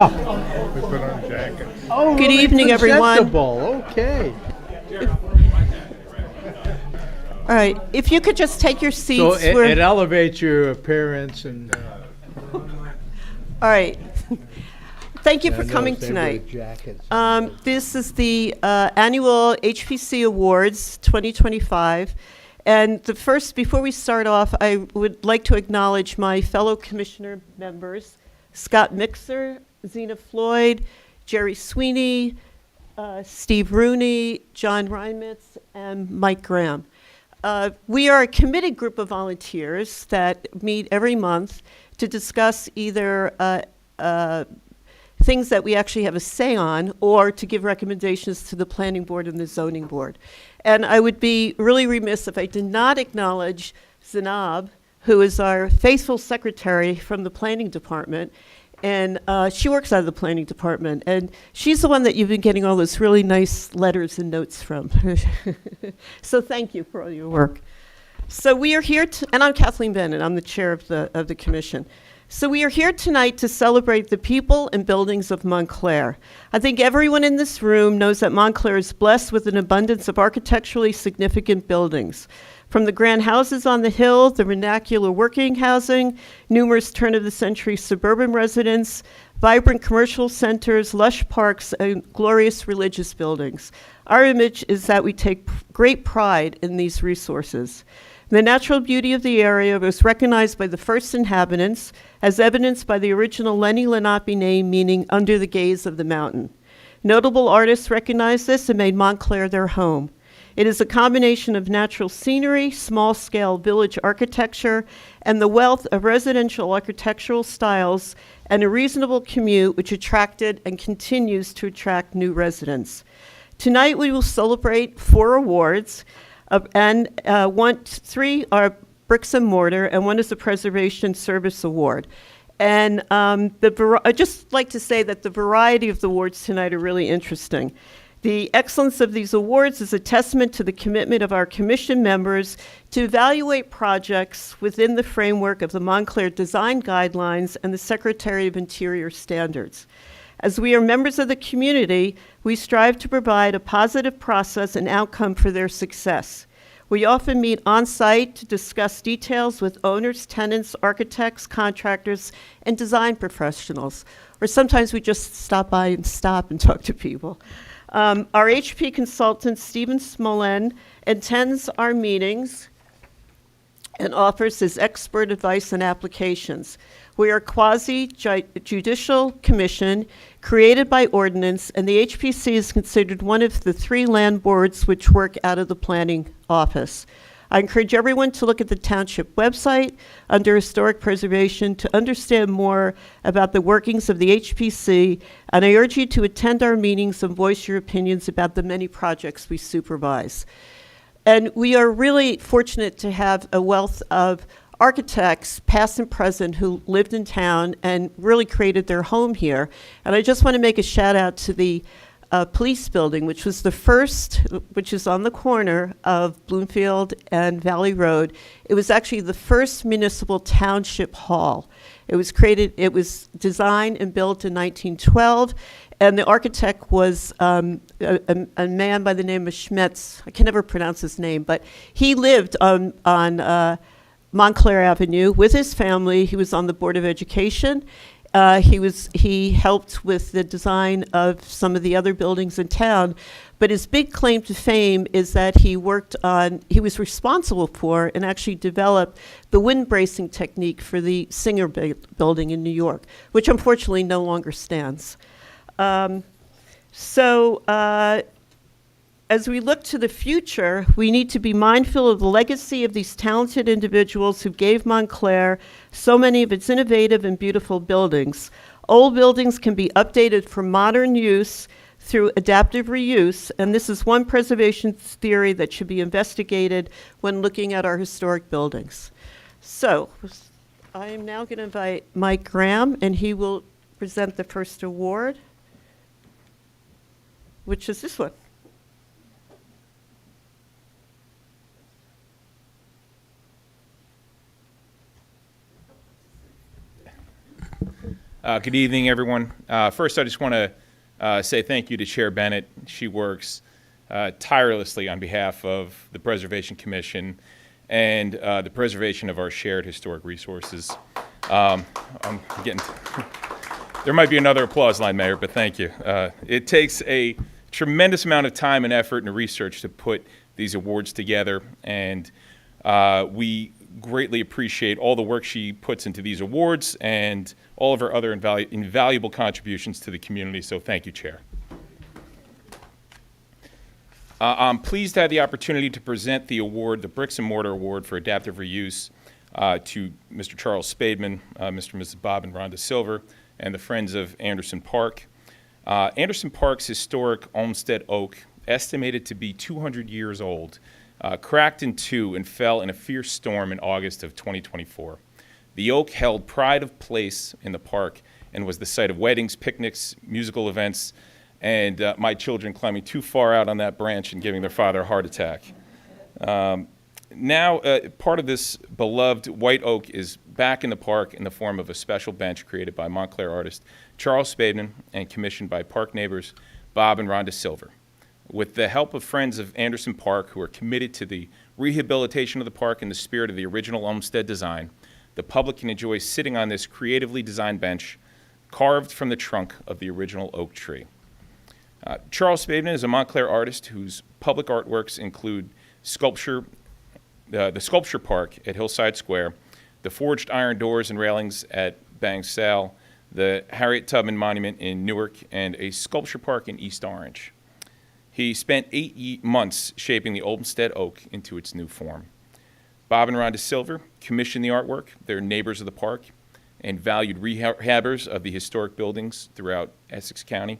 We put on jackets. Oh, Good really evening, everyone. presentable. Okay. All right, if you could just take your seats. So it elevates your appearance and. All right. Thank you I for know, coming they wear tonight. jackets. This is the annual HPC Awards 2025. And before we start off, I would like to acknowledge my fellow commissioner members, Scott Mixer, Zena Floyd, Jerry Sweeney, Steve Rooney, John Reimitz, and Mike Graham. We are a committed group of volunteers that meet every month to discuss either things that we actually have a say on or to give recommendations to the planning board and the zoning board. And I would be really remiss if I did not acknowledge Zainab, who is our faithful secretary from the planning department. And she works out of the planning department. And she's the one that you've been getting all those really nice letters and notes from. So thank you for all your work. So we are here, and I'm Kathleen Bennett. I'm the chair of the commission. So we are here tonight to celebrate the people and buildings of Montclair. I think everyone in this room knows that Montclair is blessed with an abundance of architecturally significant buildings. From the grand houses on the hill, the vernacular working housing, numerous turn-of-the-century suburban residents, vibrant commercial centers, lush parks, and glorious religious buildings. Our image is that we take great pride in these resources. The natural beauty of the area was recognized by the first inhabitants, as evidenced by the original Lenni Lenape name meaning under the gaze of the mountain. Notable artists recognized this and made Montclair their home. It is a combination of natural scenery, small-scale village architecture, and the wealth of residential architectural styles and a reasonable commute which attracted and continues to attract new residents. Tonight we will celebrate 4 awards, and 3 are bricks and mortar, and 1 is a Preservation Service Award. And I'd just like to say that the variety of the awards tonight are really interesting. The excellence of these awards is a testament to the commitment of our commission members to evaluate projects within the framework of the Montclair Design Guidelines and the Secretary of Interior standards. As we are members of the community, we strive to provide a positive process and outcome for their success. We often meet on-site to discuss details with owners, tenants, architects, contractors, and design professionals. Or sometimes we just stop by and talk to people. Our HP consultant, Stephen Smolin, attends our meetings and offers his expert advice and applications. We are a quasi-judicial commission created by ordinance, and the HPC is considered one of the 3 land boards which work out of the planning office. I encourage everyone to look at the township website under historic preservation to understand more about the workings of the HPC, and I urge you to attend our meetings and voice your opinions about the many projects we supervise. And we are really fortunate to have a wealth of architects, past and present, who lived in town and really created their home here. And I just want to make a shout out to the police building, which was the first, which is on the corner of Bloomfield and Valley Road. It was actually the first municipal township hall. It was designed and built in 1912, and the architect was a man by the name of Schmetz. I can never pronounce his name, but he lived on Montclair Avenue with his family. He was on the Board of Education. He helped with the design of some of the other buildings in town, but his big claim to fame is that he was responsible for and actually developed the wind bracing technique for the Singer building in New York, which unfortunately no longer stands. As we look to the future, we need to be mindful of the legacy of these talented individuals who gave Montclair so many of its innovative and beautiful buildings. Old buildings can be updated for modern use through adaptive reuse, and this is one preservation theory that should be investigated when looking at our historic buildings. So, I am now going to invite Mike Graham, and he will present the first award, which is this one. Good evening, everyone. First, I just want to say thank you to Chair Bennett. She works tirelessly on behalf of the Preservation Commission and the preservation of our shared historic resources. I'm getting there might be another applause line, Mayor, but thank you. It takes a tremendous amount of time and effort and research to put these awards together, and we greatly appreciate all the work she puts into these awards and all of her other invaluable contributions to the community, so thank you, Chair. I'm pleased to have the opportunity to present the award, the Bricks and Mortar Award for Adaptive Reuse, to Mr. Charles Spademan, Mr. and Mrs. Bob and Rhonda Silver, and the Friends of Anderson Park. Anderson Park's historic Olmsted oak, estimated to be 200 years old, cracked in two and fell in a fierce storm in August of 2024. The oak held pride of place in the park and was the site of weddings, picnics, musical events, and my children climbing too far out on that branch and giving their father a heart attack. Now, part of this beloved white oak is back in the park in the form of a special bench created by Montclair artist Charles Spademan and commissioned by park neighbors Bob and Rhonda Silver. With the help of Friends of Anderson Park, who are committed to the rehabilitation of the park in the spirit of the original Olmsted design, the public can enjoy sitting on this creatively designed bench carved from the trunk of the original oak tree. Charles Spademan is a Montclair artist whose public artworks include the sculpture park at Hillside Square, the forged iron doors and railings at Bang Sale, the Harriet Tubman Monument in Newark, and a sculpture park in East Orange. He spent 8 months shaping the Olmsted oak into its new form. Bob and Rhonda Silver commissioned the artwork. They're neighbors of the park and valued rehabbers of the historic buildings throughout Essex County.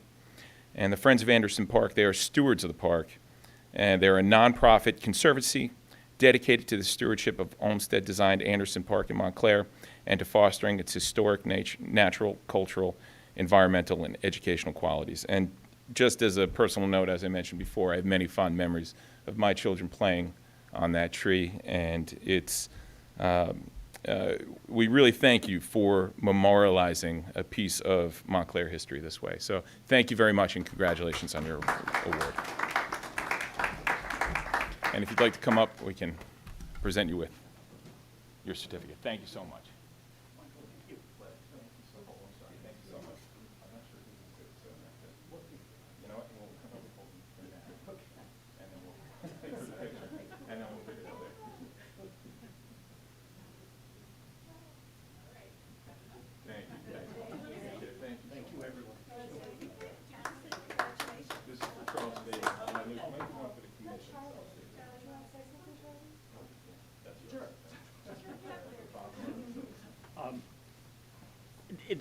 And the Friends of Anderson Park, they are stewards of the park, and they're a nonprofit conservancy dedicated to the stewardship of Olmsted-designed Anderson Park in Montclair and to fostering its historic, natural, cultural, environmental, and educational qualities. And just as a personal note, as I mentioned before, I have many fond memories of my children playing on that tree, and it's we really thank you for memorializing a piece of Montclair history this way. So thank you very much, and congratulations on your award. And if you'd like to come up, we can present you with your certificate. Thank you so much.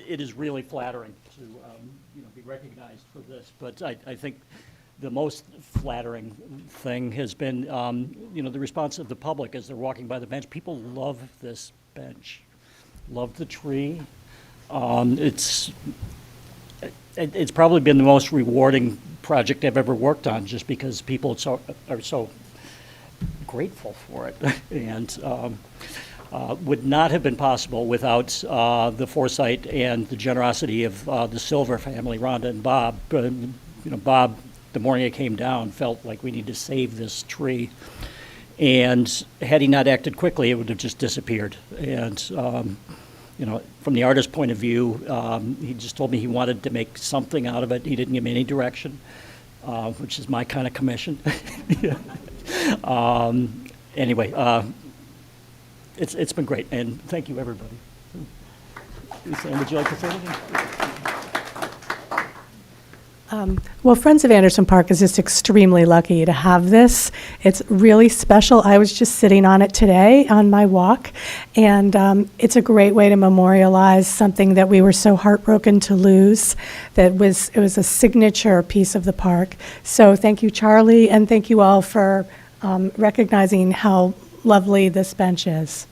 It is really flattering to be recognized for this, but I think the most flattering thing has been the response of the public as they're walking by the bench. People love this bench, love the tree. It's probably been the most rewarding project I've ever worked on, just because people are so grateful for it, and would not have been possible without the foresight and the generosity of the Silver family, Rhonda and Bob. Bob, the morning it came down, felt like we need to save this tree, and had he not acted quickly, it would have just disappeared. And from the artist's point of view, he just told me he wanted to make something out of it. He didn't give me any direction, which is my kind of commission. Anyway. It's been great, and thank you, everybody. Sam, would you like to say anything? Well, Friends of Anderson Park is just extremely lucky to have this. It's really special. I was just sitting on it today on my walk, and it's a great way to memorialize something that we were so heartbroken to lose. It was a signature piece of the park. So thank you, Charlie, and thank you all for recognizing how lovely this bench is.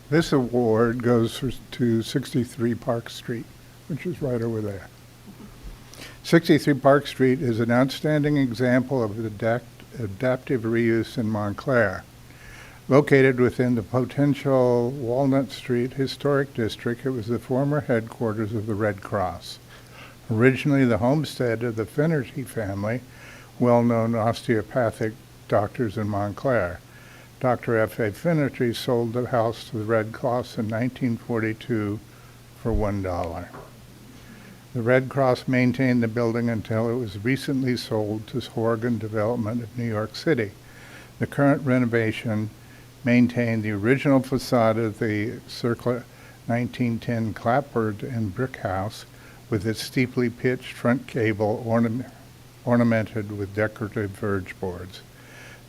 This award goes to 63 Park Street, which is right over there. 63 Park Street is an outstanding example of adaptive reuse in Montclair. Located within the potential Walnut Street Historic District, it was the former headquarters of the Red Cross. Originally the homestead of the Finnerty family, well-known osteopathic doctors in Montclair. Dr. F.A. Finnerty sold the house to the Red Cross in 1942 for $1. The Red Cross maintained the building until it was recently sold to Horgan Development of New York City. The current renovation maintained the original facade of the circa 1910 clapboard and brick house with its steeply pitched front gable ornamented with decorative verge boards.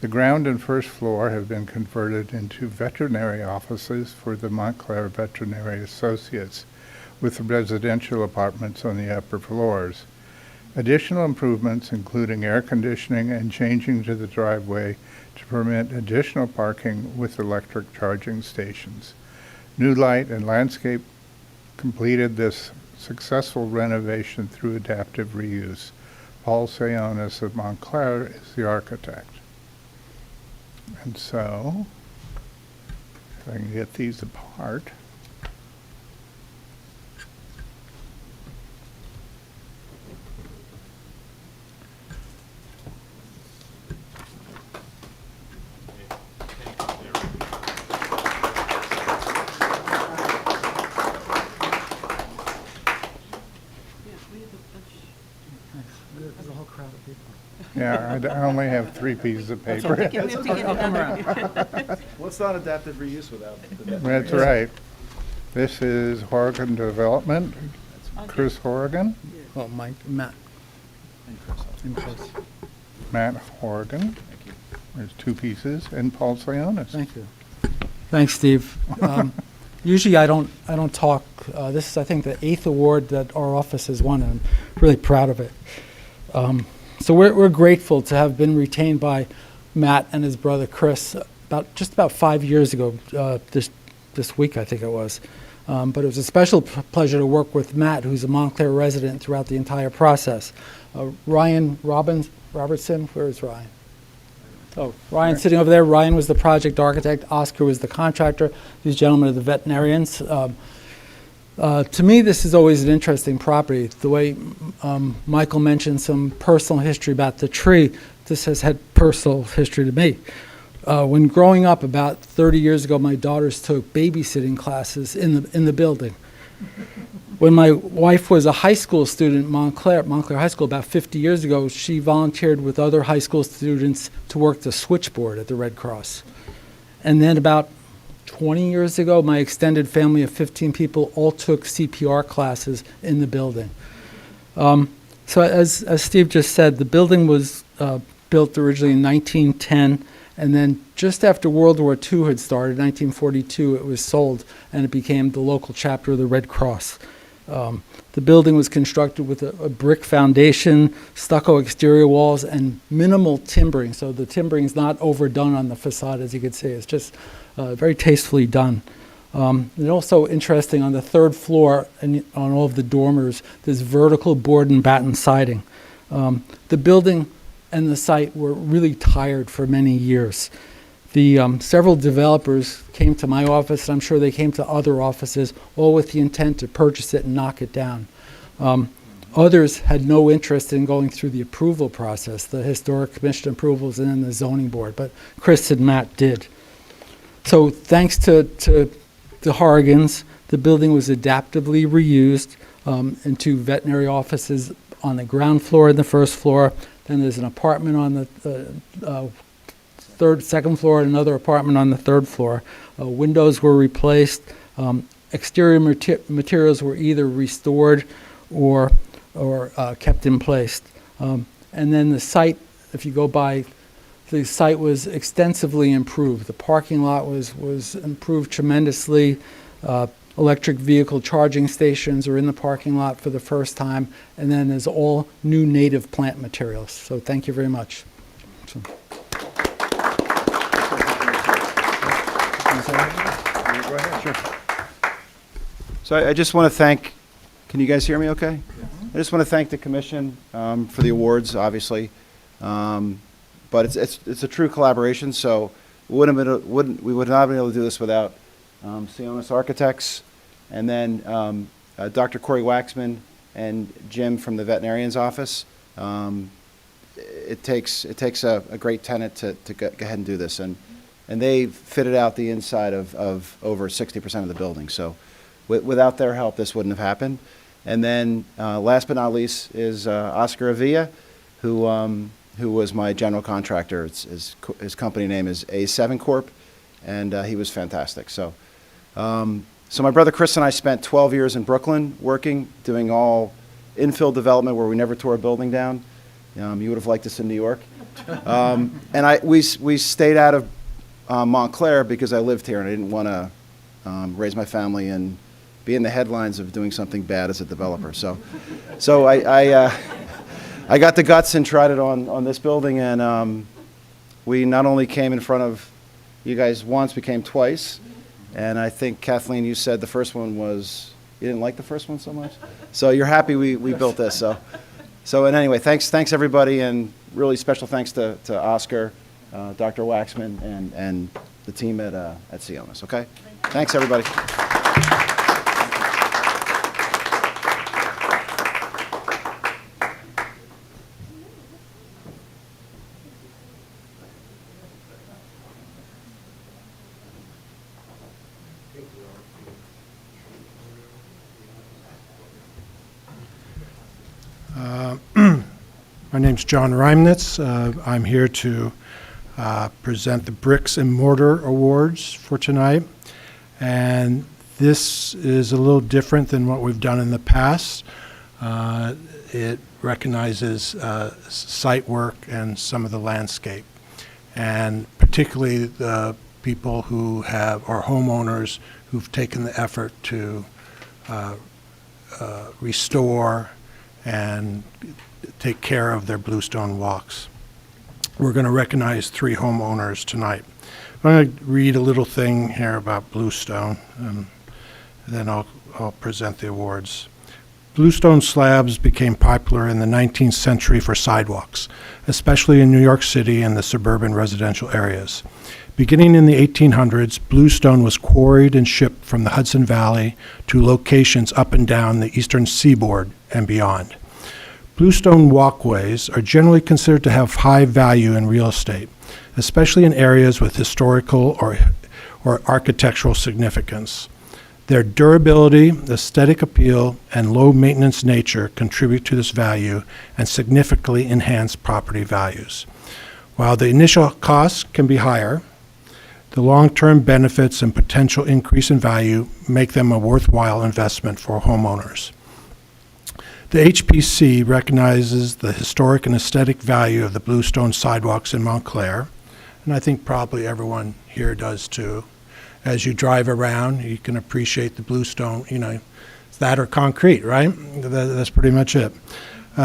The ground and first floor have been converted into veterinary offices for the Montclair Veterinary Associates, with residential apartments on the upper floors. Additional improvements, including air conditioning and changing to the driveway to permit additional parking with electric charging stations. New light and landscape completed this successful renovation through adaptive reuse. Paul Sionis of Montclair is the architect. And so, if I can get these apart. Yeah, I only have 3 pieces of paper. What's not adaptive reuse without the That's right. This is Horgan Development, Chris Horgan, Well, Matt. And Chris. Matt Horgan. There's 2 pieces, and Paul Sionis. Thank you. Thanks, Steve. Usually I don't talk. This is, I think, the 8th award that our office has won, and I'm really proud of it. So we're grateful to have been retained by Matt and his brother Chris just about 5 years ago, this week I think it was. But it was a special pleasure to work with Matt, who's a Montclair resident throughout the entire process. Ryan Robertson, where is Ryan? Oh, Ryan's sitting over there. Ryan was the project architect. Oscar was the contractor. These gentlemen are the veterinarians. To me, this is always an interesting property. The way Michael mentioned some personal history about the tree, this has had personal history to me. When growing up about 30 years ago, my daughters took babysitting classes in the building. When my wife was a high school student at Montclair High School about 50 years ago, she volunteered with other high school students to work the switchboard at the Red Cross. And then about 20 years ago, my extended family of 15 people all took CPR classes in the building. So as Steve just said, the building was built originally in 1910, and then just after World War II had started, 1942, it was sold, and it became the local chapter of the Red Cross. The building was constructed with a brick foundation, stucco exterior walls, and minimal timbering. So the timbering is not overdone on the facade, as you can see. It's just very tastefully done. And also interesting, on the 3rd floor and on all of the dormers, there's vertical board and batten siding. The building and the site were really tired for many years. Several developers came to my office, and I'm sure they came to other offices, all with the intent to purchase it and knock it down. Others had no interest in going through the approval process, the Historic Commission approvals and then the zoning board, but Chris and Matt did. So thanks to the Horgans, the building was adaptively reused into veterinary offices on the ground floor and the first floor. Then there's an apartment on the second floor, and another apartment on the 3rd floor. Windows were replaced. Exterior materials were either restored or kept in place. And then the site, if you go by, the site was extensively improved. The parking lot was improved tremendously. Electric vehicle charging stations are in the parking lot for the first time. And then there's all new native plant materials. So thank you very much. So. Go ahead. Sure. So I just want to thank, can you guys hear me okay? I just want to thank the commission for the awards, obviously. But it's a true collaboration, so we would not have been able to do this without Sionis Architects, and then Dr. Corey Waxman and Jim from the veterinarian's office. It takes a great tenant to go ahead and do this, and they fitted out the inside of over 60% of the building. So without their help, this wouldn't have happened. And then last but not least is Oscar Avila, who was my general contractor. His company name is A7 Corp, and he was fantastic. So my brother Chris and I spent 12 years in Brooklyn working, doing all infill development where we never tore a building down. You would have liked us in New York. And we stayed out of Montclair because I lived here and I didn't want to raise my family and be in the headlines of doing something bad as a developer. So I got the guts and tried it on this building, and we not only came in front of you guys once, we came twice. And I think, Kathleen, you said the first one was, you didn't like the first one so much? So you're happy we built this. So and anyway, thanks everybody, and really special thanks to Oscar, Dr. Waxman, and the team at Sionis, okay? Thanks, everybody. My name's John Reimnitz. I'm here to present the Bricks and Mortar Awards for tonight. And this is a little different than what we've done in the past. It recognizes site work and some of the landscape, and particularly the people who have, or homeowners who've taken the effort to restore and take care of their bluestone walks. We're going to recognize 3 homeowners tonight. I'm going to read a little thing here about bluestone, and then I'll present the awards. Bluestone slabs became popular in the 19th century for sidewalks, especially in New York City and the suburban residential areas. Beginning in the 1800s, bluestone was quarried and shipped from the Hudson Valley to locations up and down the eastern seaboard and beyond. Bluestone walkways are generally considered to have high value in real estate, especially in areas with historical or architectural significance. Their durability, aesthetic appeal, and low-maintenance nature contribute to this value and significantly enhance property values. While the initial costs can be higher, the long-term benefits and potential increase in value make them a worthwhile investment for homeowners. The HPC recognizes the historic and aesthetic value of the bluestone sidewalks in Montclair, and I think probably everyone here does too. As you drive around, you can appreciate the bluestone, it's that or concrete, right? That's pretty much it. We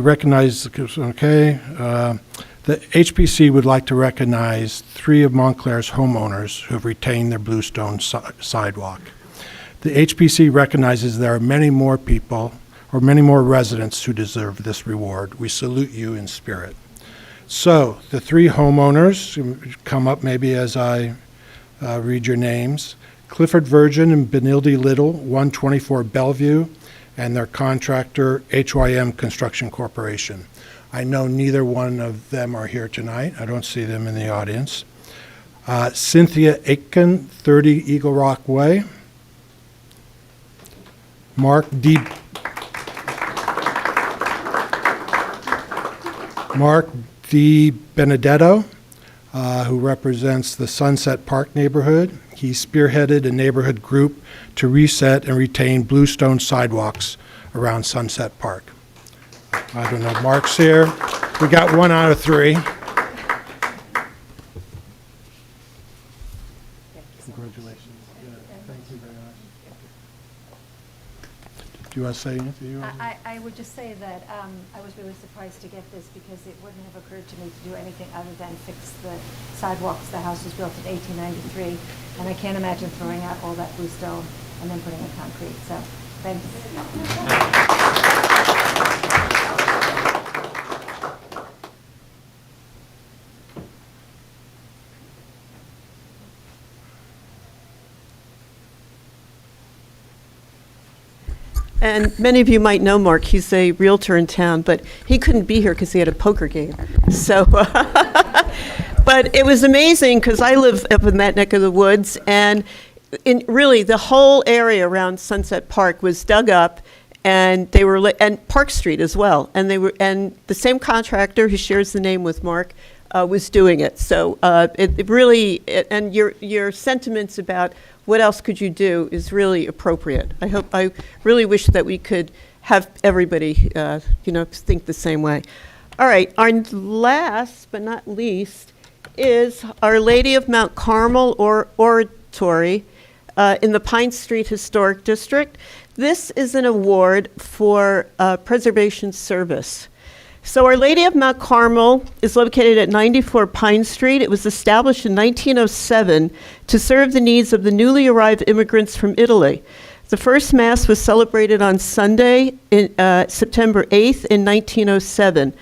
recognize, the HPC would like to recognize 3 of Montclair's homeowners who have retained their bluestone sidewalk. The HPC recognizes there are many more people or many more residents who deserve this reward. We salute you in spirit. So the 3 homeowners come up maybe as I read your names. Clifford Virgin and Benilde Little, 124 Bellevue, and their contractor, HYM Construction Corporation. I know neither one of them are here tonight. I don't see them in the audience. Cynthia Aitken, 30 Eagle Rock Way. Mark D. Benedetto, who represents the Sunset Park neighborhood. He spearheaded a neighborhood group to reset and retain bluestone sidewalks around Sunset Park. I don't know if Mark's here. We got 1 out of 3. Congratulations. Thank you very much. Do you want to say anything? I would just say that I was really surprised to get this because it wouldn't have occurred to me to do anything other than fix the sidewalks. The house was built in 1893, and I can't imagine throwing out all that bluestone and then putting in concrete. So, thanks. And many of you might know Mark. He's a realtor in town, but he couldn't be here because he had a poker game. So, but it was amazing because I live up in that neck of the woods, and really the whole area around Sunset Park was dug up, and they were and Park Street as well, and the same contractor who shares the name with Mark was doing it. So it really and your sentiments about what else could you do is really appropriate. I really wish that we could have everybody, think the same way. All right, our last but not least is Our Lady of Mount Carmel Oratory in the Pine Street Historic District. This is an award for preservation service. So Our Lady of Mount Carmel is located at 94 Pine Street. It was established in 1907 to serve the needs of the newly arrived immigrants from Italy. The first Mass was celebrated on Sunday, September 8th in 1907.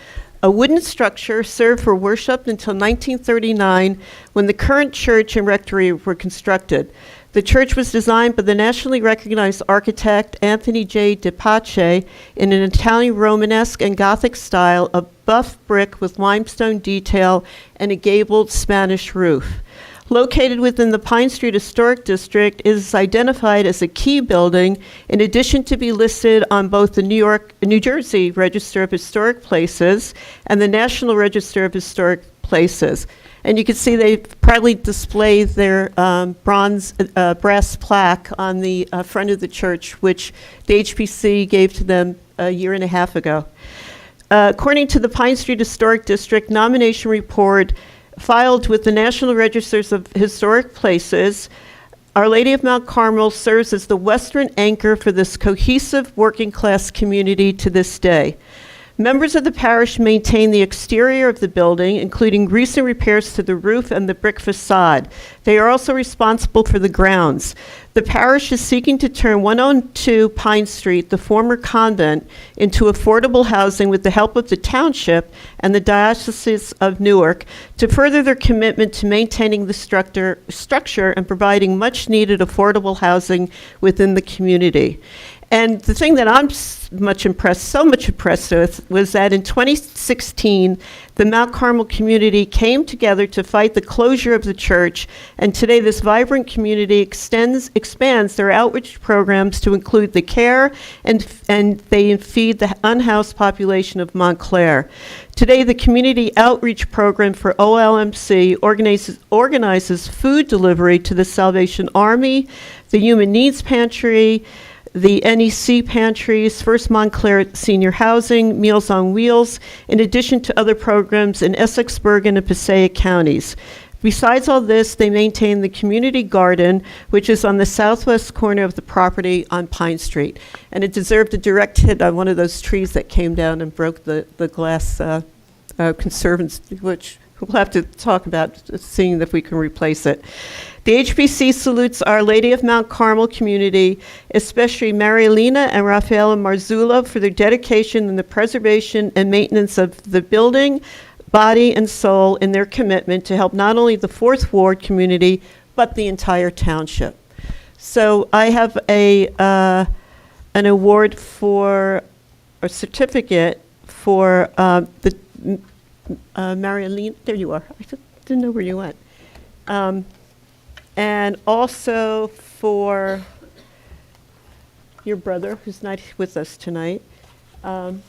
A wooden structure served for worship until 1939 when the current church and rectory were constructed. The church was designed by the nationally recognized architect Anthony J. De Pace in an Italian Romanesque and Gothic style of buff brick with limestone detail and a gabled Spanish roof. Located within the Pine Street Historic District, it is identified as a key building in addition to be listed on both the New Jersey Register of Historic Places and the National Register of Historic Places. And you can see they proudly display their brass plaque on the front of the church, which the HPC gave to them a year and a half ago. According to the Pine Street Historic District nomination report filed with the National Registers of Historic Places, Our Lady of Mount Carmel serves as the western anchor for this cohesive working class community to this day. Members of the parish maintain the exterior of the building, including recent repairs to the roof and the brick facade. They are also responsible for the grounds. The parish is seeking to turn 102 Pine Street, the former convent, into affordable housing with the help of the township and the Diocese of Newark to further their commitment to maintaining the structure and providing much-needed affordable housing within the community. And the thing that I'm so much impressed with was that in 2016, the Mount Carmel community came together to fight the closure of the church, and today this vibrant community expands their outreach programs to include the care and they feed the unhoused population of Montclair. Today, the community outreach program for OLMC organizes food delivery to the Salvation Army, the Human Needs Pantry, the NEC pantries, First Montclair Senior Housing, Meals on Wheels, in addition to other programs in Essex, Bergen, and Passaic counties. Besides all this, they maintain the community garden, which is on the southwest corner of the property on Pine Street. And it deserved a direct hit on one of those trees that came down and broke the glass conservancy, which we'll have to talk about seeing if we can replace it. The HBC salutes Our Lady of Mount Carmel community, especially Marielina and Rafaela Marzullo, for their dedication in the preservation and maintenance of the building, body, and soul in their commitment to help not only the Fourth Ward community, but the entire township. So I have an award for a certificate for the Marielina. There you are. I didn't know where you went. And also for your brother, who's not with us tonight.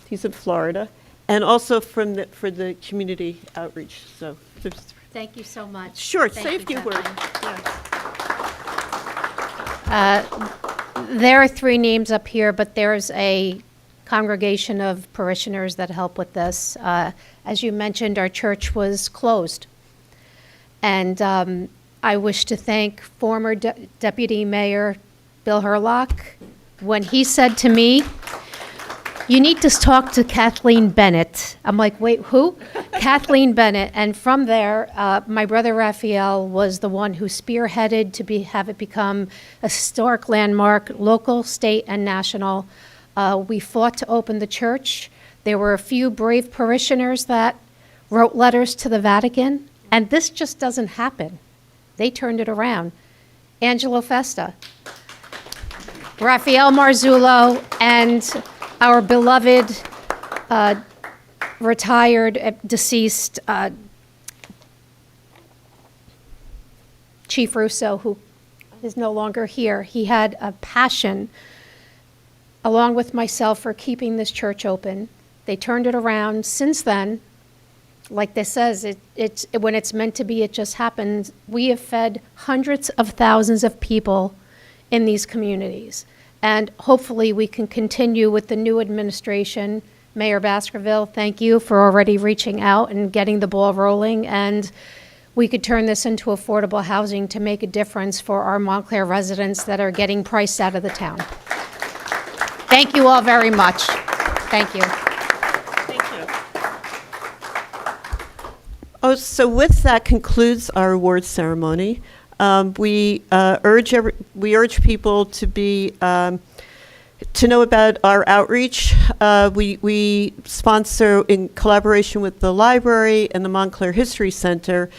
He's in Florida. And also for the community outreach. So Thank you so much. Sure, Thank say a you, few words. Kathleen. Yeah. There are 3 names up here, but there's a congregation of parishioners that help with this. As you mentioned, our church was closed. And I wish to thank former Deputy Mayor Bill Herlock. When he said to me you need to talk to Kathleen Bennett. I'm like, wait, who? Kathleen Bennett. And from there, my brother Raphael was the one who spearheaded to have it become a historic landmark, local, state, and national. We fought to open the church. There were a few brave parishioners that wrote letters to the Vatican, and this just doesn't happen. They turned it around. Angelo Festa, Raphael Marzullo, and our beloved, retired, deceased Chief Russo, who is no longer here. He had a passion, along with myself, for keeping this church open. They turned it around. Since then, like this says, when it's meant to be, it just happens. We have fed hundreds of thousands of people in these communities. And hopefully we can continue with the new administration. Mayor Baskerville, thank you for already reaching out and getting the ball rolling. And we could turn this into affordable housing to make a difference for our Montclair residents that are getting priced out of the town. Thank you all very much. Thank you. Thank you. Oh, so with that concludes our award ceremony. We urge people to be to know about our outreach. We sponsor, in collaboration with the library and the Montclair History Center,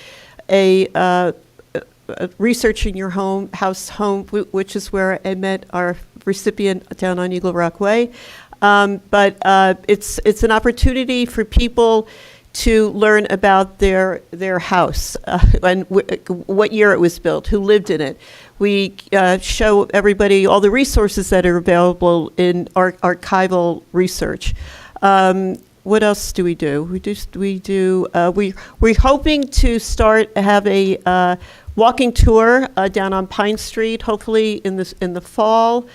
a Research in Your House, which is where I met our recipient down on Eagle Rock Way. But it's an opportunity for people to learn about their house and what year it was built, who lived in it. We show everybody all the resources that are available in archival research. What else do we do? We're hoping to have a walking tour down on Pine Street, hopefully in the fall,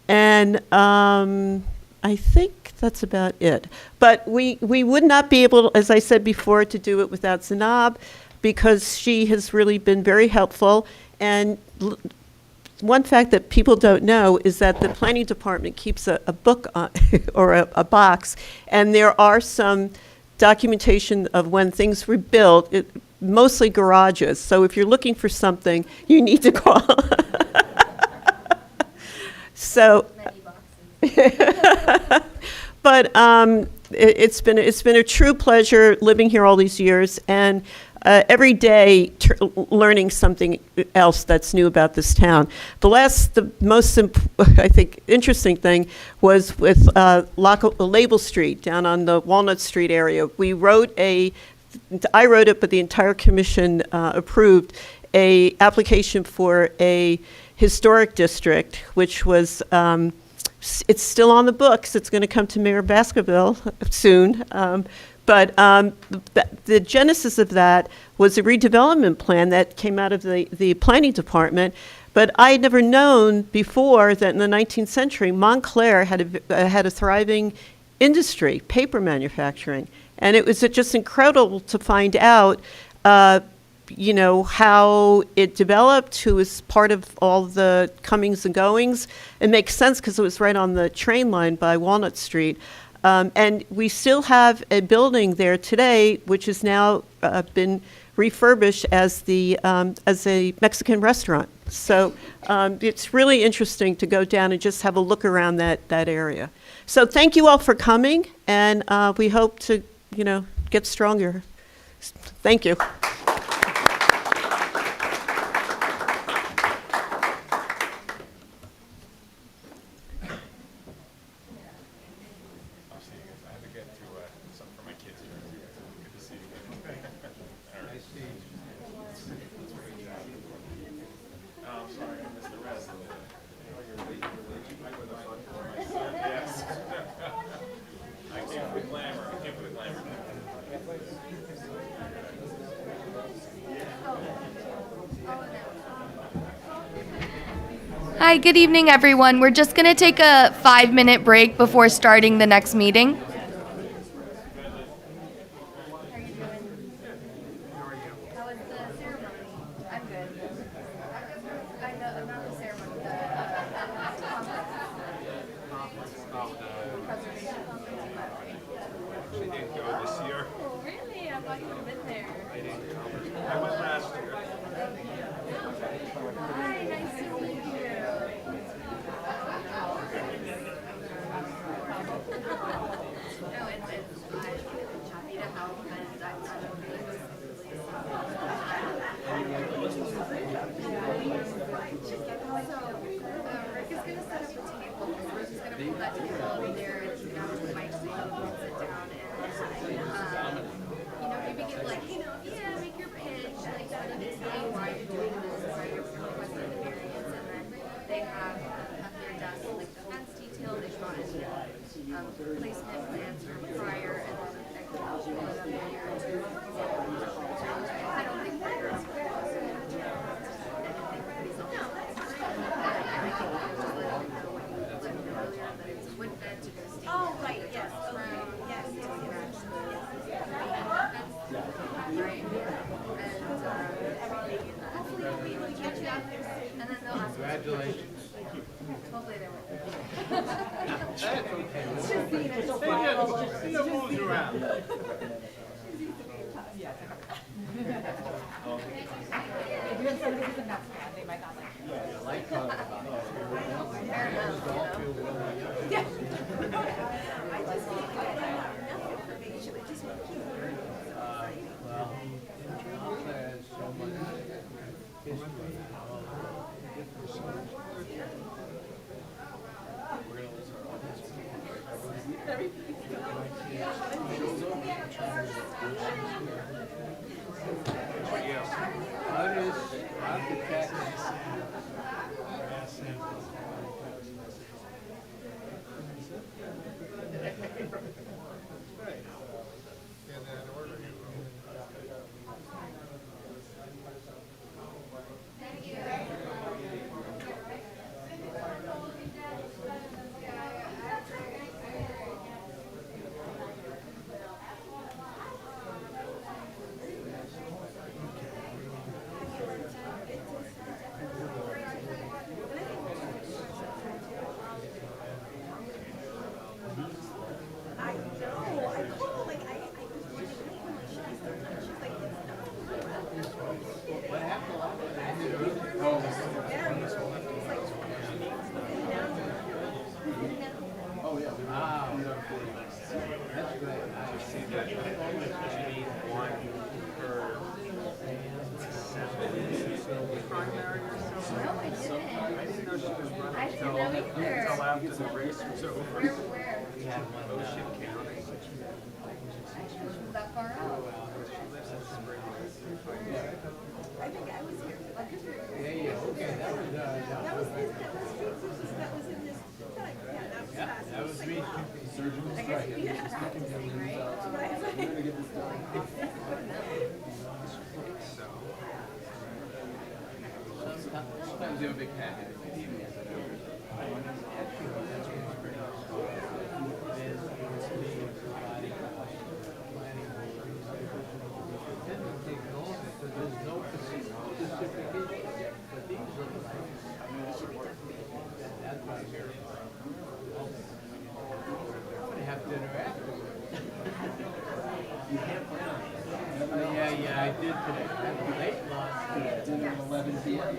and I think that's about it. But we would not be able, as I said before, to do it without Zanab, because she has really been very helpful. And one fact that people don't know is that the planning department keeps a book on, or a box, and there are some documentation of when things were built, mostly garages. So if you're looking for something, you need to call. So. But it's been a true pleasure living here all these years, and every day learning something else that's new about this town. The most I think interesting thing was with Label Street down on the Walnut Street area. I wrote it, but the entire commission approved a application for a historic district, which was. It's still on the books. It's going to come to Mayor Baskerville soon. But the genesis of that was a redevelopment plan that came out of the planning department. But I had never known before that in the 19th century, Montclair had a thriving industry, paper manufacturing. And it was just incredible to find out how it developed, who was part of all the comings and goings. It makes sense because it was right on the train line by Walnut Street. And we still have a building there today, which has now been refurbished as a Mexican restaurant. So it's really interesting to go down and just have a look around that area. So thank you all for coming, and we hope to, get stronger. Thank you. Hi, good evening, everyone. We're just going to take a 5-minute break before starting the next meeting. thought you would have been there. I went last year. Hi, nice to meet you. No, it's happy to help, and I'm not Rick is going to set up a table. Rick is going to pull that table over there, and you can have two mics so you can sit down and, maybe get like, make your pitch, like, explain why you're doing this, why you're requesting the variance, and then they have at their desk like the fence detail, they've gotten placement plans from prior, and then they can help you with a year or two. I don't think there's Oh, right, yes, okay, yes. Right. And hopefully we'll be able to get you out there soon. And then they'll ask. Congratulations. Hopefully they will. That's okay. It's just the initial She moves around. If you have somebody who's a Mets fan, they might not like you. Fair enough. I just can't get enough information. I just want to keep learning. There's so much history. We're going to lose our after the race was over. Where? We had one Ocean County. That far out. She lives in Spring. I think I was here. Yeah, okay, that was That was in this time. Yeah, that was fast. that was me. Surgical I guess, yeah. Sometimes you have a big package. There's no specification, but these look like, that's why I'm here. I'm gonna have dinner afterwards. You can't plan on it. Yeah, I did today. I had late lunch, dinner at 11 p.m.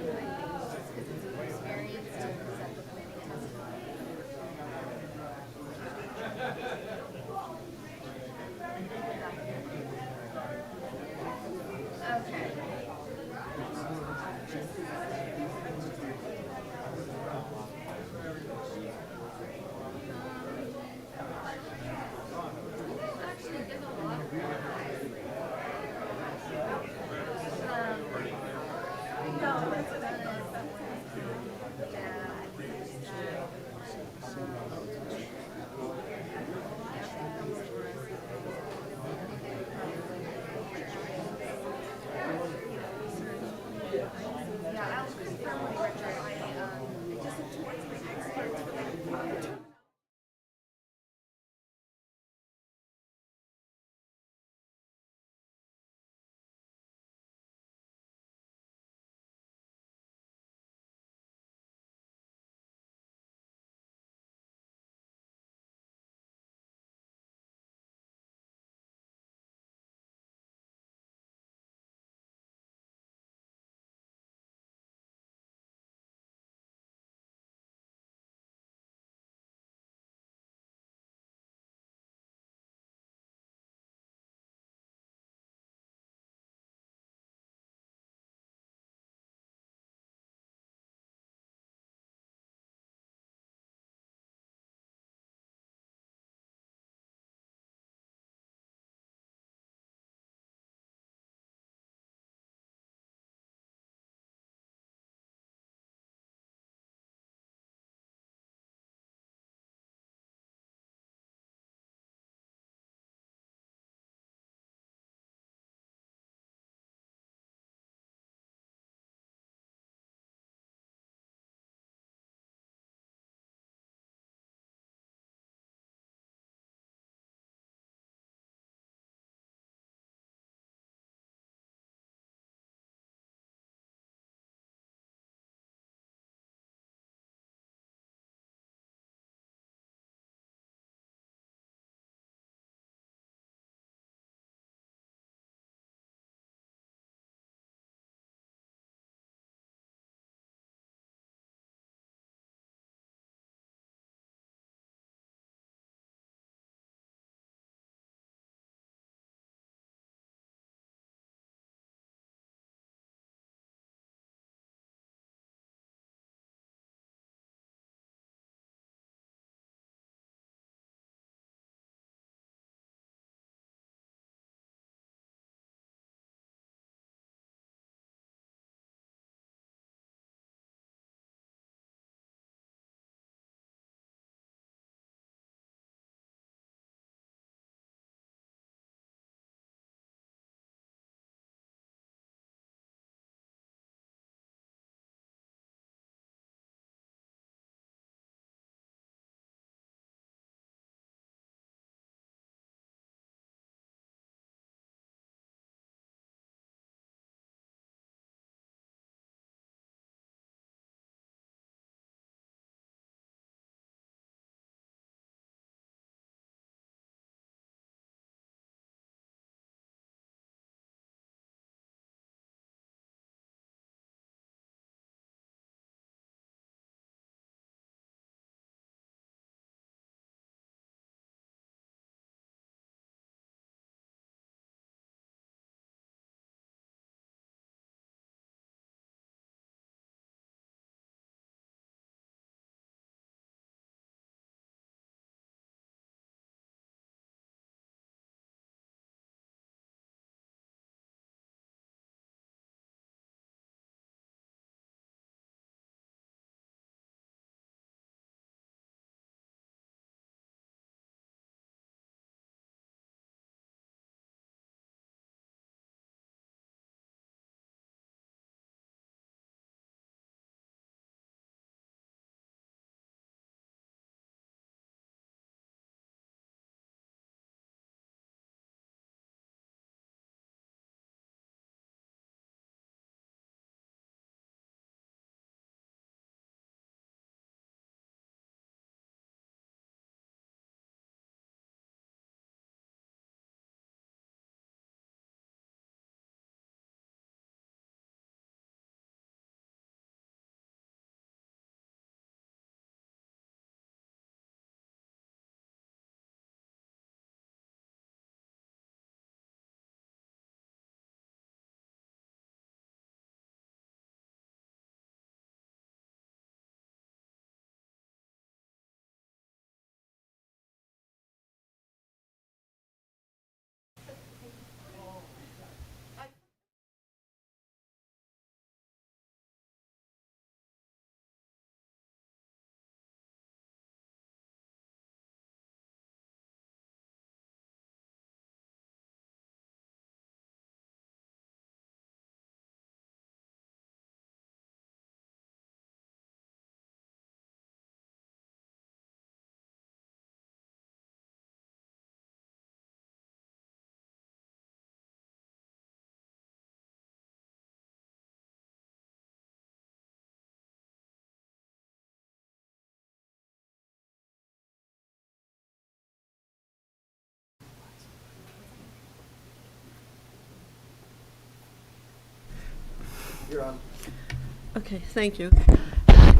Okay, thank you.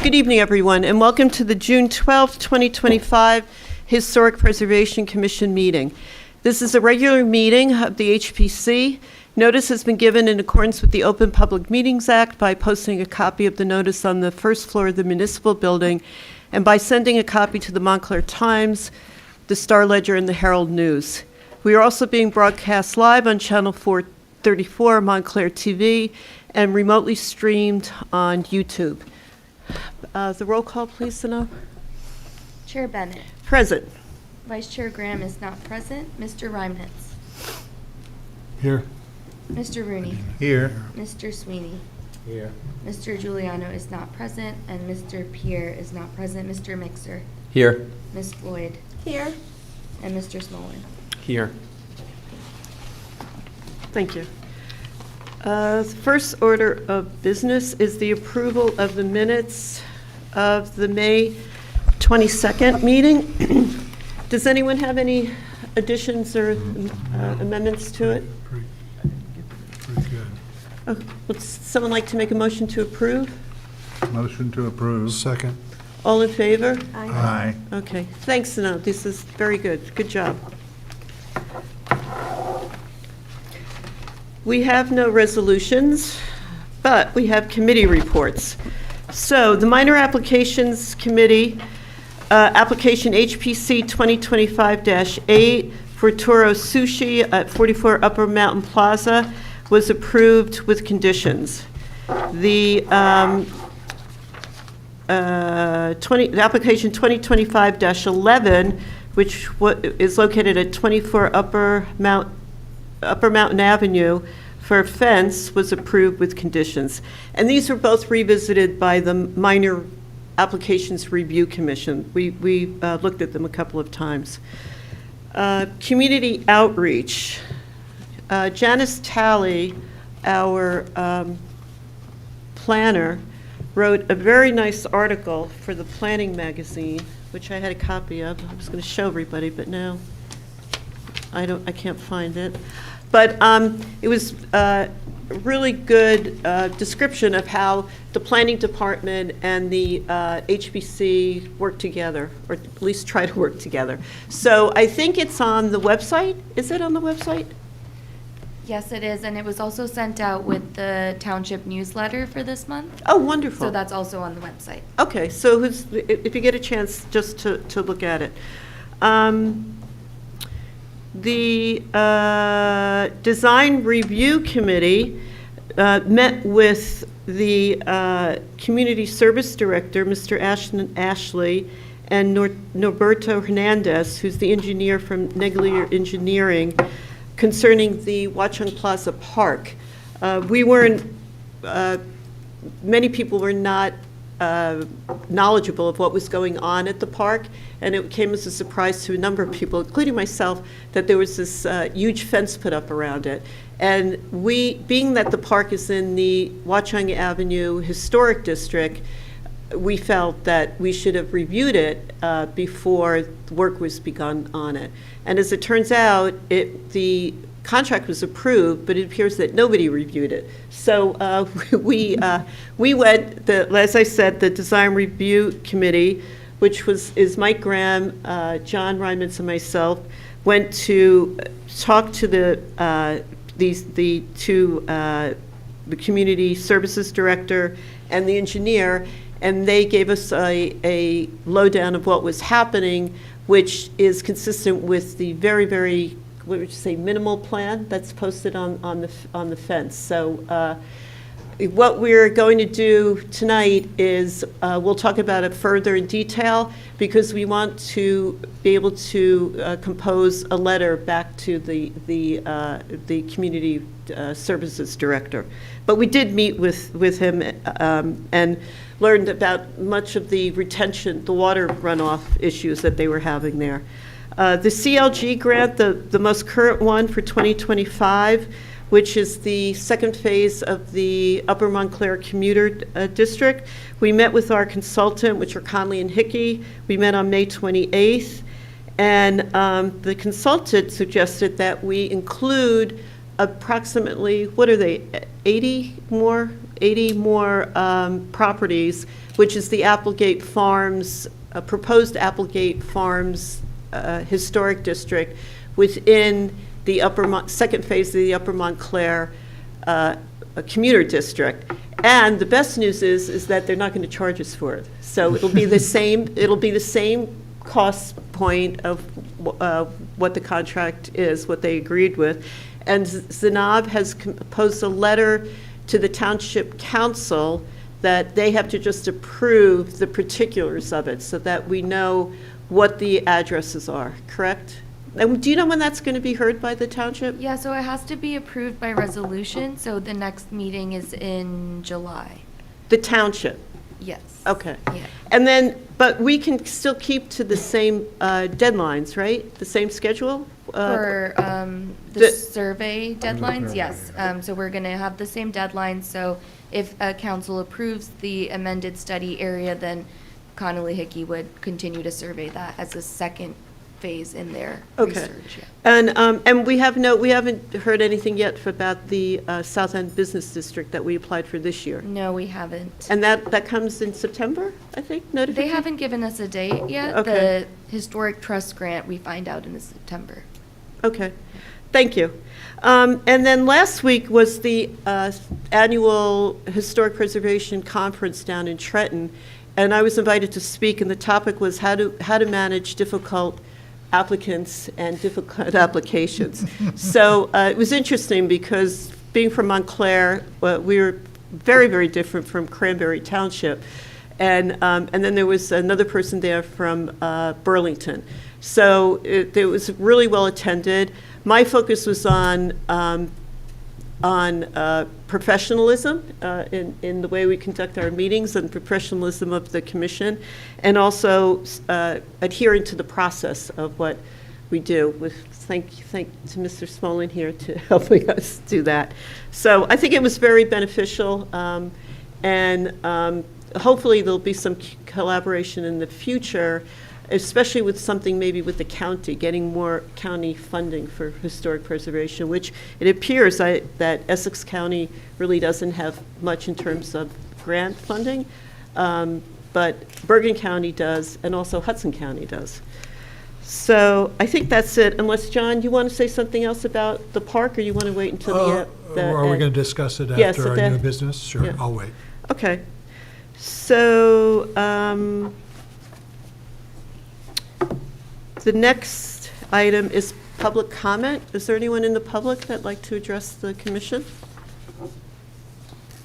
Good evening, everyone, and welcome to the June 12th, 2025 Historic Preservation Commission meeting. This is a regular meeting of the HPC. Notice has been given in accordance with the Open Public Meetings Act by posting a copy of the notice on the first floor of the municipal building and by sending a copy to the Montclair Times, the Star Ledger, and the Herald News. We are also being broadcast live on Channel 434 Montclair TV and remotely streamed on YouTube. The roll call, please, Sano. Chair Bennett. Present. Vice Chair Graham is not present. Mr. Reimnitz. Here. Mr. Rooney. Here. Mr. Sweeney. Here. Mr. Giuliano is not present, and Mr. Pierre is not present. Mr. Mixer. Here. Ms. Floyd. Here. And Mr. Smolin. Here. Thank you. First order of business is the approval of the minutes of the May 22nd meeting. Does anyone have any additions or amendments to it? Pretty good. Oh, would someone like to make a motion to approve? Motion to approve. Second. All in favor? Aye. Okay, thanks, Sano. This is very good. Good job. We have no resolutions, but we have committee reports. So the Minor Applications Committee, application HPC 2025-8 for Toro Sushi at 44 Upper Mountain Plaza was approved with conditions. The the application 2025-11, which is located at 24 Upper Mountain Avenue for a fence, was approved with conditions. And these were both revisited by the Minor Applications Review Commission. We looked at them a couple of times. Community outreach. Janice Talley, our planner, wrote a very nice article for the Planning Magazine, which I had a copy of. I was going to show everybody, but now I can't find it. But it was a really good description of how the planning department and the HBC work together, or at least try to work together. So I think it's on the website. Is it on the website? Yes, it is, and it was also sent out with the township newsletter for this month. Oh, wonderful. So that's also on the website. Okay, so if you get a chance just to look at it. The Design Review Committee met with the Community Service Director, Mr. Ashley, and Norberto Hernandez, who's the engineer from Neglier Engineering, concerning the Watchung Plaza Park. Many people were not knowledgeable of what was going on at the park, and it came as a surprise to a number of people, including myself, that there was this huge fence put up around it. And being that the park is in the Watchung Avenue Historic District, we felt that we should have reviewed it before the work was begun on it. And as it turns out, the contract was approved, but it appears that nobody reviewed it. So we went, as I said, the Design Review Committee, which is Mike Graham, John Reimnitz, and myself, went to talk to the Community Services Director and the engineer, and they gave us a lowdown of what was happening, which is consistent with the very, very, what would you say, minimal plan that's posted on the fence. So what we're going to do tonight is we'll talk about it further in detail, because we want to be able to compose a letter back to the Community Services Director. But we did meet with him and learned about much of the retention, the water runoff issues that they were having there. The CLG grant, the most current one for 2025, which is the second phase of the Upper Montclair Commuter District. We met with our consultant, which are Conley and Hickey. We met on May 28th, and the consultant suggested that we include approximately, what are they, 80 more properties, which is the Applegate Farms, proposed Applegate Farms Historic District within the second phase of the Upper Montclair Commuter District. And the best news is that they're not going to charge us for it. So it'll be the same cost point of what the contract is, what they agreed with. And Zanab has composed a letter to the Township Council that they have to just approve the particulars of it so that we know what the addresses are, correct? And do you know when that's going to be heard by the township? Yeah, so it has to be approved by resolution, so the next meeting is in July. The township? Yes. Okay. Yeah. And then, but we can still keep to the same deadlines, right? The same schedule? For the survey deadlines, yes. So we're going to have the same deadlines, so if council approves the amended study area, then Connolly Hickey would continue to survey that as a second phase in their research. Yeah. And we haven't heard anything yet about the South End Business District that we applied for this year. No, we haven't. And that comes in September, I think, They notification? haven't given us a date yet. Okay. The Historic Trust Grant, we find out in September. Okay, thank you. And then last week was the annual Historic Preservation Conference down in Trenton, and I was invited to speak, and the topic was how to manage difficult applicants and difficult applications. So it was interesting because being from Montclair, we were very, very different from Cranberry Township. And then there was another person there from Burlington. So it was really well attended. My focus was on professionalism in the way we conduct our meetings and professionalism of the commission, and also adhering to the process of what we do. With thank to Mr. Smolin here to helping us do that. So I think it was very beneficial, and hopefully there'll be some collaboration in the future, especially with something maybe with the county, getting more county funding for historic preservation, which it appears that Essex County really doesn't have much in terms of grant funding, but Bergen County does, and also Hudson County does. So I think that's it, unless, John, you want to say something else about the park, or you want to wait until the Are we going to discuss it Yes, after at our new the- business? Sure, yeah. I'll wait. Okay. So, the next item is public comment. Is there anyone in the public that'd like to address the commission?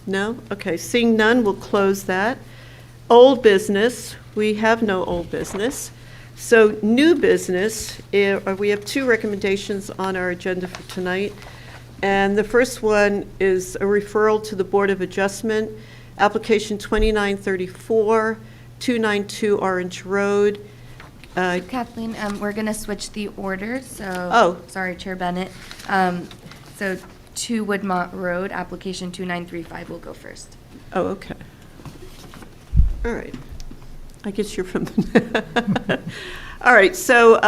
No? Okay, seeing none, we'll close that. Old business, we have no old business. So new business, we have two recommendations on our agenda for tonight. And the first one is a referral to the Board of Adjustment, application 2934, 292 Orange Road. Kathleen, we're going to switch the order, so. Oh. Sorry, Chair Bennett. So 2 Woodmont Road, application 2935 will go first. Oh, okay. All right. I guess you're from, all right, so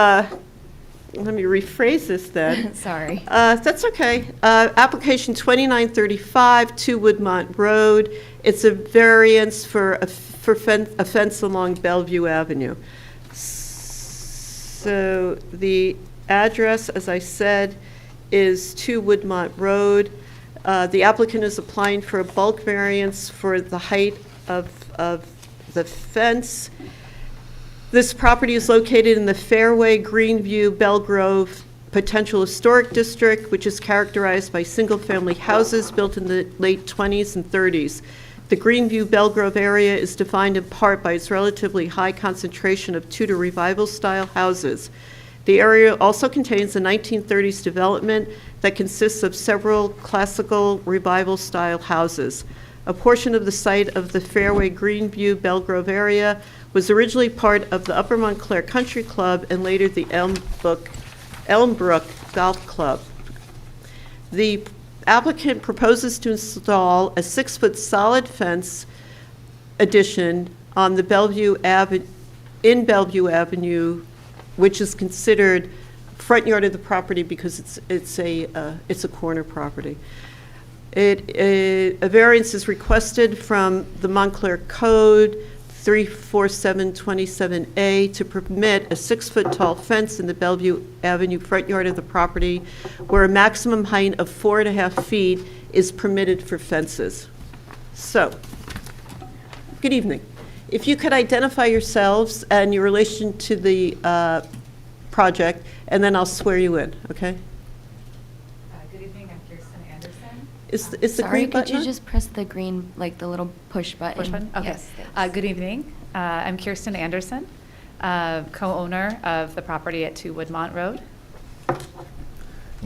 let me rephrase this then. Sorry. That's okay. Application 2935, 2 Woodmont Road. It's a variance for a fence along Bellevue Avenue. So the address, as I said, is 2 Woodmont Road. The applicant is applying for a bulk variance for the height of the fence. This property is located in the Fairway Greenview Belgrove Potential Historic District, which is characterized by single-family houses built in the late 20s and 30s. The Greenview Belgrove area is defined in part by its relatively high concentration of Tudor Revival-style houses. The area also contains a 1930s development that consists of several classical Revival-style houses. A portion of the site of the Fairway Greenview Belgrove area was originally part of the Upper Montclair Country Club and later the Elmbrook Golf Club. The applicant proposes to install a 6-foot solid fence addition on the Bellevue Avenue, which is considered front yard of the property because it's a corner property. A variance is requested from the Montclair Code 34727A to permit a 6-foot-tall fence in the Bellevue Avenue front yard of the property where a maximum height of 4.5 feet is permitted for fences. So, good evening. If you could identify yourselves and your relation to the project, and then I'll swear you in, okay? Good evening, I'm Kirsten Anderson. Is the Sorry, green could button you on? just press the green, like the little push button? Push button? Okay. Yes, thanks. Good evening, I'm Kirsten Anderson, co-owner of the property at 2 Woodmont Road.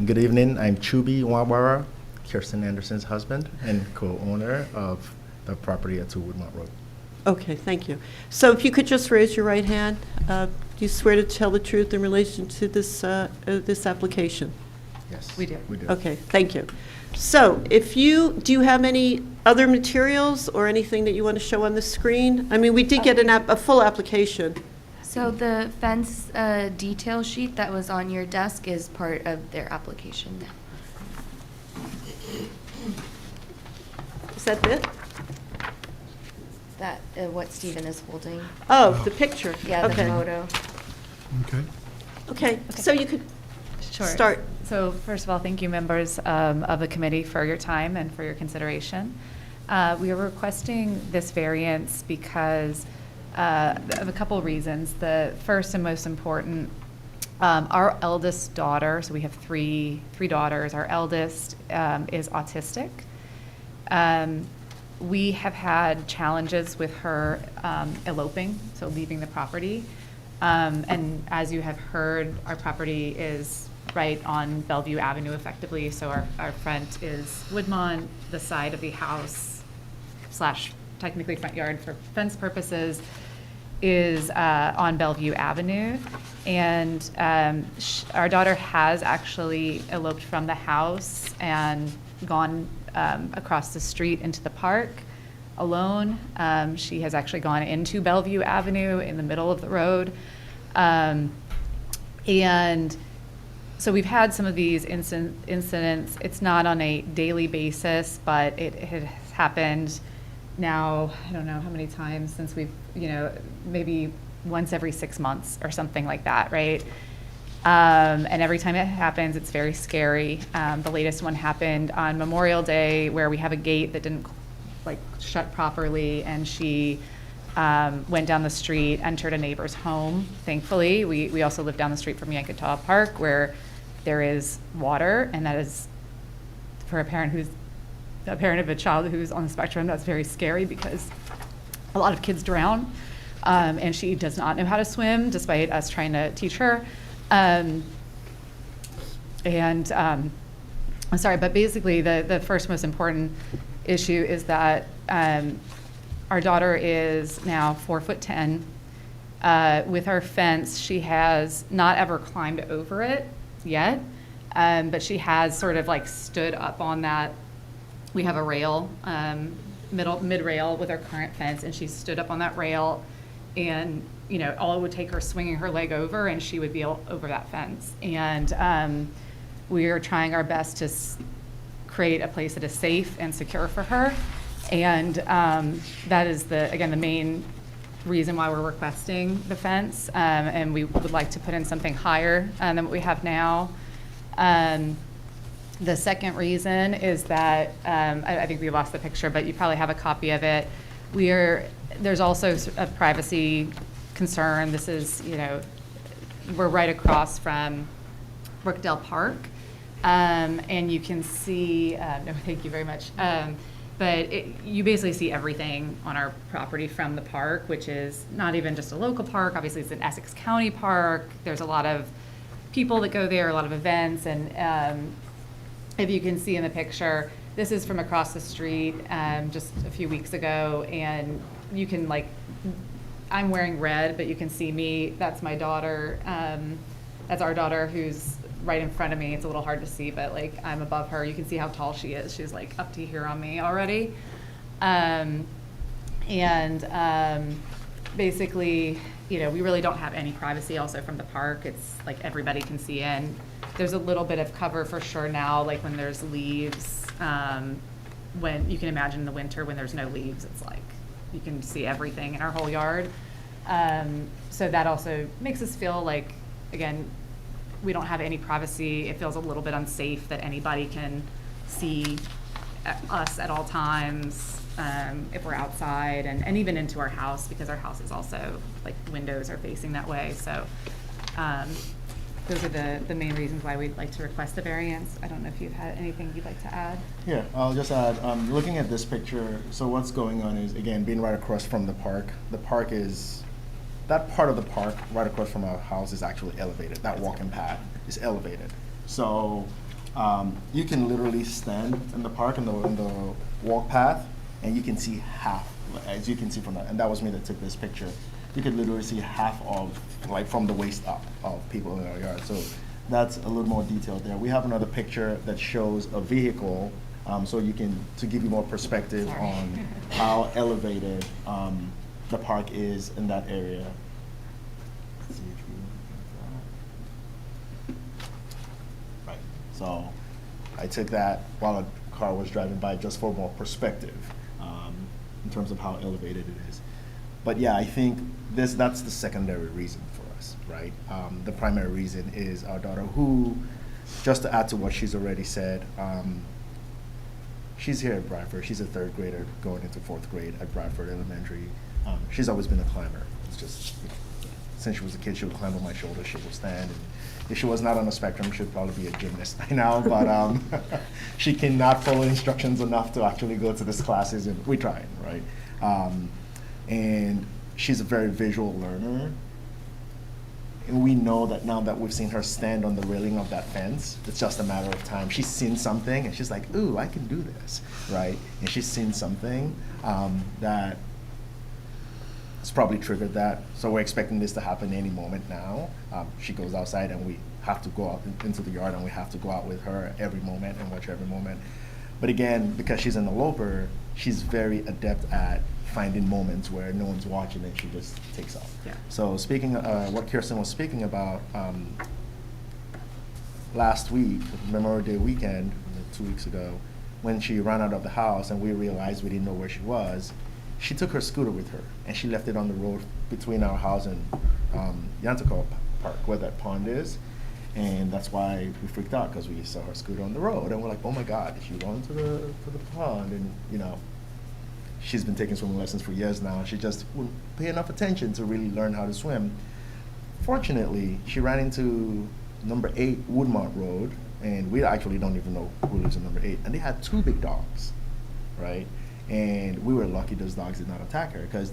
Good evening, I'm Chubi Nwagbara, Kirsten Anderson's husband and co-owner of the property at 2 Woodmont Road. Okay, thank you. So if you could just raise your right hand, do you swear to tell the truth in relation to this application? Yes. We do. We do. Okay, thank you. So do you have any other materials or anything that you want to show on the screen? I mean, we did get a full application. So the fence detail sheet that was on your desk is part of their application. Is that it? That, what Stephen is holding. Oh, the picture. Yeah, the Okay. photo. Okay. Okay, so you could Sure. start. So first of all, thank you, members of the committee, for your time and for your consideration. We are requesting this variance because of a couple reasons. The first and most important, our eldest daughter, so we have three daughters, our eldest is autistic. We have had challenges with her eloping, so leaving the property. And as you have heard, our property is right on Bellevue Avenue effectively, so our front is Woodmont, the side of the house / technically front yard for fence purposes is on Bellevue Avenue. And our daughter has actually eloped from the house and gone across the street into the park alone. She has actually gone into Bellevue Avenue in the middle of the road. And so we've had some of these incidents. It's not on a daily basis, but it has happened now, I don't know how many times since we've, maybe once every 6 months or something like that, right? And every time it happens, it's very scary. The latest one happened on Memorial Day where we have a gate that didn't shut properly, and she went down the street, entered a neighbor's home. Thankfully, we also live down the street from Yankataw Park where there is water, and that is for a parent of a child who's on the spectrum, that's very scary because a lot of kids drown, and she does not know how to swim despite us trying to teach her. I'm sorry, but basically the first most important issue is that our daughter is now 4'10". With our fence, she has not ever climbed over it yet, but she has sort of stood up on that. We have a rail, mid-rail with our current fence, and she stood up on that rail, and all it would take her swinging her leg over, and she would be over that fence. And we are trying our best to create a place that is safe and secure for her. And that is the main reason why we're requesting the fence. And we would like to put in something higher than what we have now. The second reason is that, I think we lost the picture, but you probably have a copy of it. There's also a privacy concern. This is, we're right across from Brookdale Park. And you can see, no, thank you very much. But you basically see everything on our property from the park, which is not even just a local park. Obviously, it's an Essex County park. There's a lot of people that go there, a lot of events. And if you can see in the picture, this is from across the street just a few weeks ago. And you can, I'm wearing red, but you can see me. That's my daughter. That's our daughter who's right in front of me. It's a little hard to see, but I'm above her. You can see how tall she is. She's up to here on me already. basically, you know, we really don't have any privacy also from the park. It's like everybody can see in. There's a little bit of cover for sure now, like when there's leaves. When you can imagine in the winter when there's no leaves, it's like you can see everything in our whole yard. So that also makes us feel like, again, we don't have any privacy. It feels a little bit unsafe that anybody can see us at all times if we're outside, and even into our house, because our house is also, like, windows are facing that way. So those are the main reasons why we'd like to request the variance. I don't know if you've had anything you'd like to add. Yeah, I'll just add, looking at this picture, so what's going on is, again, being right across from the park is, that part of the park right across from our house is actually elevated. That walking path is elevated. So you can literally stand in the park in the walk path, and you can see half, as you can see from that, and that was me that took this picture. You could literally see half of, like, from the waist up of people in our yard. So that's a little more detailed there. We have another picture that shows a vehicle, so you can, to give you more perspective on how elevated the park is in that area. Let's see if you, right. So I took that while a car was driving by just for more perspective in terms of how elevated it is. But yeah, I think that's the secondary reason for us, right? The primary reason is our daughter, who, just to add to what she's already said, she's here at Bradford. She's a third grader going into fourth grade at Bradford Elementary. She's always been a climber. It's just, since she was a kid, she would climb on my shoulder, she would stand. And if she was not on the spectrum, she'd probably be a gymnast by now, but she cannot follow instructions enough to actually go to these classes, and we try, right? And she's a very visual learner. And we know that now that we've seen her stand on the railing of that fence, it's just a matter of time. She's seen something, and she's like, ooh, I can do this, right? And she's seen something that has probably triggered that. So we're expecting this to happen any moment now. She goes outside, and we have to go out into the yard, and we have to go out with her every moment and watch her every moment. But again, because she's an eloper, she's very adept at finding moments where no one's watching and she just takes off. Yeah. So speaking, what Kirsten was speaking about, last week, Memorial Day weekend, 2 weeks ago, when she ran out of the house and we realized we didn't know where she was, she took her scooter with her and she left it on the road between our house and Yantakal Park, where that pond is. And that's why we freaked out, because we saw her scooter on the road, and we're like, oh my God, if you run to the pond, and you know, she's been taking swimming lessons for years now, and she just wouldn't pay enough attention to really learn how to swim. Fortunately, she ran into number 8 Woodmont Road, and we actually don't even know who lives in number 8, and they had 2 big dogs, right? And we were lucky those dogs did not attack her, because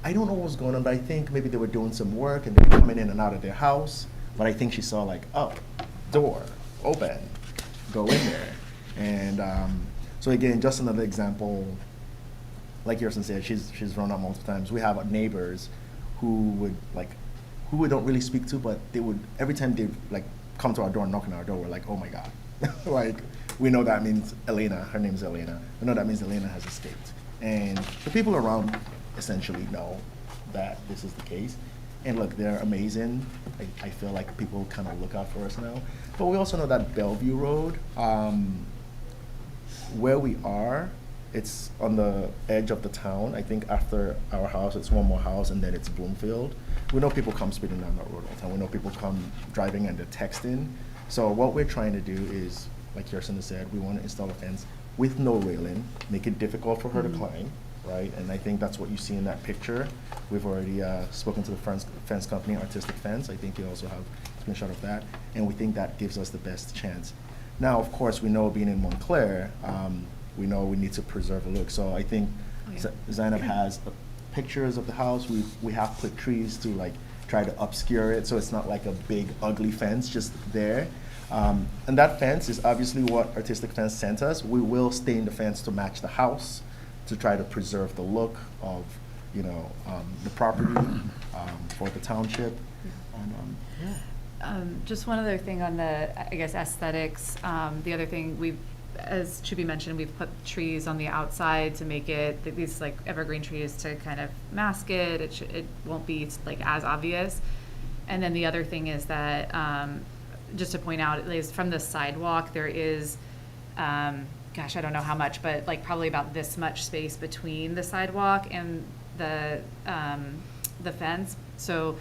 I don't know what was going on, but I think maybe they were doing some work and they were coming in and out of their house. But I think she saw, like, oh, door, open, go in there. And so again, just another example, like Kirsten said, she's run out multiple times. We have neighbors who we don't really speak to, but they would, every time they like come to our door and knock on our door, we're like, oh my God. Like, we know that means Elena, her name's Elena. We know that means Elena has escaped. And the people around essentially know that this is the case. And look, they're amazing. I feel like people kind of look out for us now. But we also know that Bellevue Road, where we are, it's on the edge of the town. I think after our house, it's one more house, and then it's Bloomfield. We know people come speeding down that road all the time. We know people come driving and they're texting. So what we're trying to do is, like Kirsten said, we want to install a fence with no railing, make it difficult for her to climb. Right, and I think that's what you see in that picture. We've already spoken to the fence company, Artistic Fence. I think you also have a screenshot of that, and we think that gives us the best chance. Now, of course, we know being in Montclair, we know we need to preserve a look. So I think Zainab has pictures of the house. We have put trees to like try to obscure it, so it's not like a big ugly fence just there. And that fence is obviously what Artistic Fence sent us. We will stain the fence to match the house, to try to preserve the look of, you know, the property for the township. And, just one other thing on the, I guess, aesthetics. The other thing, as Chuby mentioned, we've put trees on the outside to make it, these like evergreen trees to kind of mask it. It won't be like as obvious. And then the other thing is that, just to point out, is from the sidewalk, there is, gosh, I don't know how much, but like probably about this much space between the sidewalk and the fence. So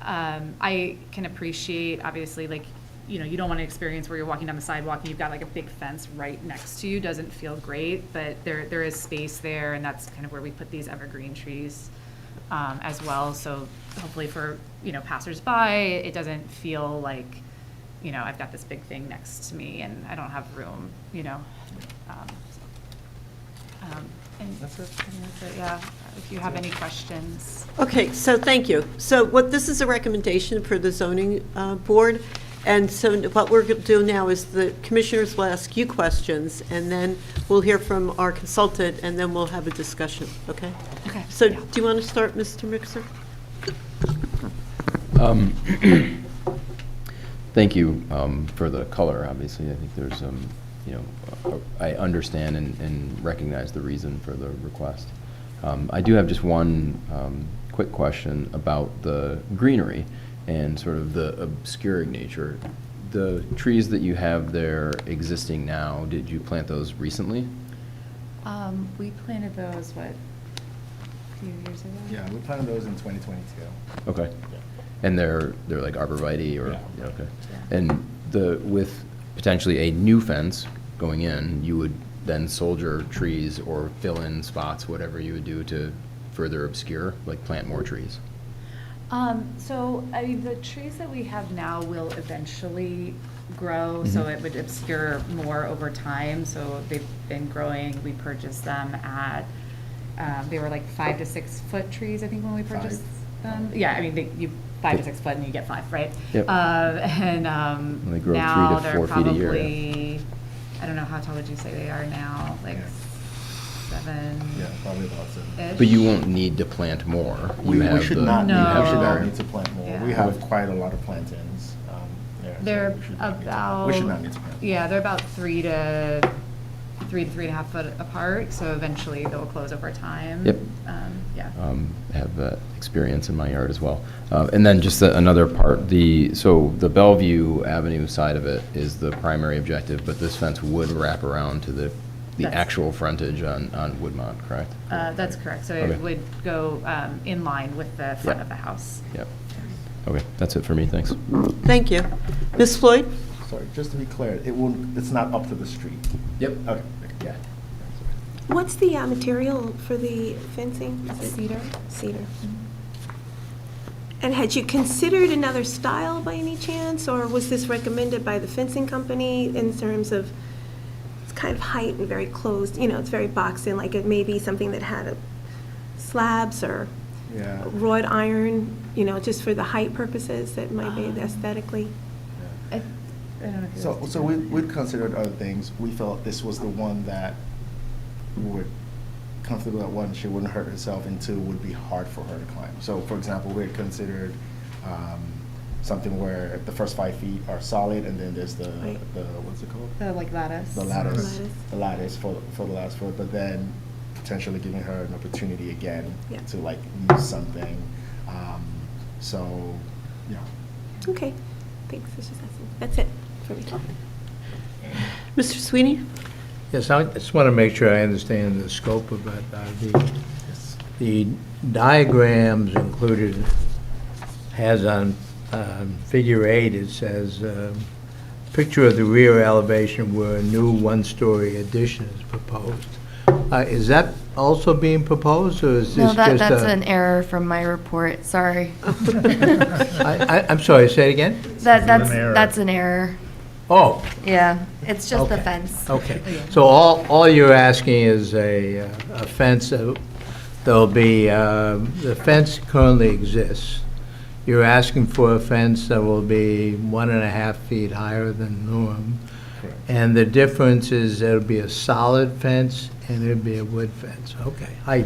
I can appreciate, obviously, like, you know, you don't want to experience where you're walking down the sidewalk and you've got like a big fence right next to you. Doesn't feel great, but there is space there, and that's kind of where we put these evergreen trees as well. So hopefully for, you know, passersby, it doesn't feel like, you know, I've got this big thing next to me and I don't have room, you know. And that's it. Yeah, if you have any questions. Okay, so thank you. So this is a recommendation for the zoning board. And so what we're going to do now is the commissioners will ask you questions, and then we'll hear from our consultant, and then we'll have a discussion, okay? Okay. So do you want to start, Mr. Mixer? Thank you for the color, obviously. I think there's, you know, I understand and recognize the reason for the request. I do have just one quick question about the greenery and sort of the obscuring nature. The trees that you have there existing now, did you plant those recently? We planted those, what, a few years ago? Yeah, we planted those in 2022. Okay. And they're like arborvitae or? Yeah. Okay. And with potentially a new fence going in, you would then soldier trees or fill in spots, whatever you would do to further obscure, like plant more trees? So, I mean, the trees that we have now will eventually grow, so it would obscure more over time. So they've been growing. We purchased them at, they were like 5 to 6 foot trees, I think, when we purchased them. Yeah, I mean, you 5 to 6 foot and you get 5, right? Yep. And they grow now 3 to they're 4 feet a year. probably, I don't know, how tall would you say they are now? Like 7? Yeah, probably about 7. But you won't need to plant more. We should not No. we should not need to plant more. Yeah. We have quite a lot of plantings there. so They're we should not need to- about. We should not need to plant. Yeah, they're about 3 to 3.5 foot apart, so eventually they'll close over time. Yep. Yeah. I have that experience in my yard as well. And then just another part, so the Bellevue Avenue side of it is the primary objective, but this fence would wrap around to the actual frontage on Woodmont, correct? That's correct. So Okay. it would go in line with the front of the house. Yep. Okay, that's it for me, thanks. Thank you. Ms. Floyd? Sorry, just to be clear, it's not up to the street. Yep. Okay, yeah. What's the material for the fencing? Cedar. Cedar. And had you considered another style by any chance, or was this recommended by the fencing company in terms of it's kind of height and very closed, you know, it's very boxed in, like it may be something that had slabs or Yeah. wrought iron, you know, just for the height purposes that might be aesthetically? I don't know if you So we'd considered other things. We felt this was the one that we were comfortable that, one, she wouldn't hurt herself, and 2, would be hard for her to climb. So, for example, we had considered something where the first 5 feet are solid, and then there's the what's it called? The like lattice. The lattice for the last foot, but then potentially giving her an opportunity again to like use something. So, yeah. Okay, thanks. That's it for me. Mr. Sweeney? Yes, I just want to make sure I understand the scope of it. The diagrams included has on figure 8, it says, picture of the rear elevation where a new one-story addition is proposed. Is that also being proposed, or is this just that's an error from my report, sorry. I'm sorry, say it again? That's an error. Oh. Yeah, it's just the Okay. fence. Okay, so all you're asking is a fence there'll be, the fence currently exists. You're asking for a fence that will be 1.5 feet higher than norm. Correct. And the difference is it'll be a solid fence and it'll be a wood fence. Okay, I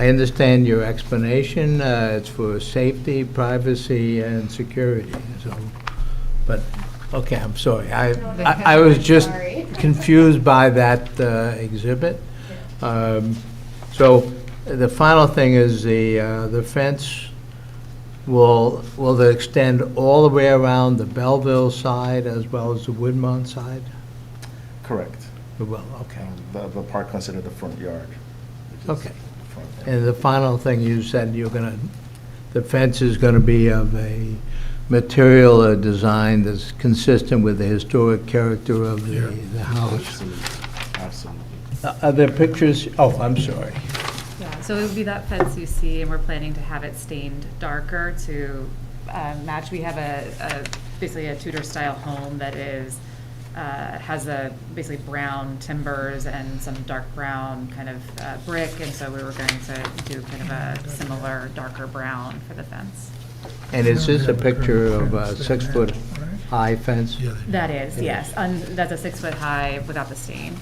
understand your explanation. It's for safety, privacy, and security, so, but, okay, I'm sorry. I was just confused by that exhibit. So the final thing is the fence will it extend all the way around the Belleville side as well as the Woodmont side? Correct. Well, okay. The park considered the front yard. which is Okay. the front end. And the final thing you said, the fence is gonna be of a material or design that's consistent with the historic character of the house. Absolutely. Absolutely. Are there pictures? Oh, I'm sorry. Yeah, so it would be that fence you see, and we're planning to have it stained darker to match. We have basically a Tudor-style home that has basically brown timbers and some dark brown kind of brick, and so we were going to do kind of a similar darker brown for the fence. And is this a picture of a 6-foot-high fence? That is, yes. That's a 6-foot-high without the stain.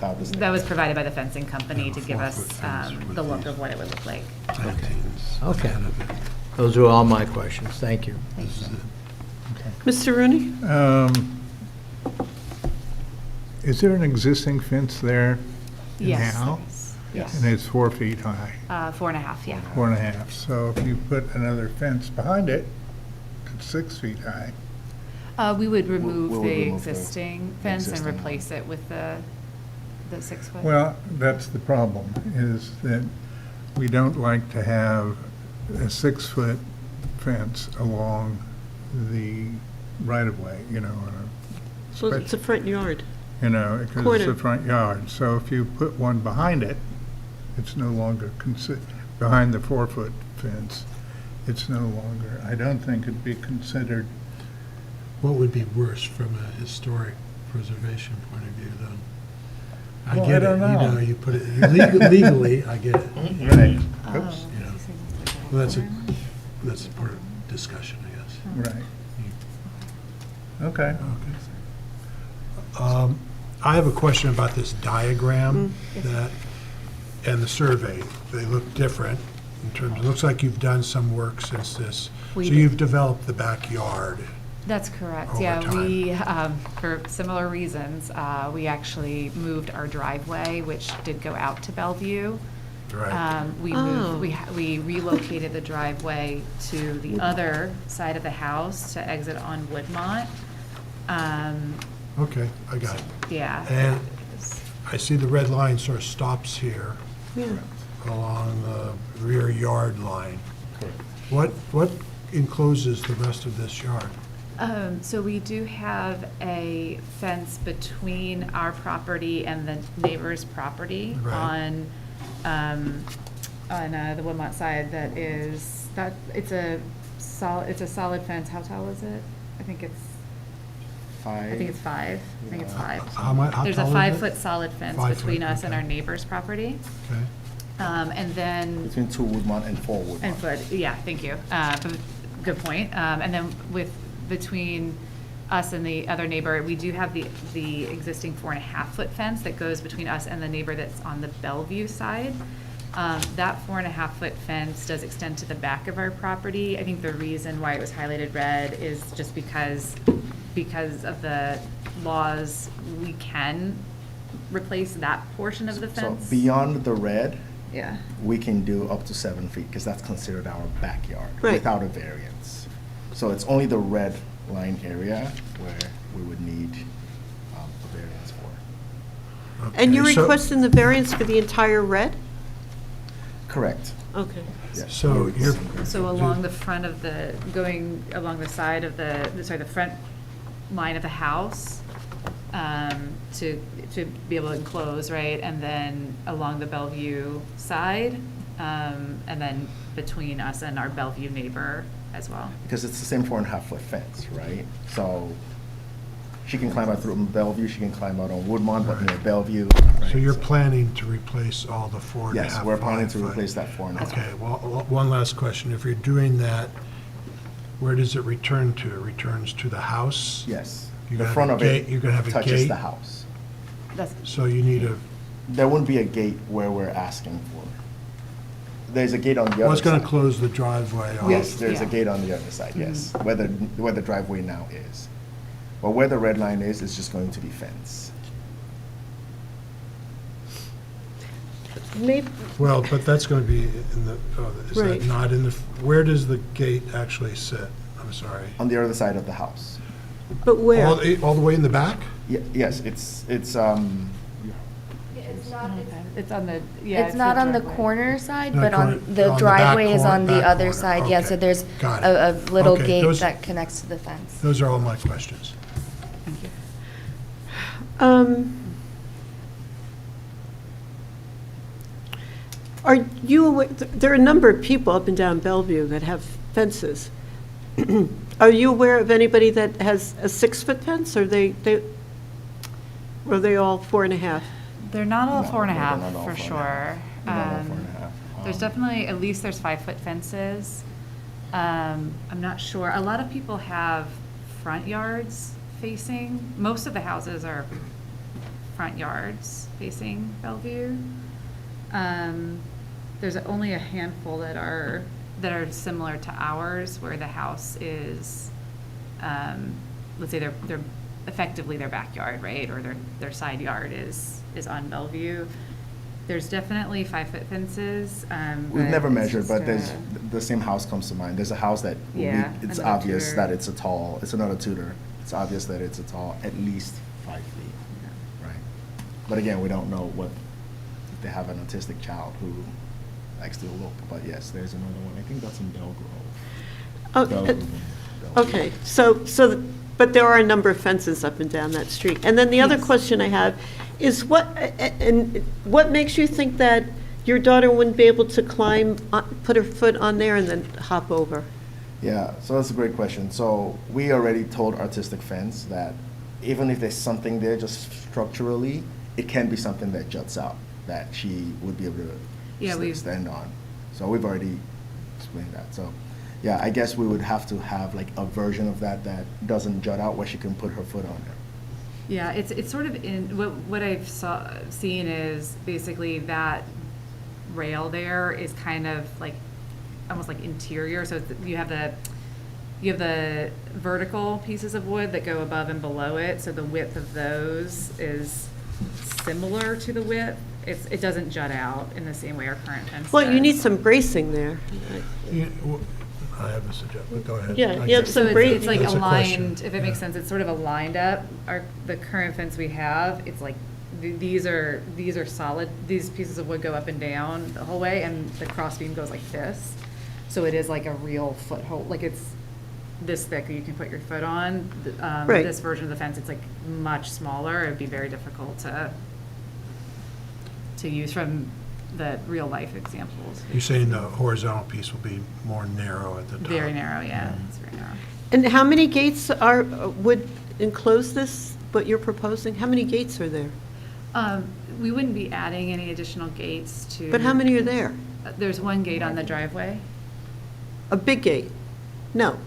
That was provided by the fencing company to give us the look of what it would look like. Okay. Those are all my questions. Thank you. Mr. Rooney? Is there an existing fence there Yes, now? there is. Yes. And it's 4 feet high? 4.5, yeah. 4.5. So if you put another fence behind it, it's 6 feet high. We would remove We'll the remove the existing fence and existing replace it with the 6-foot. Well, that's the problem, is that we don't like to have a 6-foot fence along the right-of-way, So it's a front yard. because it's Corner. the front yard. So if you put one behind it, it's no longer behind the 4-foot fence, it's no longer, I don't think it'd be considered. What would be worse from a historic preservation point of view, though? I Well, get I it, don't know. you put it, legally, I get it. Right. Oh. Oops. Well, that's a part of discussion, I guess. Right. Okay. I have a question about this diagram and the survey. They look different in terms, it looks like you've done some work since this. So We did. you've developed the backyard. That's correct, over yeah. time. We, for similar reasons, we actually moved our driveway, which did go out to Bellevue. Right. We relocated the driveway to the other side of the house to exit on Woodmont. Okay, I got it. Yeah. And I see the red line sort of stops here Yeah. along the rear yard line. What encloses the rest of this yard? So we do have a fence between our property and the neighbor's property Right. on the Woodmont side. It's a solid fence. How tall is it? I think it's 5. it's 5. I think it's 5. How There's a tall is it? 5-foot solid fence 5 between foot, us and okay. our neighbor's property. Okay. And then Between 2 Woodmont and 4 Woodmont. and foot, yeah, thank you. Good point. And then between us and the other neighbor, we do have the existing 4.5-foot fence that goes between us and the neighbor that's on the Bellevue side. That 4.5-foot fence does extend to the back of our property. I think the reason why it was highlighted red is just because of the laws, we can replace that portion of the So fence. beyond the red, Yeah. we can do up to 7 feet, because that's considered our backyard Right. without a variance. So it's only the red line area where we would need a variance for. And you're Okay, so- requesting the variance for the entire red? Correct. Okay. Yes. So you're, So along the front of going along the side of the front line of the house, to be able to enclose, right? And then along the Bellevue side, and then between us and our Bellevue neighbor as well. Because it's the same 4.5-foot fence, right? So she can climb out through Bellevue, she can climb out on Woodmont, but near Bellevue. right? so you're planning to replace all the 4.5? Yes, we're planning to 5 foot. replace that 4.5. Okay, well, one last question. If you're doing that, where does it return to? It returns to the house? Yes. You're The gonna front have of a it gate- you're gonna have a touches gate? the house. So you need a, There wouldn't be a gate where we're asking for. There's a gate on the other side. well, it's going to close the driveway off. Yes, there's a Yeah. gate on the other side, yes, where the driveway now is. But where the red line is just going to be fence. maybe, Well, but that's going to be in the, is Right. that not in the, where does the gate actually sit? I'm sorry. On the other side of the house. but where? All the way in the back? Yes, it's, It's not, It's on the, yeah. it's not on the driveway. corner side, Not but on corner- on the the back driveway is corner- on the back other corner. side. Yeah, so Okay. there's Got it. a little Okay, gate those- that connects to the fence. Those are all my questions. Are you, there are a number of people up and down Bellevue that have fences. Are you aware of anybody that has a 6-foot fence, or are they all 4.5? They're not all No, 4.5 they're not all for 4.5. sure. They're not all 4.5. There's definitely, at least there's 5-foot fences. I'm not sure. A lot of people have front yards facing, most of the houses are front yards facing Bellevue. There's only a handful that are similar to ours, where the house is, let's say they're effectively their backyard, right? Or their side yard is on Bellevue. There's definitely 5-foot fences. We've never it's measure, just, but the same house comes to mind. There's a house that Yeah, it's another obvious Tudor. that it's another Tudor. It's obvious that it's a tall, at least 5 feet, right? But again, we don't know if they have an autistic child who likes to look. But yes, there's another one. I think that's in Belgrove. Oh, Belgrove. Okay, but there are a number of fences up and down that street. And then the other question I have is what makes you think that your daughter wouldn't be able to climb, put her foot on there and then hop over? Yeah, so that's a great question. So we already told Artistic Fence that even if there's something there just structurally, it can be something that juts out that she would be able to stand on. So we've already explained that. So yeah, I guess we would have to have like a version of that doesn't jut out where she can put her foot on it. Yeah, it's sort of in, what I've seen is basically that rail there is kind of like, almost like interior, so you have the vertical pieces of wood that go above and below it, so the width of those is similar to the width. It doesn't jut out in the same way our current fence Well, you need does. some bracing there. I have a suggestion, but go ahead. Yeah, I you have think- some It's like That's a question, aligned, if it makes sense, it's sort of aligned up. The current fence we have, it's like, these are solid, these pieces of wood go up and down the whole way, and the crossbeam goes like this. So it is like a real foothold, like it's this thick, you can put your foot on. Right. This version of the fence, it's like much smaller, it'd be very difficult to use from the real life examples. You're saying the horizontal piece will be more narrow at the top? Very narrow, yeah, it's very narrow. And how many gates would enclose this, what you're proposing? How many gates are there? We wouldn't be adding any additional gates to. But how many are there? There's one gate on the driveway. A big gate? No.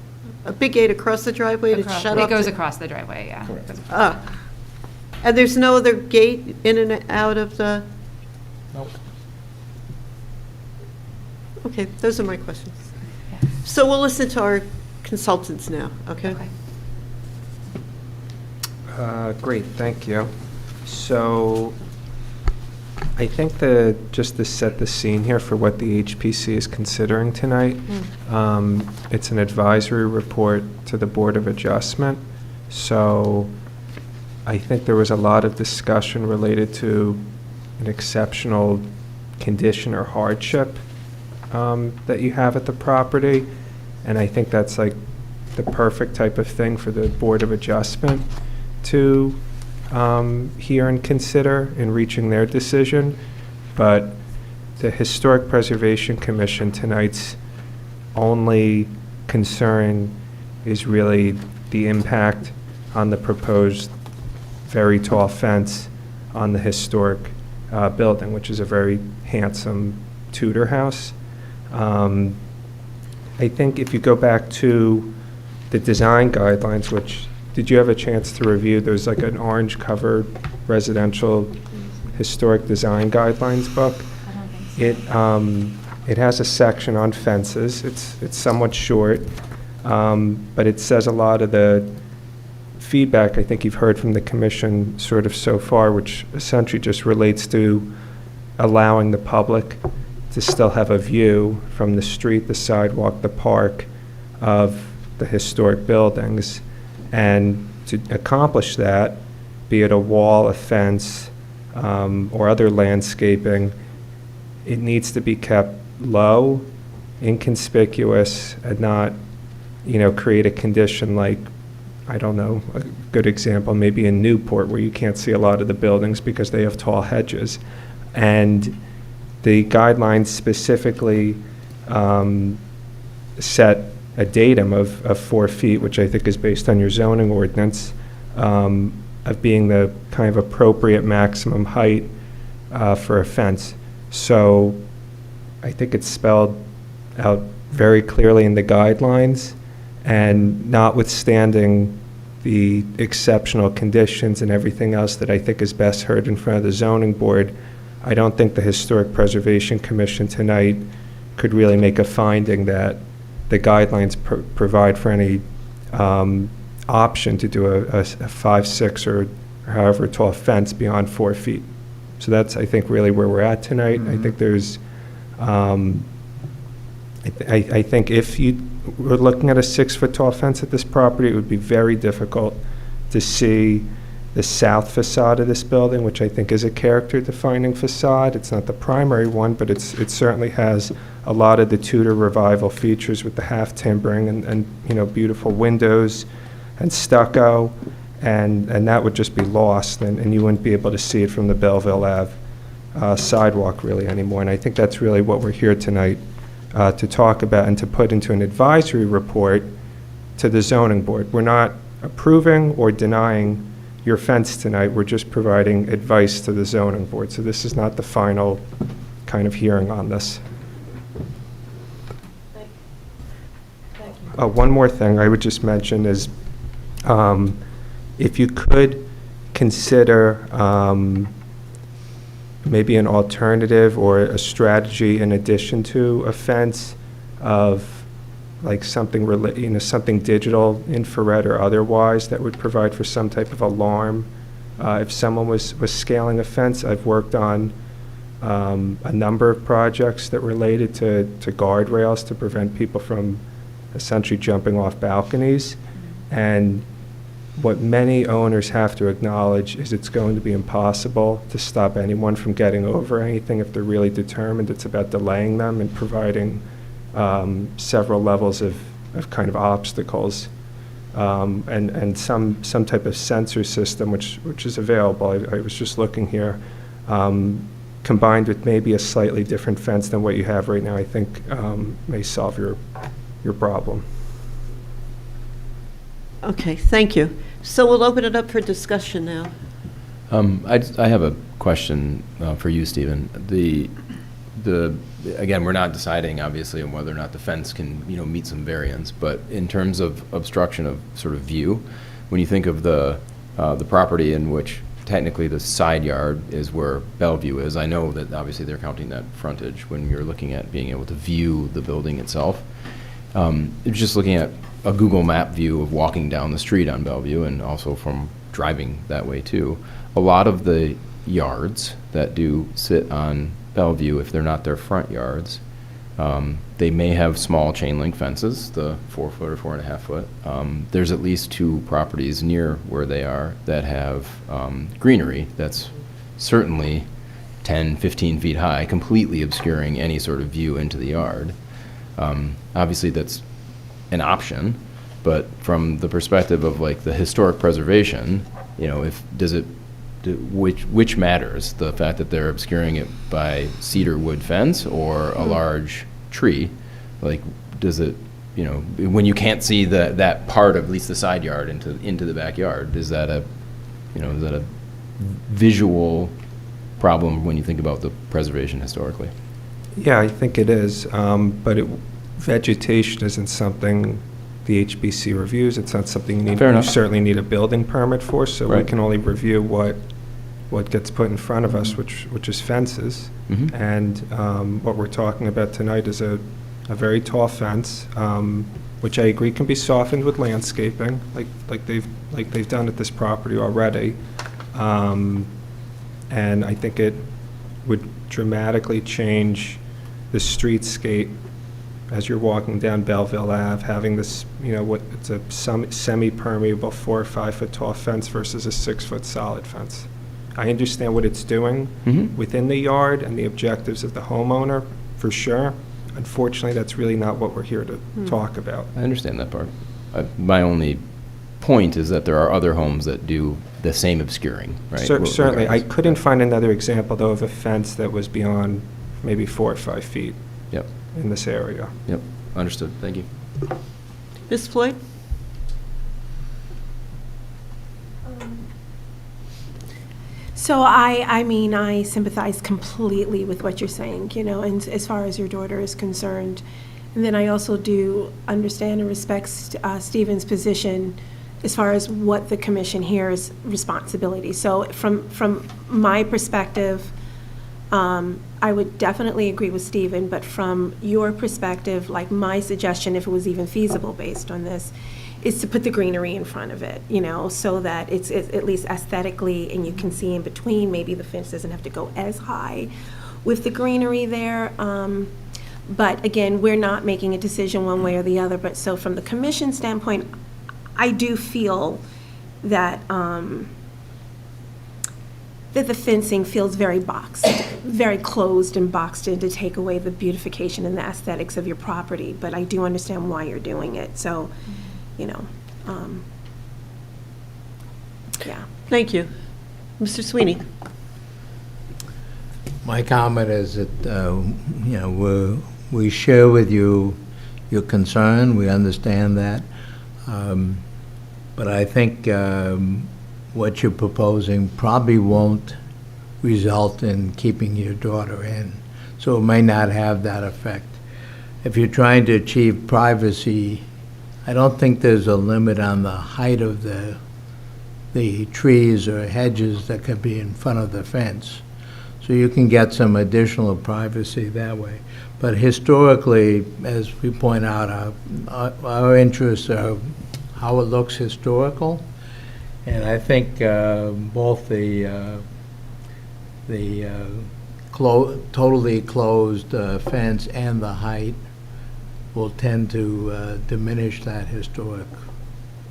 A big gate across the driveway to shut off? It goes across the driveway, yeah. Ah. And there's no other gate in and out of the? Nope. Okay, those are my questions. So we'll listen to our consultants now, okay? Great, thank you. So I think just to set the scene here for what the HPC is considering tonight, it's an advisory report to the Board of Adjustment. So I think there was a lot of discussion related to an exceptional condition or hardship that you have at the property. And I think that's like the perfect type of thing for the Board of Adjustment to hear and consider in reaching their decision. But the Historic Preservation Commission tonight's only concern is really the impact on the proposed very tall fence on the historic building, which is a very handsome Tudor house. I think if you go back to the design guidelines, which, did you have a chance to review? There's like an orange covered residential historic design guidelines book. It has a section on fences. It's somewhat short, but it says a lot of the feedback I think you've heard from the commission sort of so far, which essentially just relates to allowing the public to still have a view from the street, the sidewalk, the park of the historic buildings. And to accomplish that, be it a wall, a fence, or other landscaping, it needs to be kept low, inconspicuous, and not, create a condition like, I don't know, a good example, maybe in Newport, where you can't see a lot of the buildings because they have tall hedges. And the guidelines specifically set a datum of 4 feet, which I think is based on your zoning ordinance, of being the kind of appropriate maximum height for a fence. So I think it's spelled out very clearly in the guidelines, and notwithstanding the exceptional conditions and everything else that I think is best heard in front of the zoning board, I don't think the Historic Preservation Commission tonight could really make a finding that the guidelines provide for any option to do a 5, 6, or however tall fence beyond 4 feet. So that's, I think, really where we're at tonight. I think there's, I think if you were looking at a 6-foot tall fence at this property, it would be very difficult to see the south facade of this building, which I think is a character-defining facade. It's not the primary one, but it certainly has a lot of the Tudor Revival features with the half timbering and beautiful windows and stucco, and that would just be lost, and you wouldn't be able to see it from the Belleville Ave sidewalk really anymore. And I think that's really what we're here tonight to talk about and to put into an advisory report to the zoning board. We're not approving or denying your fence tonight. We're just providing advice to the zoning board. So this is not the final kind of hearing on this. One more thing I would just mention is if you could consider maybe an alternative or a strategy in addition to a fence of like something something digital, infrared or otherwise, that would provide for some type of alarm. If someone was scaling a fence, I've worked on a number of projects that related to guardrails to prevent people from essentially jumping off balconies. And what many owners have to acknowledge is it's going to be impossible to stop anyone from getting over anything if they're really determined. It's about delaying them and providing several levels of kind of obstacles, and some type of sensor system which is available. I was just looking here, combined with maybe a slightly different fence than what you have right now, I think may solve your problem. Okay, thank you. So we'll open it up for discussion now. I have a question for you, Stephen. Again, we're not deciding, obviously, on whether or not the fence can, meet some variance, but in terms of obstruction of sort of view, when you think of the property in which technically the side yard is where Bellevue is, I know that obviously they're counting that frontage when you're looking at being able to view the building itself. Just looking at a Google map view of walking down the street on Bellevue, and also from driving that way too, a lot of the yards that do sit on Bellevue, if they're not their front yards, they may have small chain link fences, the 4 foot or 4.5 foot. There's at least 2 properties near where they are that have greenery that's certainly 10, 15 feet high, completely obscuring any sort of view into the yard. Obviously that's an option, but from the perspective of like the historic preservation, which matters, the fact that they're obscuring it by cedar wood fence or a large tree? Like, does it, when you can't see that part of at least the side yard into the backyard, is that a visual problem when you think about the preservation historically? Yeah, I think it is, but vegetation isn't something the HBC reviews. It's not something you certainly need a building permit for, so we can only review what gets put in front of us, which is fences. Mm-hmm. And what we're talking about tonight is a very tall fence, which I agree can be softened with landscaping, like they've done at this property already. And I think it would dramatically change the streetscape as you're walking down Belleville Ave, having this, what it's a semi-permeable 4 or 5 foot tall fence versus a 6 foot solid fence. I understand what it's doing within the yard and the objectives of the homeowner, for sure. Unfortunately, that's really not what we're here to talk about. I understand that part. My only point is that there are other homes that do the same obscuring, right? Certainly. I couldn't find another example, though, of a fence that was beyond maybe 4 or 5 feet in this area. Yep, understood. Thank you. Ms. Floyd? So I sympathize completely with what you're saying, and as far as your daughter is concerned. And then I also do understand and respect Stephen's position as far as what the commission here is responsibility. So from my perspective, I would definitely agree with Stephen, but from your perspective, like my suggestion, if it was even feasible based on this, is to put the greenery in front of it, so that it's at least aesthetically, and you can see in between. Maybe the fence doesn't have to go as high with the greenery there. But again, we're not making a decision one way or the other. But so from the commission standpoint, I do feel that that the fencing feels very boxed, very closed and boxed in to take away the beautification and the aesthetics of your property. But I do understand why you're doing it. So, yeah. Thank you. Mr. Sweeney? My comment is that, we share with you your concern. We understand that. But I think what you're proposing probably won't result in keeping your daughter in. So it may not have that effect. If you're trying to achieve privacy, I don't think there's a limit on the height of the trees or hedges that could be in front of the fence. So you can get some additional privacy that way. But historically, as we point out, our interests are how it looks historical. And I think both the totally closed fence and the height will tend to diminish that historic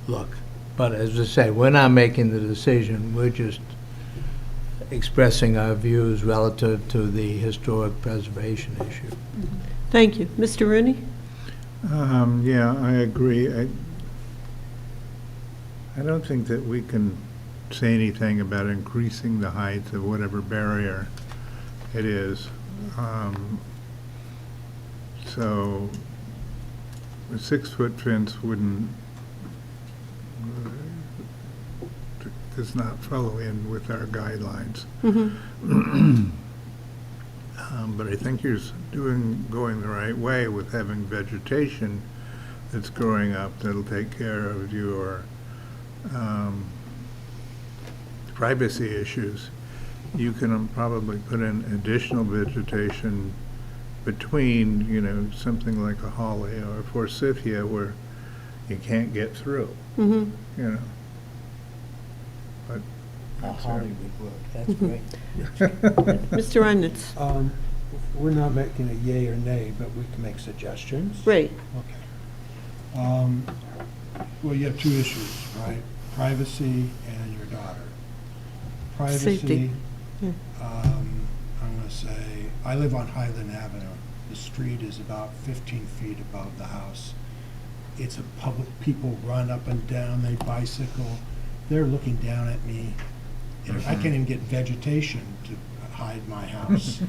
look. But as I say, we're not making the decision. We're just expressing our views relative to the historic preservation issue. Thank you. Mr. Rooney? Yeah, I agree. I don't think that we can say anything about increasing the height of whatever barrier it is. So a 6-foot fence does not follow in with our guidelines. But I think you're going the right way with having vegetation that's growing up that'll take care of your privacy issues. You can probably put in additional vegetation between, something like a holly or a forsythia where you can't get through. But A holly would work. That's great. Mr. Reynolds? We're not making a yay or nay, but we can make suggestions. Right. Okay. Well, you have two issues, right? Privacy and your daughter. Privacy. Safety. I'm going to say, I live on Highland Avenue. The street is about 15 feet above the house. It's a public, people run up and down, they bicycle. They're looking down at me. I can't even get vegetation to hide my house.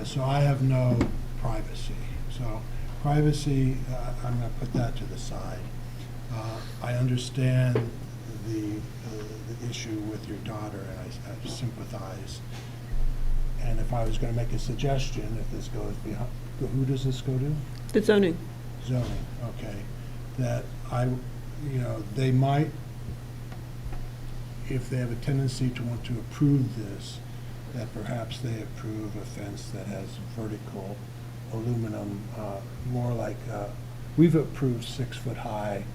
So I have no privacy. So privacy, I'm going to put that to the side. I understand the issue with your daughter, and I sympathize. And if I was going to make a suggestion, if this goes behind, who does this go to? The zoning. Zoning, okay. That they might, if they have a tendency to want to approve this, that perhaps they approve a fence that has vertical aluminum, more like, we've approved 6-foot-high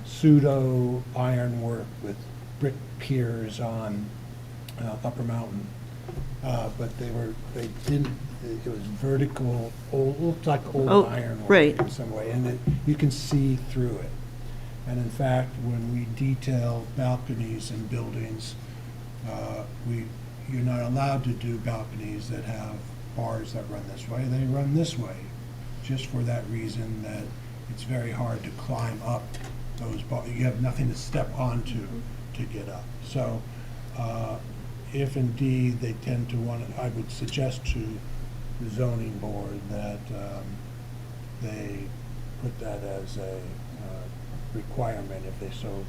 pseudo ironwork with brick piers on Upper Mountain. but they didn't, it was vertical, looked like old Oh, iron right. in some way, and you can see through it. And in fact, when we detail balconies in buildings, you're not allowed to do balconies that have bars that run this way. They run this way, just for that reason that it's very hard to climb up those bars. You have nothing to step onto to get up. So if indeed they tend to want, I would suggest to the zoning board that they put that as a requirement if they so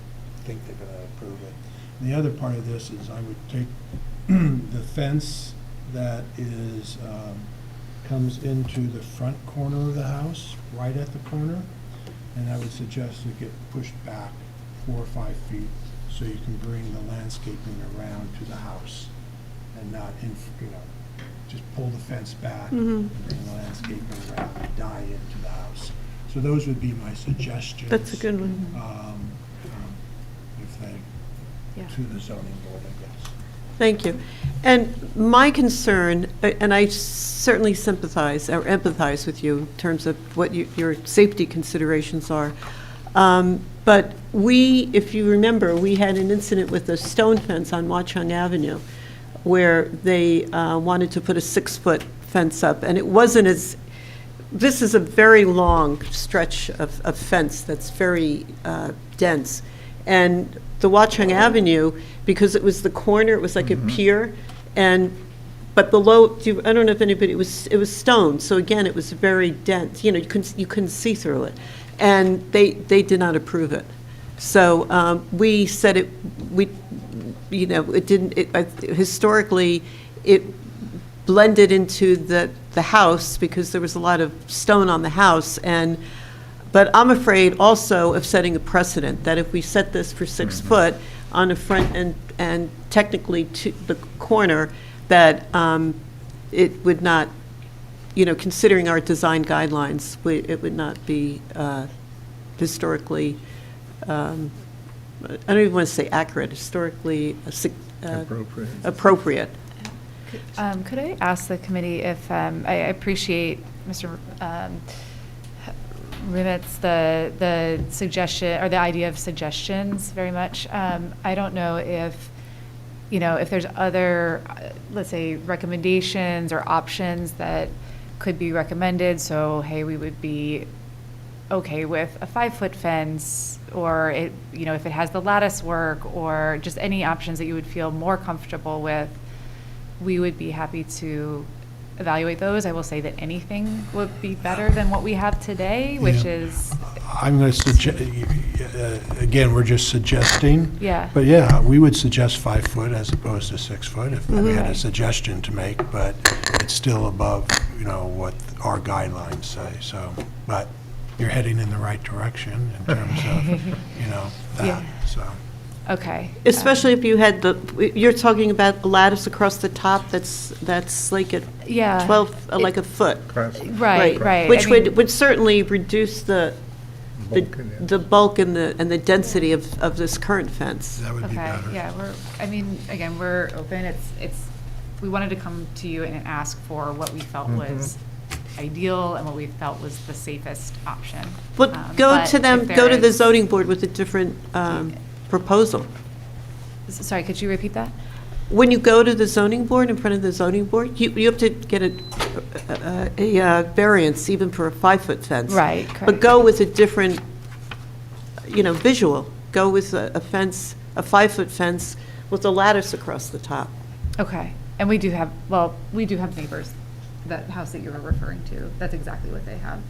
think they're going to approve it. And the other part of this is I would take the fence that is comes into the front corner of the house, right at the corner, and I would suggest it get pushed back 4 or 5 feet so you can bring the landscaping around to the house and not, just pull the fence back and bring the landscaping around and die into the house. So those would be my suggestions. That's a good one. If they, Yeah. to the zoning board, I guess. Thank you. And my concern, and I certainly sympathize or empathize with you in terms of what your safety considerations are. But if you remember, we had an incident with a stone fence on Watchung Avenue where they wanted to put a 6-foot fence up, and it wasn't as, this is a very long stretch of fence that's very dense. And the Watchung Avenue, because it was the corner, it was like a pier, but below, I don't know if anybody, it was stone, so again, it was very dense, you couldn't see through it. And they did not approve it. So we said it didn't, historically, it blended into the house because there was a lot of stone on the house, but I'm afraid also of setting a precedent that if we set this for 6 foot on the front and technically to the corner, that it would not, considering our design guidelines, it would not be historically, I don't even want to say accurate, historically appropriate. Could I ask the committee if, I appreciate Mr. Rimet's the suggestion, or the idea of suggestions very much. I don't know if there's other, let's say, recommendations or options that could be recommended. So, hey, we would be okay with a 5-foot fence, or if it has the lattice work, or just any options that you would feel more comfortable with, we would be happy to evaluate those. I will say that anything would be better than what we have today, which is... I'm going to suggest, again, we're just suggesting. Yeah. But yeah, we would suggest 5 foot as opposed to 6 foot if we had a suggestion to make, but it's still above, what our guidelines say. So, but you're heading in the right direction in terms of, that, Yeah. so. Okay. Especially if you had you're talking about a lattice across the top that's like a 12, like a foot. Right. Which would certainly reduce the bulk and the density of this current fence. That would be better. Yeah, we're open. We wanted to come to you and ask for what we felt was ideal and what we felt was the safest option. But go to the zoning board with a different proposal. Sorry, could you repeat that? When you go to the zoning board, in front of the zoning board, you have to get a variance even for a 5-foot fence. Right, correct. But go with a different, visual. Go with a fence, a 5-foot fence with a lattice across the top. Okay. And we do have neighbors, that house that you were referring to. That's exactly what they have.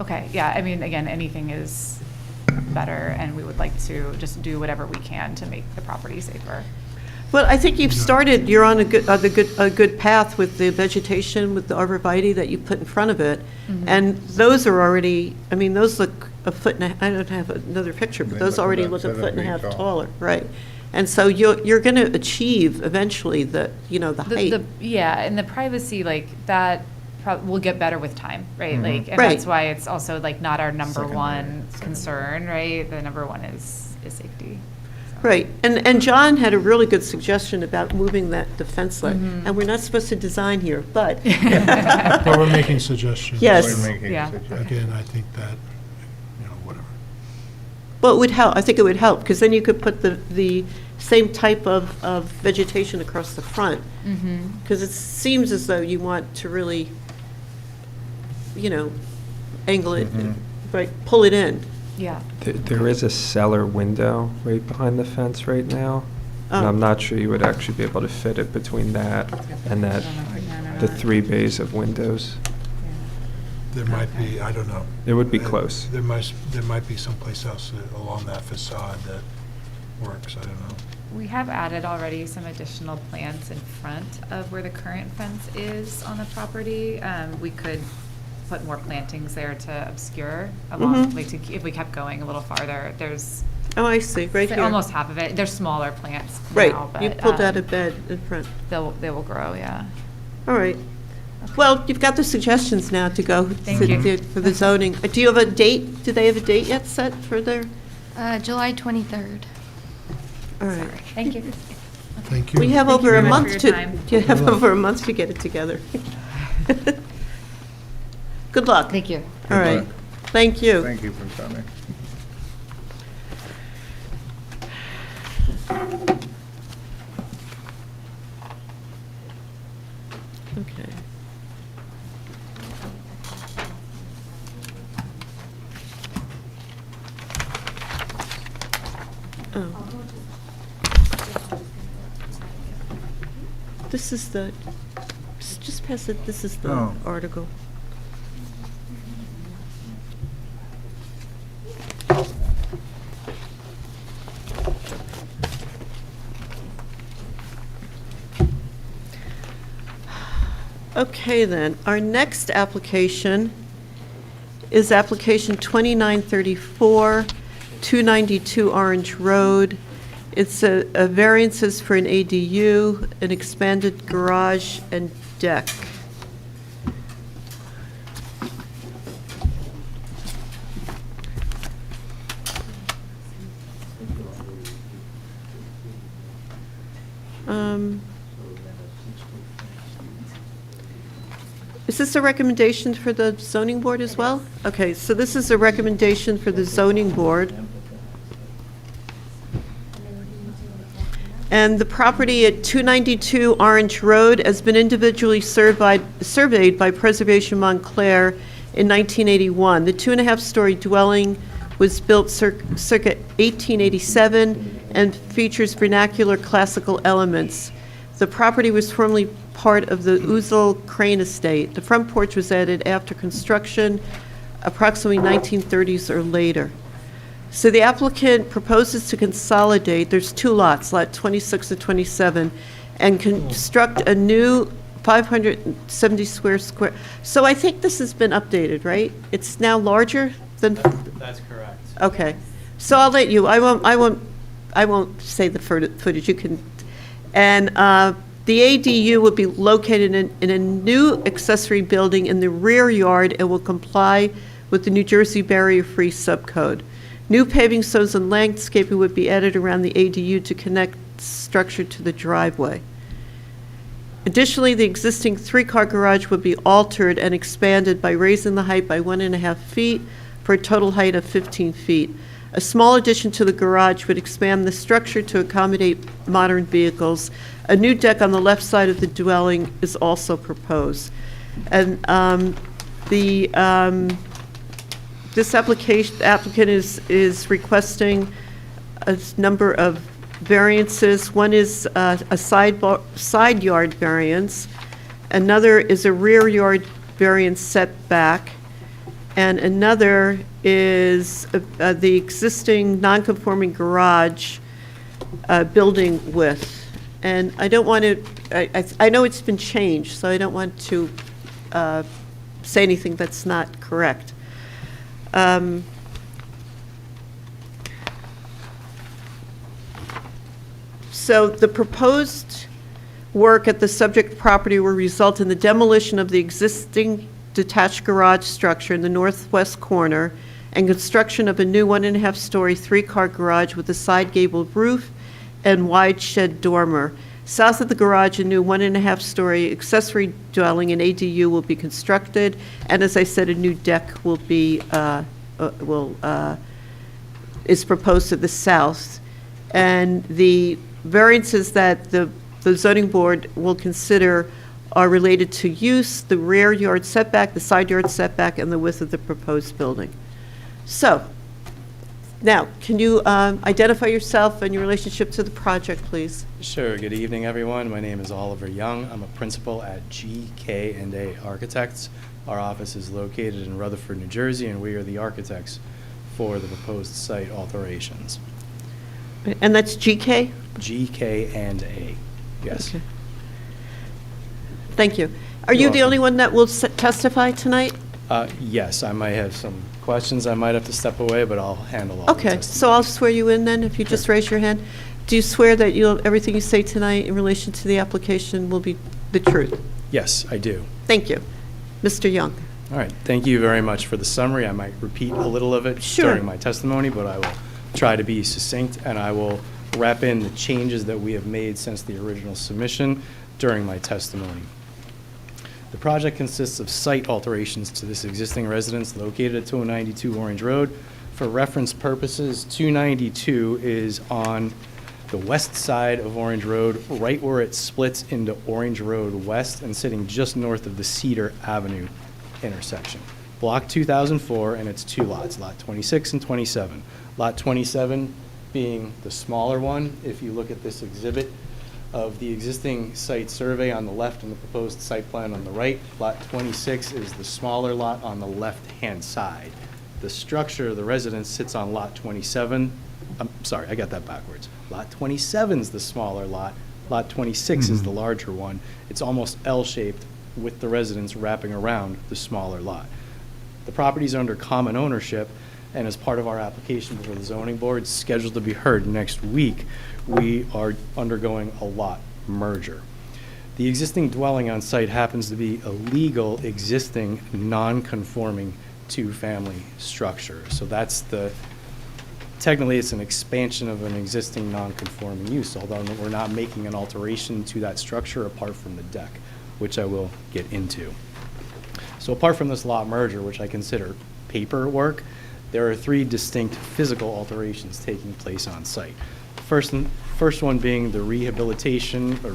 Okay, yeah, again, anything is better, and we would like to just do whatever we can to make the property safer. Well, I think you're on a good path with the vegetation, with the arborvitae that you put in front of it. And those are already, those look a foot and I don't have another picture, but those already look a foot and a half taller, right? And so you're going to achieve eventually the height. And the privacy, that will get better with time, right? And Right. that's why it's also not our number one concern, right? The number one is safety. So. Right, and John had a really good suggestion about moving the fence line, and we're not supposed to design here, but. But we're making suggestions. Yes. We're making Yeah. suggestions. Again, I think that, whatever. Well, it would help, I think it would help, because then you could put the same type of vegetation across the front. Because it seems as though you want to really, angle it, right, pull it in. Yeah. There is a cellar window right behind the fence right now. And Oh. I'm not sure you would actually be able to fit it between that and that, the 3 bays of windows. There might be, I don't know. It would be close. There might be someplace else along that facade that works, I don't know. We have added already some additional plants in front of where the current fence is on the property. We could put more plantings there to obscure along, like if we kept going a little farther, there's. Oh, I see, right say here. Almost half of it. They're smaller plants Right, now, you but, pulled out a bed in front. They will grow, yeah. All right. Well, you've got the suggestions now to go Thank for you. for the zoning. Do you have a date? Do they have a date yet set for their? July 23rd. All right. Thank you. Thank you. We have Thank over you a very much month for your to, time. you have over a month to get it together. Good luck. Thank you. All right. luck. Thank you. Thank you for coming. Okay. Oh. This is the, just pass it, this is the Oh. article. Okay, then, our next application is application 2934, 292 Orange Road. It's a variances for an ADU, an expanded garage and deck. Is this a recommendation for the zoning board as well? Okay, so this is a recommendation for the zoning board. And the property at 292 Orange Road has been individually surveyed by Preservation Montclair in 1981. The 2.5-story dwelling was built circa 1887 and features vernacular classical elements. The property was formerly part of the Uzel Crane Estate. The front porch was added after construction, approximately 1930s or later. So the applicant proposes to consolidate, there's 2 lots, lot 26 and 27, and construct a new 570 square. So I think this has been updated, right? It's now larger than? That's correct. Okay. So I'll let you, I won't say the footage, you can. And the ADU will be located in a new accessory building in the rear yard and will comply with the New Jersey barrier-free subcode. New paving stones and landscaping would be added around the ADU to connect structure to the driveway. Additionally, the existing 3-car garage would be altered and expanded by raising the height by 1.5 feet for a total height of 15 feet. A small addition to the garage would expand the structure to accommodate modern vehicles. A new deck on the left side of the dwelling is also proposed. And this applicant is requesting a number of variances. One is a side yard variance. Another is a rear yard variance setback. And another is the existing non-conforming garage building width. And I don't want to, I know it's been changed, so I don't want to say anything that's not correct. So the proposed work at the subject property will result in the demolition of the existing detached garage structure in the northwest corner and construction of a new 1.5-story 3-car garage with a side gabled roof and wide shed dormer. South of the garage, a new 1.5-story accessory dwelling, an ADU, will be constructed, and as I said, a new deck will be, is proposed to the south. And the variances that the zoning board will consider are related to use, the rear yard setback, the side yard setback, and the width of the proposed building. So, now, can you identify yourself and your relationship to the project, please? Sure. Good evening, everyone. My name is Oliver Young. I'm a principal at GK&A Architects. Our office is located in Rutherford, New Jersey, and we are the architects for the proposed site alterations. And that's GK? GK&A, yes. Okay. Thank you. Are you the only one that will testify tonight? Yes, I might have some questions. I might have to step away, but I'll handle all the Okay, testimony. so I'll swear you in then, if you just raise your hand. Do you swear that everything you say tonight in relation to the application will be the truth? Yes, I do. Thank you. Mr. Young. All right, thank you very much for the summary. I might repeat a little of it during my testimony, but I will try to be succinct, and I will wrap in the changes that we have made since the original submission during my testimony. The project consists of site alterations to this existing residence located at 292 Orange Road. For reference purposes, 292 is on the west side of Orange Road, right where it splits into Orange Road West and sitting just north of the Cedar Avenue intersection. Block 2004, and it's 2 lots, Lot 26 and 27. Lot 27 being the smaller one. If you look at this exhibit of the existing site survey on the left and the proposed site plan on the right, Lot 26 is the smaller lot on the left-hand side. The structure of the residence sits on Lot 27. I'm sorry, I got that backwards. Lot 27 is the smaller lot. Lot 26 is the larger one. It's almost L-shaped with the residence wrapping around the smaller lot. The property is under common ownership, and as part of our application before the zoning board, scheduled to be heard next week, we are undergoing a lot merger. The existing dwelling on site happens to be a legal existing non-conforming two-family structure. So that's technically it's an expansion of an existing non-conforming use, although we're not making an alteration to that structure apart from the deck, which I will get into. So apart from this lot merger, which I consider paperwork, there are 3 distinct physical alterations taking place on site. First one being the rehabilitation or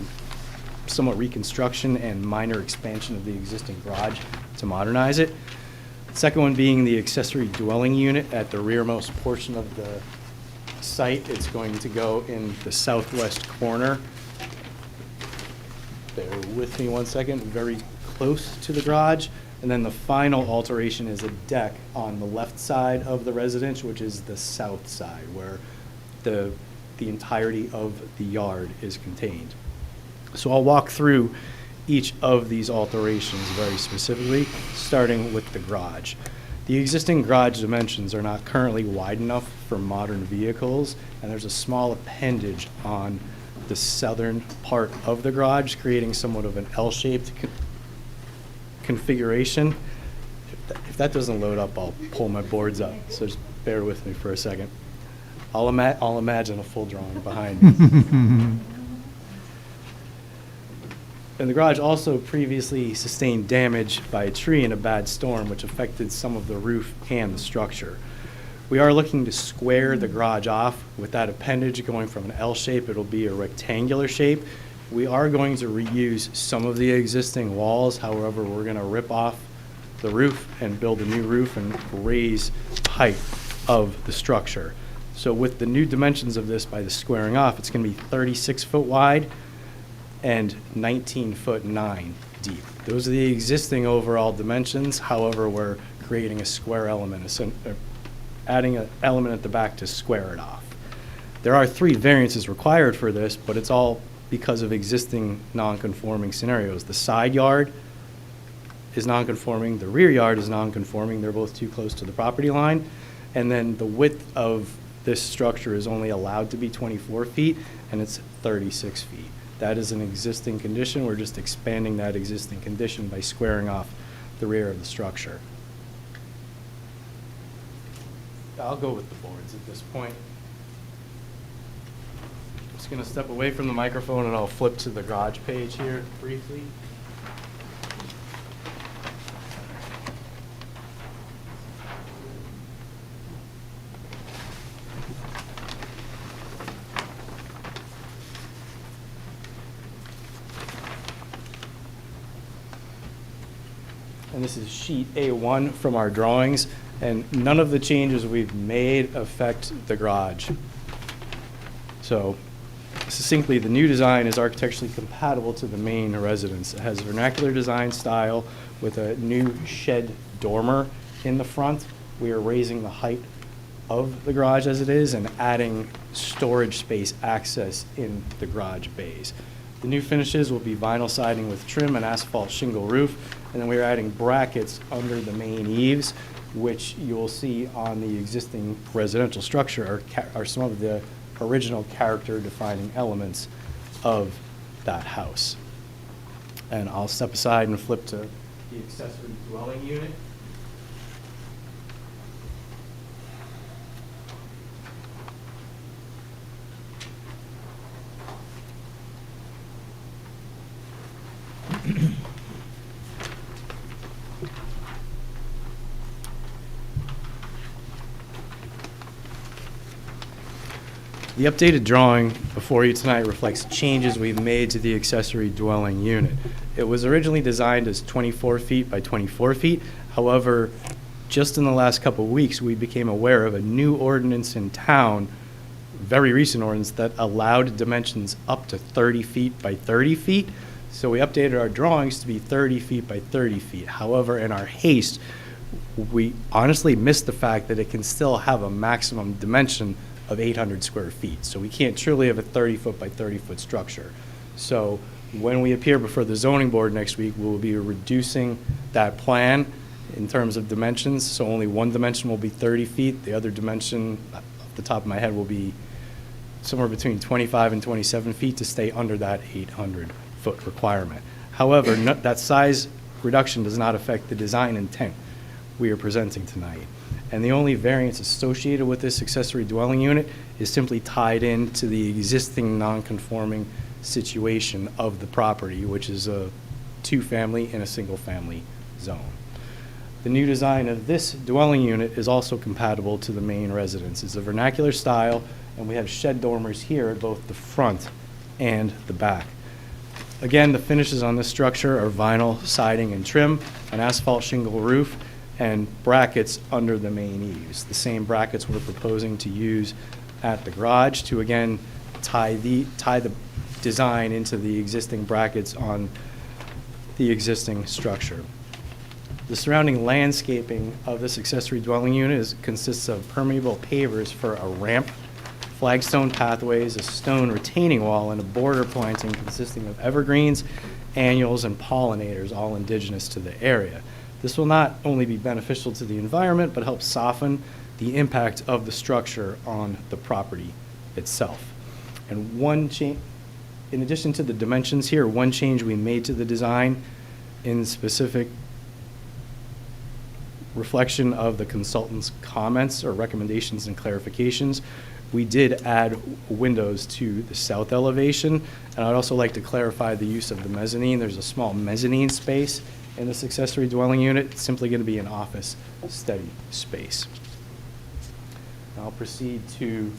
somewhat reconstruction and minor expansion of the existing garage to modernize it. Second one being the accessory dwelling unit at the rearmost portion of the site. It's going to go in the southwest corner. Bear with me one second, very close to the garage. And then the final alteration is a deck on the left side of the residence, which is the south side, where the entirety of the yard is contained. So I'll walk through each of these alterations very specifically, starting with the garage. The existing garage dimensions are not currently wide enough for modern vehicles, and there's a small appendage on the southern part of the garage, creating somewhat of an L-shaped configuration. If that doesn't load up, I'll pull my boards up, so just bear with me for a second. I'll imagine a full drawing behind me. And the garage also previously sustained damage by a tree in a bad storm, which affected some of the roof and the structure. We are looking to square the garage off with that appendage going from an L shape. It'll be a rectangular shape. We are going to reuse some of the existing walls. However, we're going to rip off the roof and build a new roof and raise the height of the structure. So with the new dimensions of this, by the squaring off, it's going to be 36 foot wide and 19 foot 9 deep. Those are the existing overall dimensions. However, we're creating a square element, adding an element at the back to square it off. There are 3 variances required for this, but it's all because of existing non-conforming scenarios. The side yard is non-conforming, the rear yard is non-conforming, they're both too close to the property line, and then the width of this structure is only allowed to be 24 feet, and it's 36 feet. That is an existing condition. We're just expanding that existing condition by squaring off the rear of the structure. I'll go with the boards at this point. Just going to step away from the microphone and I'll flip to the garage page here briefly. And this is sheet A1 from our drawings, and none of the changes we've made affect the garage. So succinctly, the new design is architecturally compatible to the main residence. It has vernacular design style with a new shed dormer in the front. We are raising the height of the garage as it is and adding storage space access in the garage bays. The new finishes will be vinyl siding with trim and asphalt shingle roof, and then we are adding brackets under the main eaves, which you'll see on the existing residential structure are some of the original character-defining elements of that house. And I'll step aside and flip to the accessory dwelling unit. The updated drawing before you tonight reflects changes we've made to the accessory dwelling unit. It was originally designed as 24 feet by 24 feet. However, just in the last couple of weeks, we became aware of a new ordinance in town, very recent ordinance, that allowed dimensions up to 30 feet by 30 feet. So we updated our drawings to be 30 feet by 30 feet. However, in our haste, we honestly missed the fact that it can still have a maximum dimension of 800 square feet. So we can't truly have a 30-foot by 30-foot structure. So when we appear before the zoning board next week, we will be reducing that plan in terms of dimensions. So only one dimension will be 30 feet. The other dimension, off the top of my head, will be somewhere between 25 and 27 feet to stay under that 800-foot requirement. However, that size reduction does not affect the design intent we are presenting tonight. And the only variance associated with this accessory dwelling unit is simply tied into the existing non-conforming situation of the property, which is a two-family and a single-family zone. The new design of this dwelling unit is also compatible to the main residence. It's a vernacular style, and we have shed dormers here at both the front and the back. Again, the finishes on this structure are vinyl siding and trim, an asphalt shingle roof, and brackets under the main eaves. The same brackets we're proposing to use at the garage to, again, tie the design into the existing brackets on the existing structure. The surrounding landscaping of this accessory dwelling unit consists of permeable pavers for a ramp, flagstone pathways, a stone retaining wall, and a border planting consisting of evergreens, annuals, and pollinators, all indigenous to the area. This will not only be beneficial to the environment, but help soften the impact of the structure on the property itself. And in addition to the dimensions here, one change we made to the design in specific reflection of the consultant's comments or recommendations and clarifications, we did add windows to the south elevation. And I'd also like to clarify the use of the mezzanine. There's a small mezzanine space in this accessory dwelling unit. It's simply going to be an office study space. Now I'll proceed to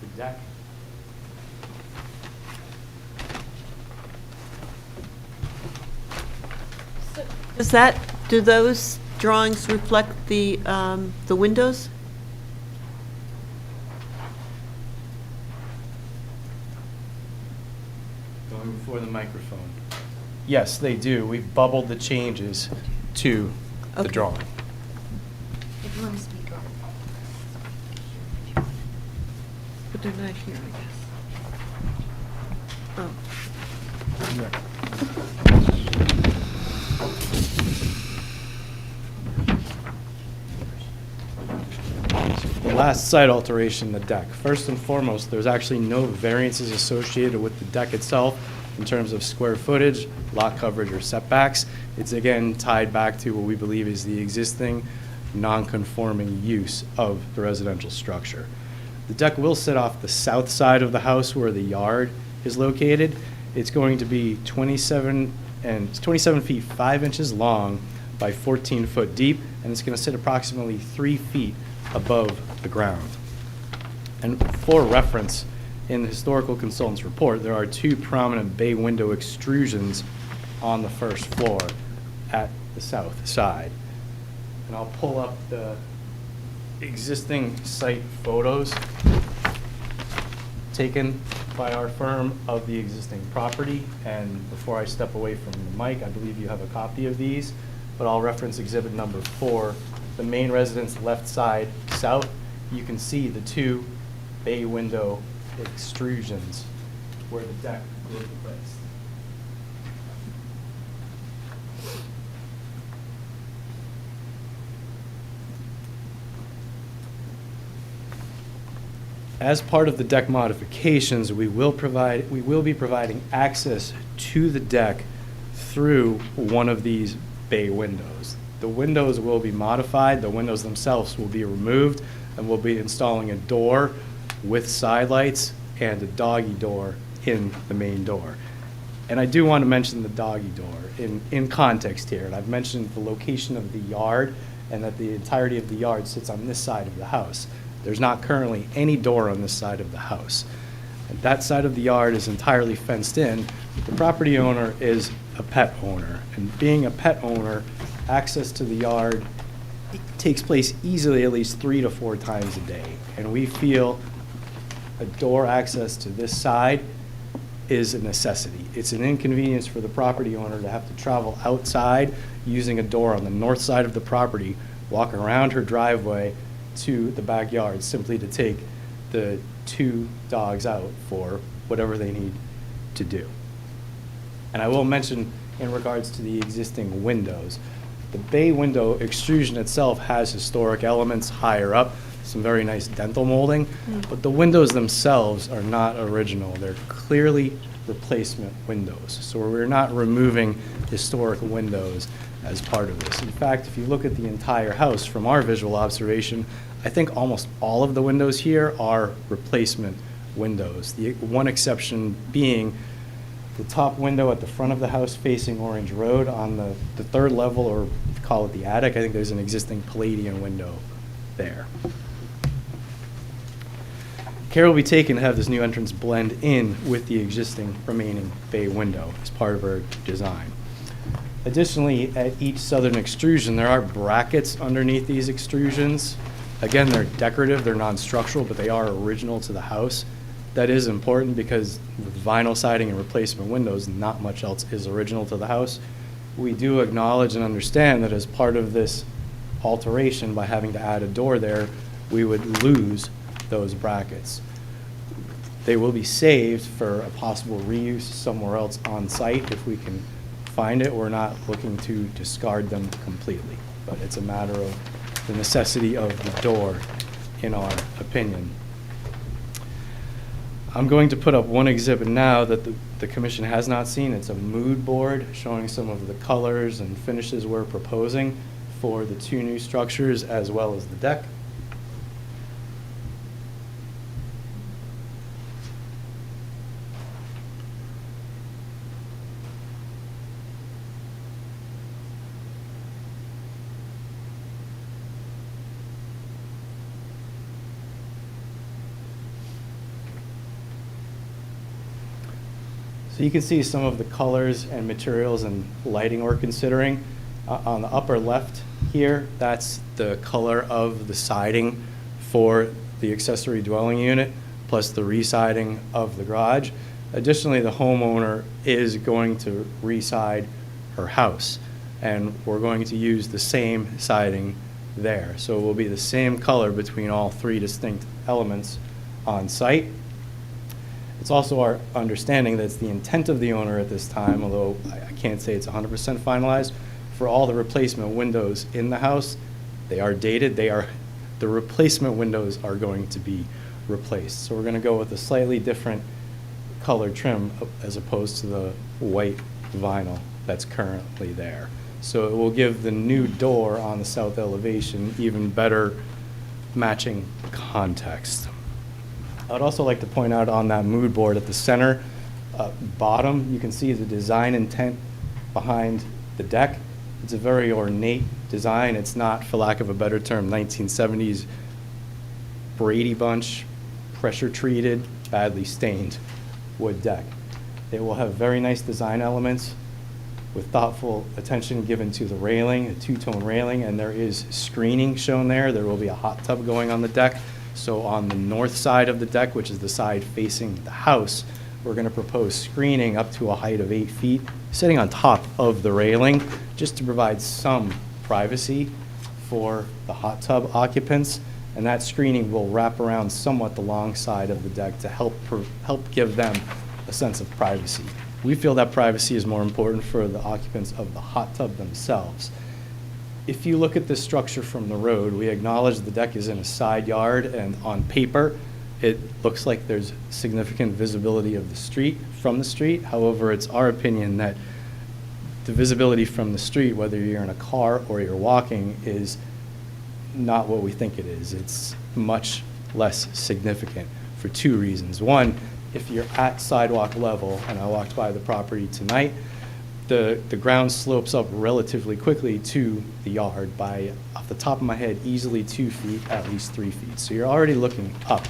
the deck. Do those drawings reflect the windows? Going before the microphone. Yes, they do. We've bubbled the changes to the drawing. If you want to speak on. But they're not here, I guess. Oh. The last site alteration, the deck. First and foremost, there's actually no variances associated with the deck itself in terms of square footage, lot coverage, or setbacks. It's again tied back to what we believe is the existing non-conforming use of the residential structure. The deck will sit off the south side of the house where the yard is located. It's going to be 27 feet 5 inches long by 14 foot deep, and it's going to sit approximately 3 feet above the ground. And for reference, in the historical consultant's report, there are 2 prominent bay window extrusions on the first floor at the south side. And I'll pull up the existing site photos taken by our firm of the existing property. And before I step away from the mic, I believe you have a copy of these, but I'll reference exhibit number 4, the main residence left side south. You can see the 2 bay window extrusions where the deck will be placed. As part of the deck modifications, we will be providing access to the deck through one of these bay windows. The windows will be modified, the windows themselves will be removed, and we'll be installing a door with side lights and a doggy door in the main door. And I do want to mention the doggy door in context here, and I've mentioned the location of the yard and that the entirety of the yard sits on this side of the house. There's not currently any door on this side of the house. And that side of the yard is entirely fenced in. The property owner is a pet owner, and being a pet owner, access to the yard takes place easily at least 3 to 4 times a day. And we feel a door access to this side is a necessity. It's an inconvenience for the property owner to have to travel outside using a door on the north side of the property, walk around her driveway to the backyard simply to take the 2 dogs out for whatever they need to do. And I will mention in regards to the existing windows, the bay window extrusion itself has historic elements higher up, some very nice dental molding, but the windows themselves are not original. They're clearly replacement windows. So we're not removing historic windows as part of this. In fact, if you look at the entire house from our visual observation, I think almost all of the windows here are replacement windows. The one exception being the top window at the front of the house facing Orange Road on the 3rd level, or call it the attic. I think there's an existing Palladian window there. Care will be taken to have this new entrance blend in with the existing remaining bay window as part of our design. Additionally, at each southern extrusion, there are brackets underneath these extrusions. Again, they're decorative, they're non-structural, but they are original to the house. That is important because with vinyl siding and replacement windows, not much else is original to the house. We do acknowledge and understand that as part of this alteration, by having to add a door there, we would lose those brackets. They will be saved for a possible reuse somewhere else on site if we can find it. We're not looking to discard them completely, but it's a matter of the necessity of the door, in our opinion. I'm going to put up one exhibit now that the commission has not seen. It's a mood board showing some of the colors and finishes we're proposing for the 2 new structures as well as the deck. So you can see some of the colors and materials and lighting we're considering. On the upper left here, that's the color of the siding for the accessory dwelling unit, plus the re-siding of the garage. Additionally, the homeowner is going to re-side her house, and we're going to use the same siding there. So it will be the same color between all 3 distinct elements on site. It's also our understanding that it's the intent of the owner at this time, although I can't say it's 100% finalized, for all the replacement windows in the house. They are dated. The replacement windows are going to be replaced. So we're going to go with a slightly different color trim as opposed to the white vinyl that's currently there. So it will give the new door on the south elevation even better matching context. I would also like to point out on that mood board at the center bottom, you can see the design intent behind the deck. It's a very ornate design. It's not, for lack of a better term, 1970s Brady Bunch, pressure-treated, badly stained wood deck. It will have very nice design elements with thoughtful attention given to the railing, a two-tone railing, and there is screening shown there. There will be a hot tub going on the deck. So on the north side of the deck, which is the side facing the house, we're going to propose screening up to a height of 8 feet, sitting on top of the railing, just to provide some privacy for the hot tub occupants. And that screening will wrap around somewhat the long side of the deck to help give them a sense of privacy. We feel that privacy is more important for the occupants of the hot tub themselves. If you look at this structure from the road, we acknowledge the deck is in a side yard, and on paper, it looks like there's significant visibility of the street, from the street. However, it's our opinion that the visibility from the street, whether you're in a car or you're walking, is not what we think it is. It's much less significant for two reasons. One, if you're at sidewalk level, and I walked by the property tonight, the ground slopes up relatively quickly to the yard by, off the top of my head, easily 2 feet, at least 3 feet. So you're already looking up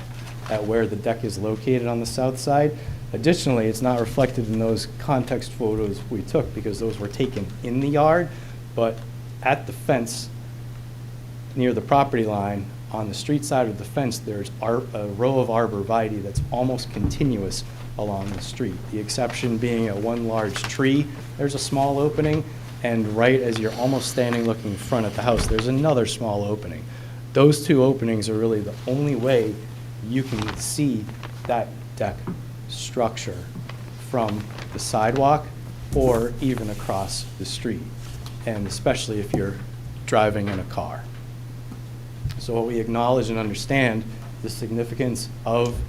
at where the deck is located on the south side. Additionally, it's not reflected in those context photos we took because those were taken in the yard, but at the fence near the property line, on the street side of the fence, there's a row of arborvitae that's almost continuous along the street. The exception being a one large tree, there's a small opening, and right as you're almost standing looking in front at the house, there's another small opening. Those two openings are really the only way you can see that deck structure from the sidewalk or even across the street, and especially if you're driving in a car. So we acknowledge and understand the significance of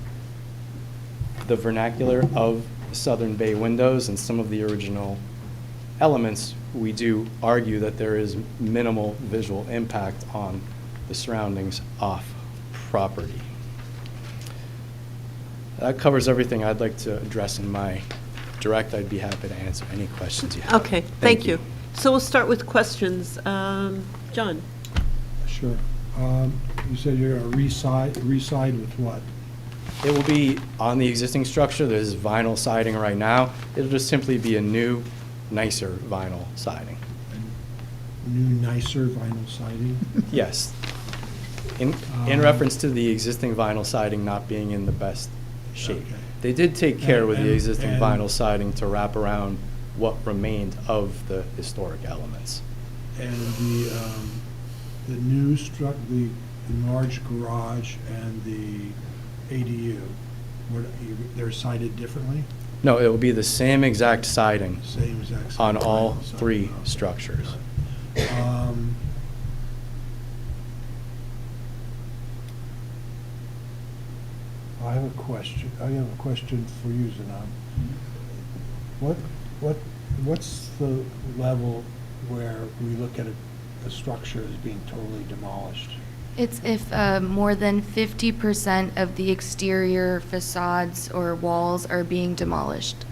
the vernacular of the southern bay windows and some of the original elements. We do argue that there is minimal visual impact on the surroundings off property. That covers everything I'd like to address in my direct. I'd be happy to answer any questions you have. Okay, thank you. So we'll start with questions. John? Sure. You said you're going to reside with what? It will be on the existing structure. There's vinyl siding right now. It'll just simply be a new, nicer vinyl siding. New, nicer vinyl siding? Yes. In reference to the existing vinyl siding not being in the best shape. Okay. They did take care with the existing and- vinyl siding to wrap around what remained of the historic elements. And the new the enlarged garage and the ADU, they're sided differently? No, it will be the same exact siding Same exact on siding, all vinyl siding. three Okay. structures. I have a question for you, Zanab. What's the level where we look at a structure as being totally demolished? It's if more than 50% of the exterior facades or walls are being demolished.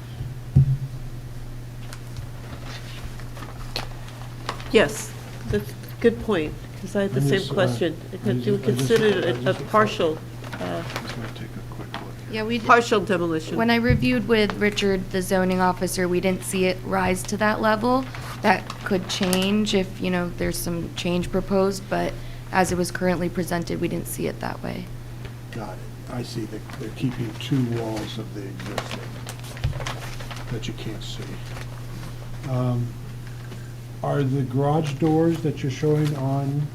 Yes, that's a good point, because I had the I'm same just, question. Could you I just- consider it a partial, Yeah, we partial demolition? When I reviewed with Richard, the zoning officer, we didn't see it rise to that level. That could change if, there's some change proposed, but as it was currently presented, we didn't see it that way. Got it. I see that they're keeping two walls of the existing that you can't see. Are the garage doors that you're showing on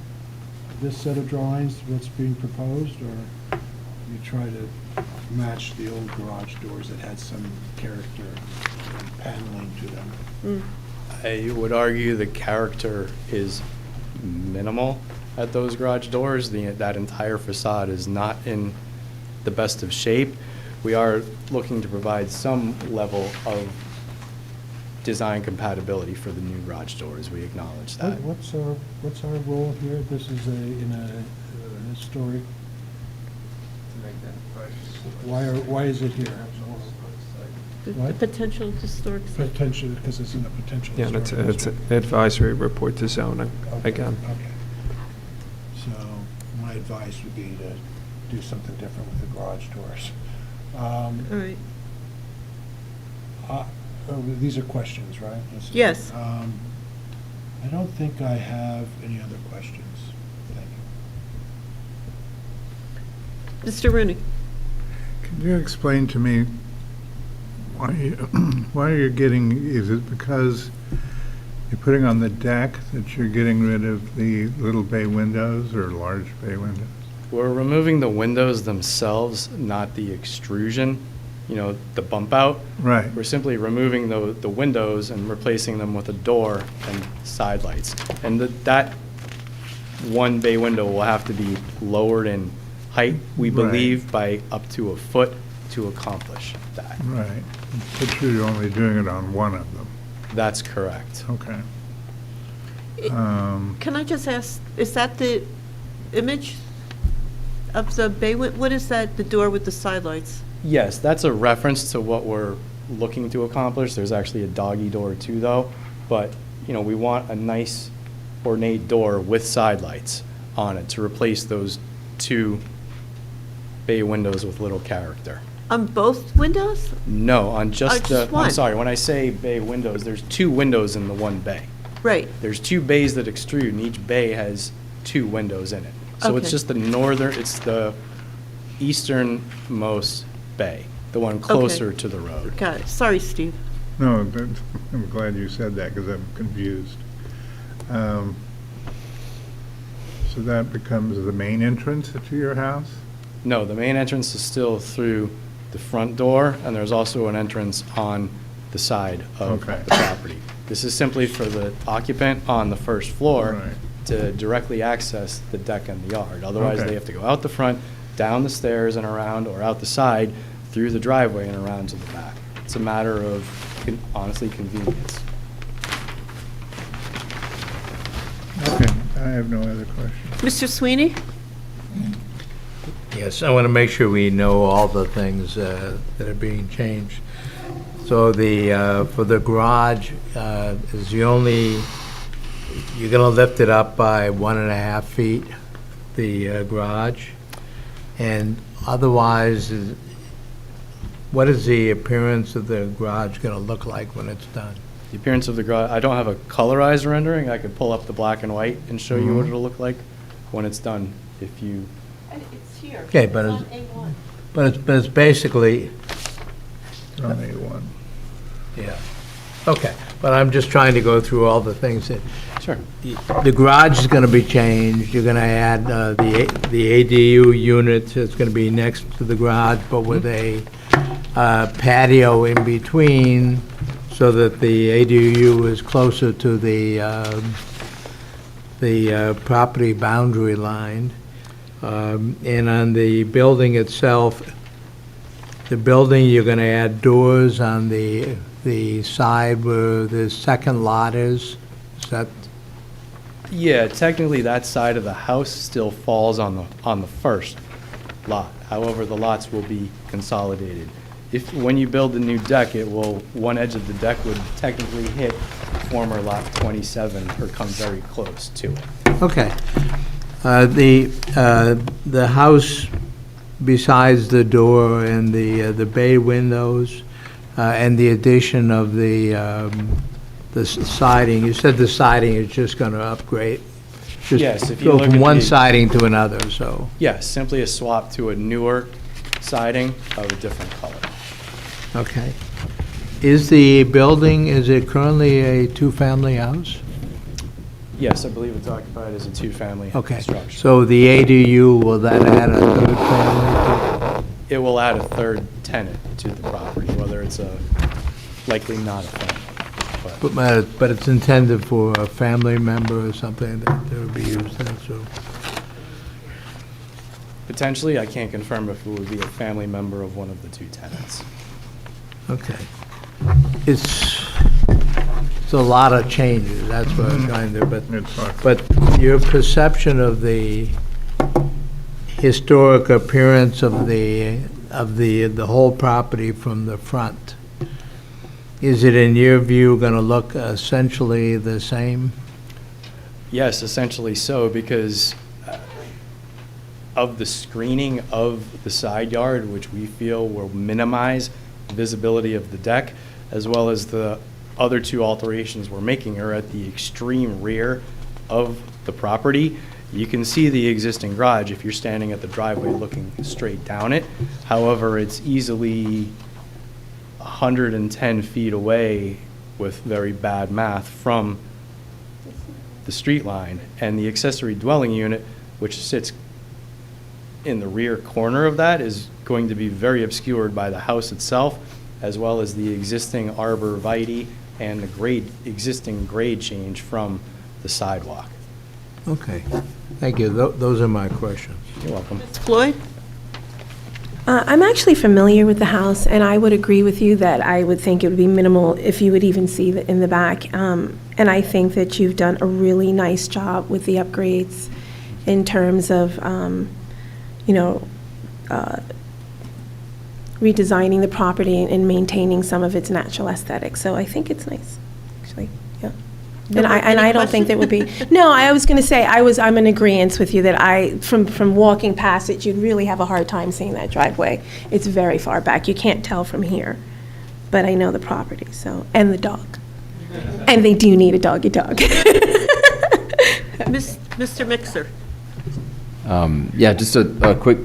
this set of drawings what's being proposed, or you try to match the old garage doors that had some character and paneling to them? I would argue the character is minimal at those garage doors. That entire facade is not in the best of shape. We are looking to provide some level of design compatibility for the new garage doors. We acknowledge that. What's our role here? This is in a historic Why is it here? The What? potential historic site. Potential, because it's in a potential. Yeah, and it's historic an district. advisory report to zoning, Okay, again. Okay. So my advice would be to do something different with the garage doors. All right. These are questions, right? Yes. I don't think I have any other questions. Thank you. Mr. Rooney? Can you explain to me why you're getting, is it because you're putting on the deck that you're getting rid of the little bay windows or large bay windows? We're removing the windows themselves, not the extrusion, the bump out. Right. We're simply removing the windows and replacing them with a door and side lights. And that one bay window will have to be lowered in height, we Right. believe, by up to a foot to accomplish that. Right. But you're only doing it on one of them. That's correct. Okay. Can I just ask, is that the image of the bay, what is that, the door with the side lights? Yes, that's a reference to what we're looking to accomplish. There's actually a doggy door too, though. But, we want a nice ornate door with side lights on it to replace those two bay windows with little character. On both windows? No, on just just I'm one. sorry, when I say bay windows, there's two windows in the one bay. Right. There's two bays that extrude, and each bay has two windows in it. So it's Okay. just it's the easternmost bay, the one closer to the road. Got it. Sorry, Steve. No, I'm glad you said that because I'm confused. So that becomes the main entrance to your house? No, the main entrance is still through the front door, and there's also an entrance on the side of Okay. the property. This is simply for the occupant on the first floor Right. to directly access the deck and the yard. Otherwise, Okay. they have to go out the front, down the stairs and around, or out the side, through the driveway and around to the back. It's a matter of, honestly, convenience. Okay, I have no other questions. Mr. Sweeney? Yes, I want to make sure we know all the things that are being changed. So for the garage, is you're going to lift it up by 1.5 feet, the garage? And otherwise, what is the appearance of the garage going to look like when it's done? The appearance of the garage, I don't have a colorized rendering. I could pull up the black and white and show you what it'll look like when it's done, if you... It's here. Okay, but It's it's- on A1. But it's basically, It's on A1. yeah, okay. But I'm just trying to go through all the things that, Sure. the garage is going to be changed. You're going to add the ADU unit that's going to be next to the garage, but with a patio in between so that the ADU is closer to the property boundary line. And on the building itself, you're going to add doors on the side where the second lot is? Is that? Yeah, technically, that side of the house still falls on the first lot. However, the lots will be consolidated. When you build the new deck, one edge of the deck would technically hit former lot 27 or come very close to it. Okay. The house, besides the door and the bay windows, and the addition of the siding, you said the siding is just going to upgrade? Just Yes, if you go look from at one the- siding to another, so, Yes, simply a swap to a newer siding of a different color. okay. Is it currently a two-family house? Yes, I believe it's occupied as a two-family Okay, structure. so the ADU, will that add a third family? It will add a third tenant to the property, whether it's likely not a family. But it's intended for a family member or something that would be used as, so. Potentially, I can't confirm if it would be a family member of one of the two tenants. Okay. It's a lot of changes, that's what I'm trying to, but your perception of the historic appearance of the whole property from the front, is it in your view going to look essentially the same? Yes, essentially so, because of the screening of the side yard, which we feel will minimize visibility of the deck, as well as the other two alterations we're making are at the extreme rear of the property. You can see the existing garage if you're standing at the driveway looking straight down it. However, it's easily 110 feet away with very bad math from the street line. And the accessory dwelling unit, which sits in the rear corner of that, is going to be very obscured by the house itself, as well as the existing arborvitae and the existing grade change from the sidewalk. Okay, thank you. Those are my questions. You're welcome. Floyd? I'm actually familiar with the house, and I would agree with you that I would think it would be minimal if you would even see it in the back. And I think that you've done a really nice job with the upgrades in terms of, redesigning the property and maintaining some of its natural aesthetics. So I think it's nice, actually, yeah. No, And I don't think there would be, no, I was going to say, I'm in agreeance with you that from walking past it, you'd really have a hard time seeing that driveway. It's very far back. You can't tell from here, but I know the property, so, and the dog. And they do need a doggy dog. Mr. Mixer? Yeah, just a quick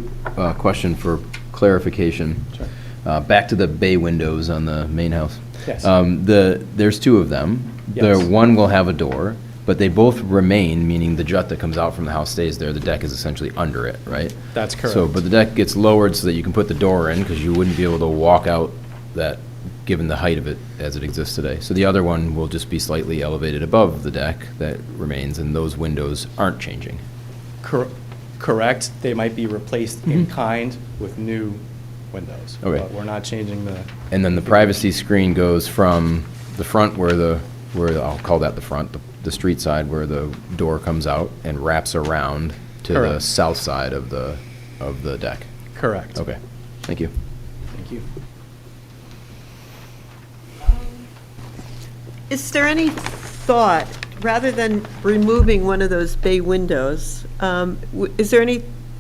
question for clarification. Sure. Back to the bay windows on the main house. Yes. There's two of them. Yes. The one will have a door, but they both remain, meaning the jut that comes out from the house stays there. The deck is essentially under it, right? That's correct. So, but the deck gets lowered so that you can put the door in, because you wouldn't be able to walk out that, given the height of it as it exists today. So the other one will just be slightly elevated above the deck that remains, and those windows aren't changing. Correct. They might be replaced in kind with new windows. Okay. But we're not changing the. And then the privacy screen goes from the front where I'll call that the front, the street side where the door comes out, and wraps around to the Correct. south side of the deck. Correct. Okay, thank you. Thank you. Is there any thought, rather than removing one of those bay windows, is there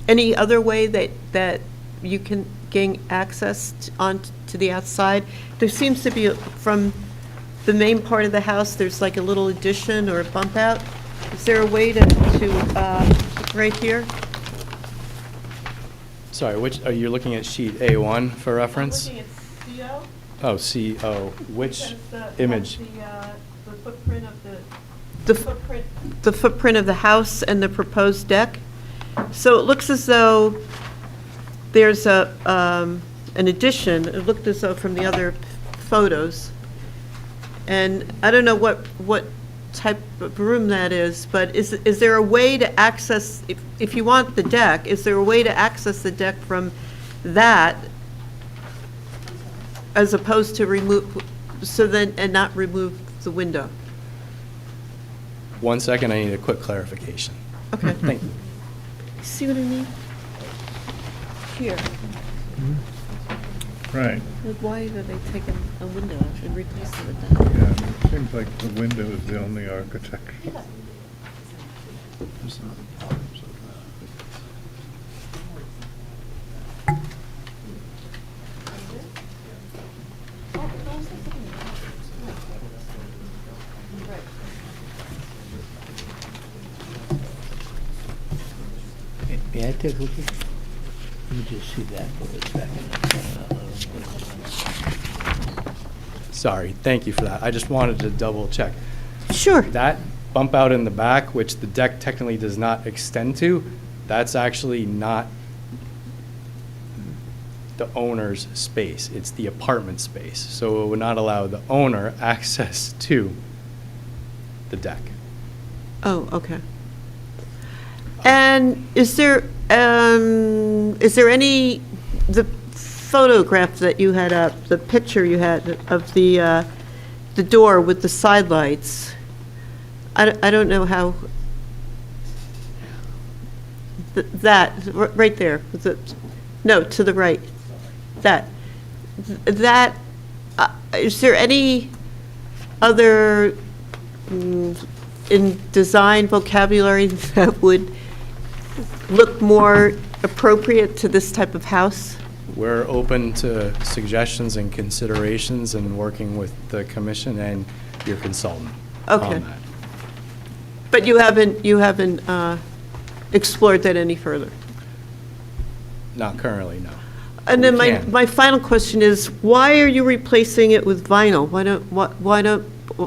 any other way that you can gain access to the outside? There seems to be, from the main part of the house, there's like a little addition or a bump out. Is there a way to right here? Sorry, which, are you looking at sheet A1 for reference? I'm looking at CO. Oh, CO. Which image? The footprint of the footprint of the house and the proposed deck. So it looks as though there's an addition. It looked as though from the other photos. And I don't know what type of room that is, but is there a way to access, if you want the deck, is there a way to access the deck from that as opposed to remove, and not remove the window? 1 second, I need a quick clarification. Okay. Thank you. See what I mean? Here. Right. Like, why are they taking a window and replacing it with that? Yeah, it seems like the window is the only architecture. May I take a look at it? Let me just see that for a second. Sorry, thank you for that. I just wanted to double check. Sure. That bump out in the back, which the deck technically does not extend to, that's actually not the owner's space. It's the apartment space. So it would not allow the owner access to the deck. Oh, okay. And is there any, the photograph that you had up, the picture you had of the door with the side lights, I don't know how, right there, no, to the right, that, is there any other in design vocabulary that would look more appropriate to this type of house? We're open to suggestions and considerations and working with the commission and your consultant Okay. on that. But you haven't explored that any further? Not currently, no. And then We can. my final question is, why are you replacing it with vinyl? Why don't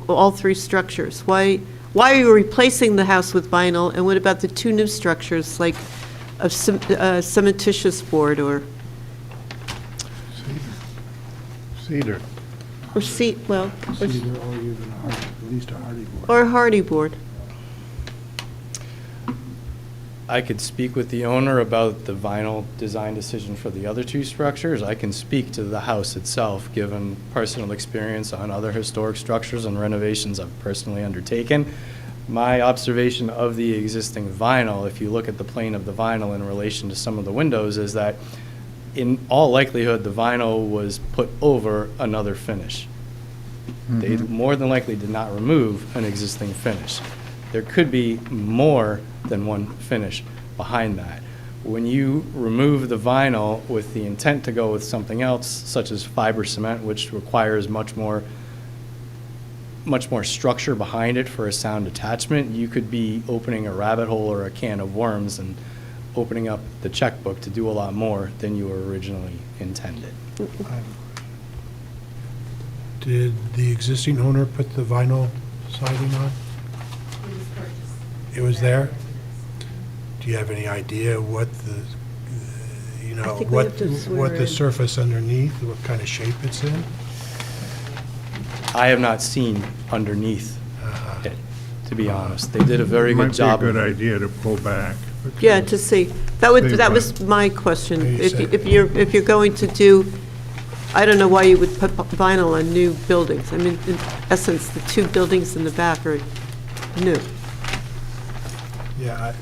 all three structures? Why are you replacing the house with vinyl, and what about the two new structures, like of cementitious board or Cedar. or well, or Cedar or even at least a hardy board. or hardy board? I could speak with the owner about the vinyl design decision for the other two structures. I can speak to the house itself, given personal experience on other historic structures and renovations I've personally undertaken. My observation of the existing vinyl, if you look at the plane of the vinyl in relation to some of the windows, is that in all likelihood, the vinyl was put over another finish. They more than likely did not remove an existing finish. There could be more than one finish behind that. When you remove the vinyl with the intent to go with something else, such as fiber cement, which requires much more structure behind it for a sound attachment, you could be opening a rabbit hole or a can of worms and opening up the checkbook to do a lot more than you originally intended. Did the existing owner put the vinyl siding on? It was there? Do you have any idea what I think we have to swear what the in. surface underneath, what kind of shape it's in? I have not seen underneath it, to be honest. They did a very good job. Might be a good idea to pull back. Yeah, to see. That was my question. If you're going to do, I don't know why you would put vinyl on new buildings. I mean, in essence, the two buildings in the back are new. Yeah,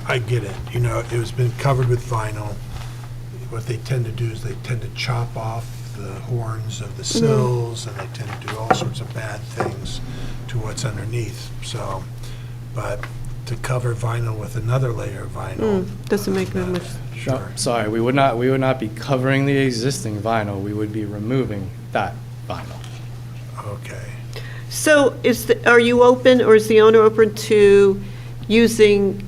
I get it. It has been covered with vinyl. What they tend to do is they tend to chop off the horns of the sills, and they tend to do all sorts of bad things to what's underneath. So, but to cover vinyl with another layer of vinyl. Doesn't make that much. No, sorry, we would not be covering the existing vinyl. We would be removing that vinyl. Okay. So are you open, or is the owner open to using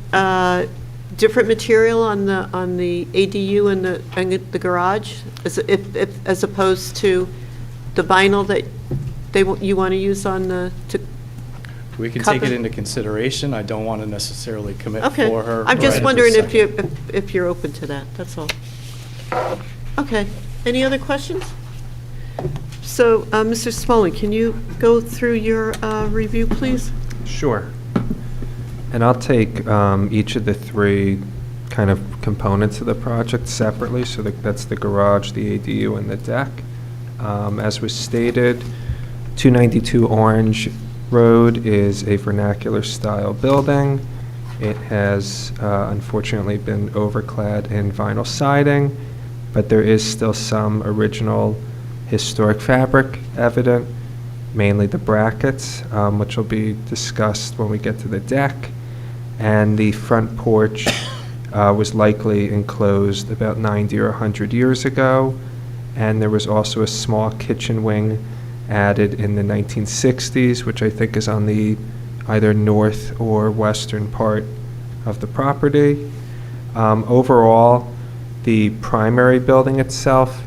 different material on the ADU and the garage, as opposed to the vinyl that you want to use on the We can cover? take it into consideration. I don't want to necessarily commit Okay. for her. I'm just right wondering this if you're open to that, that's all. Okay. Any other questions? So, Mr. Smoley, can you go through your review, please? Sure. And I'll take each of the three kind of components of the project separately. So that's the garage, the ADU, and the deck. As was stated, 292 Orange Road is a vernacular style building. It has unfortunately been overclad in vinyl siding, but there is still some original historic fabric evident, mainly the brackets, which will be discussed when we get to the deck. And the front porch was likely enclosed about 90 or 100 years ago, and there was also a small kitchen wing added in the 1960s, which I think is on the either north or western part of the property. Overall, the primary building itself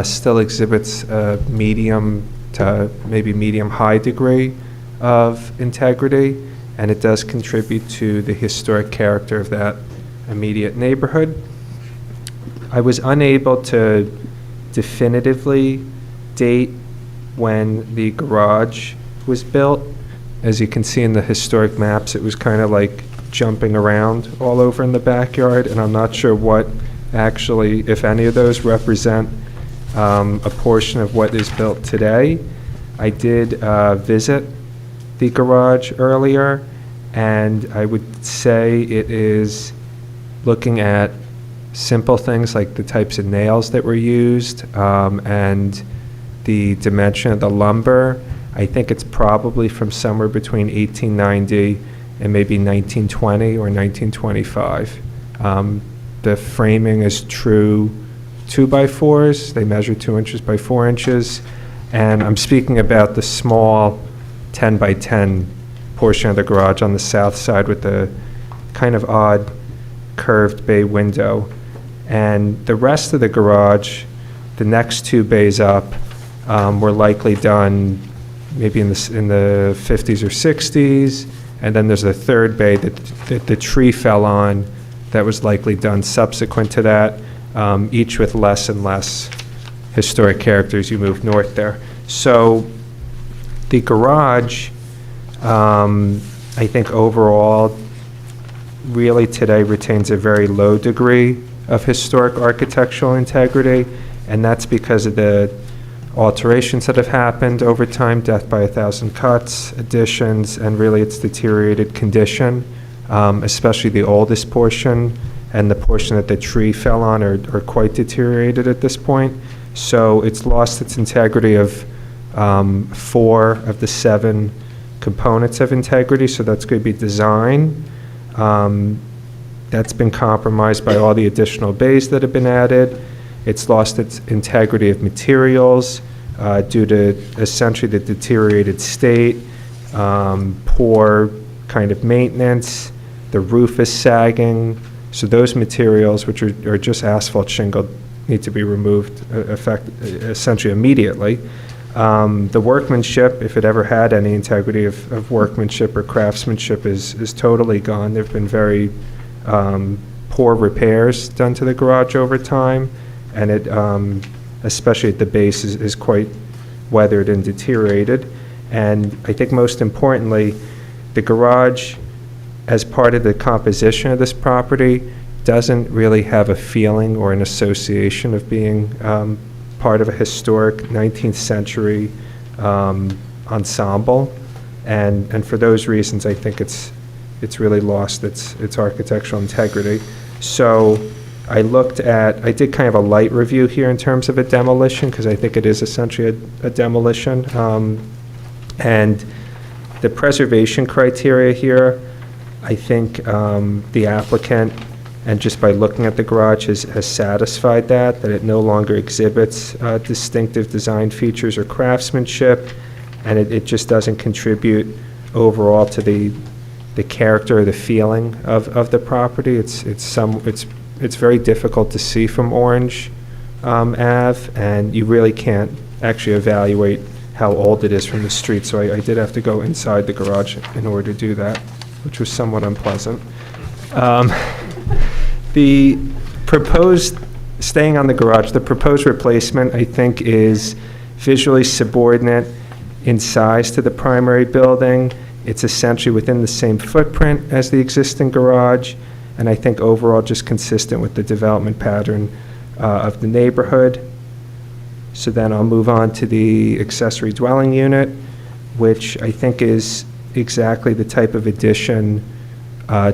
still exhibits a medium to maybe medium-high degree of integrity, and it does contribute to the historic character of that immediate neighborhood. I was unable to definitively date when the garage was built. As you can see in the historic maps, it was kind of like jumping around all over in the backyard, and I'm not sure what actually, if any of those represent a portion of what is built today. I did visit the garage earlier, And I would say it is looking at simple things like the types of nails that were used and the dimension of the lumber. I think it's probably from somewhere between 1890 and maybe 1920 or 1925. The framing is true 2x4s. They measure 2 inches by 4 inches. And I'm speaking about the small 10 by 10 portion of the garage on the south side with the kind of odd curved bay window. And the rest of the garage, the next 2 bays up, were likely done maybe in the 50s or 60s. And then there's a third bay that the tree fell on that was likely done subsequent to that, each with less and less historic character as you move north there. So the garage, I think overall, really today retains a very low degree of historic architectural integrity, and that's because of the alterations that have happened over time, death by 1,000 cuts, additions, and really its deteriorated condition, especially the oldest portion and the portion that the tree fell on are quite deteriorated at this point. So it's lost its integrity of 4 of the 7 components of integrity, so that's going to be design. That's been compromised by all the additional bays that have been added. It's lost its integrity of materials due to essentially the deteriorated state, poor kind of maintenance, the roof is sagging. So those materials, which are just asphalt shingle, need to be removed essentially immediately. The workmanship, if it ever had any integrity of workmanship or craftsmanship, is totally gone. There have been very poor repairs done to the garage over time, and it, especially at the base, is quite weathered and deteriorated. And I think most importantly, the garage, as part of the composition of this property, doesn't really have a feeling or an association of being part of a historic 19th century ensemble. And for those reasons, I think it's really lost its architectural integrity. So I did kind of a light review here in terms of a demolition, because I think it is essentially a demolition. And the preservation criteria here, I think the applicant, and just by looking at the garage, has satisfied that it no longer exhibits distinctive design features or craftsmanship, and it just doesn't contribute overall to the character or the feeling of the property. It's very difficult to see from Orange Ave, and you really can't actually evaluate how old it is from the street, so I did have to go inside the garage in order to do that, which was somewhat unpleasant. The proposed, staying on the garage, the proposed replacement, I think, is visually subordinate in size to the primary building. It's essentially within the same footprint as the existing garage, and I think overall just consistent with the development pattern of the neighborhood. So then I'll move on to the accessory dwelling unit, which I think is exactly the type of addition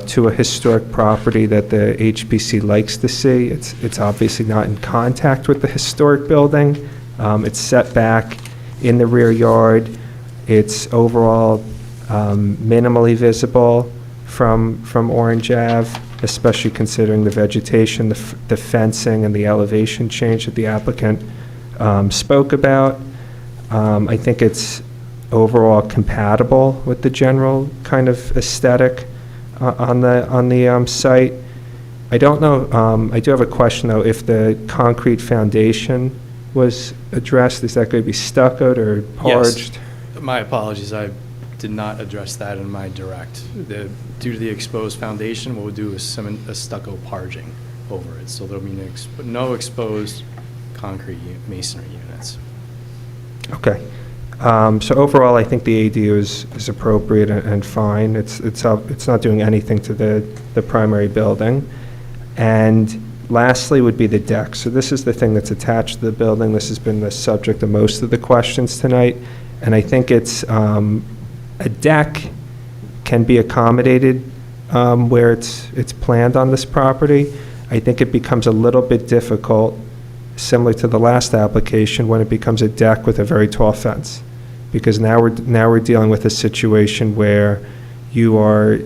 to a historic property that the HPC likes to see. It's obviously not in contact with the historic building. It's set back in the rear yard. It's overall minimally visible from Orange Ave, especially considering the vegetation, the fencing, and the elevation change that the applicant spoke about. I think it's overall compatible with the general kind of aesthetic on the site. I don't know, I do have a question though, if the concrete foundation was addressed, is that going to be stuccoed or parged? Yes. My apologies, I did not address that in my direct. Due to the exposed foundation, what we'll do is a stucco parging over it, so there'll be no exposed concrete masonry units. Okay. So overall, I think the ADU is appropriate and fine. It's not doing anything to the primary building. And lastly would be the deck. So this is the thing that's attached to the building. This has been the subject of most of the questions tonight. And I think it's a deck can be accommodated where it's planned on this property. I think it becomes a little bit difficult, similar to the last application, when it becomes a deck with a very tall fence. Because now we're dealing with a situation where you are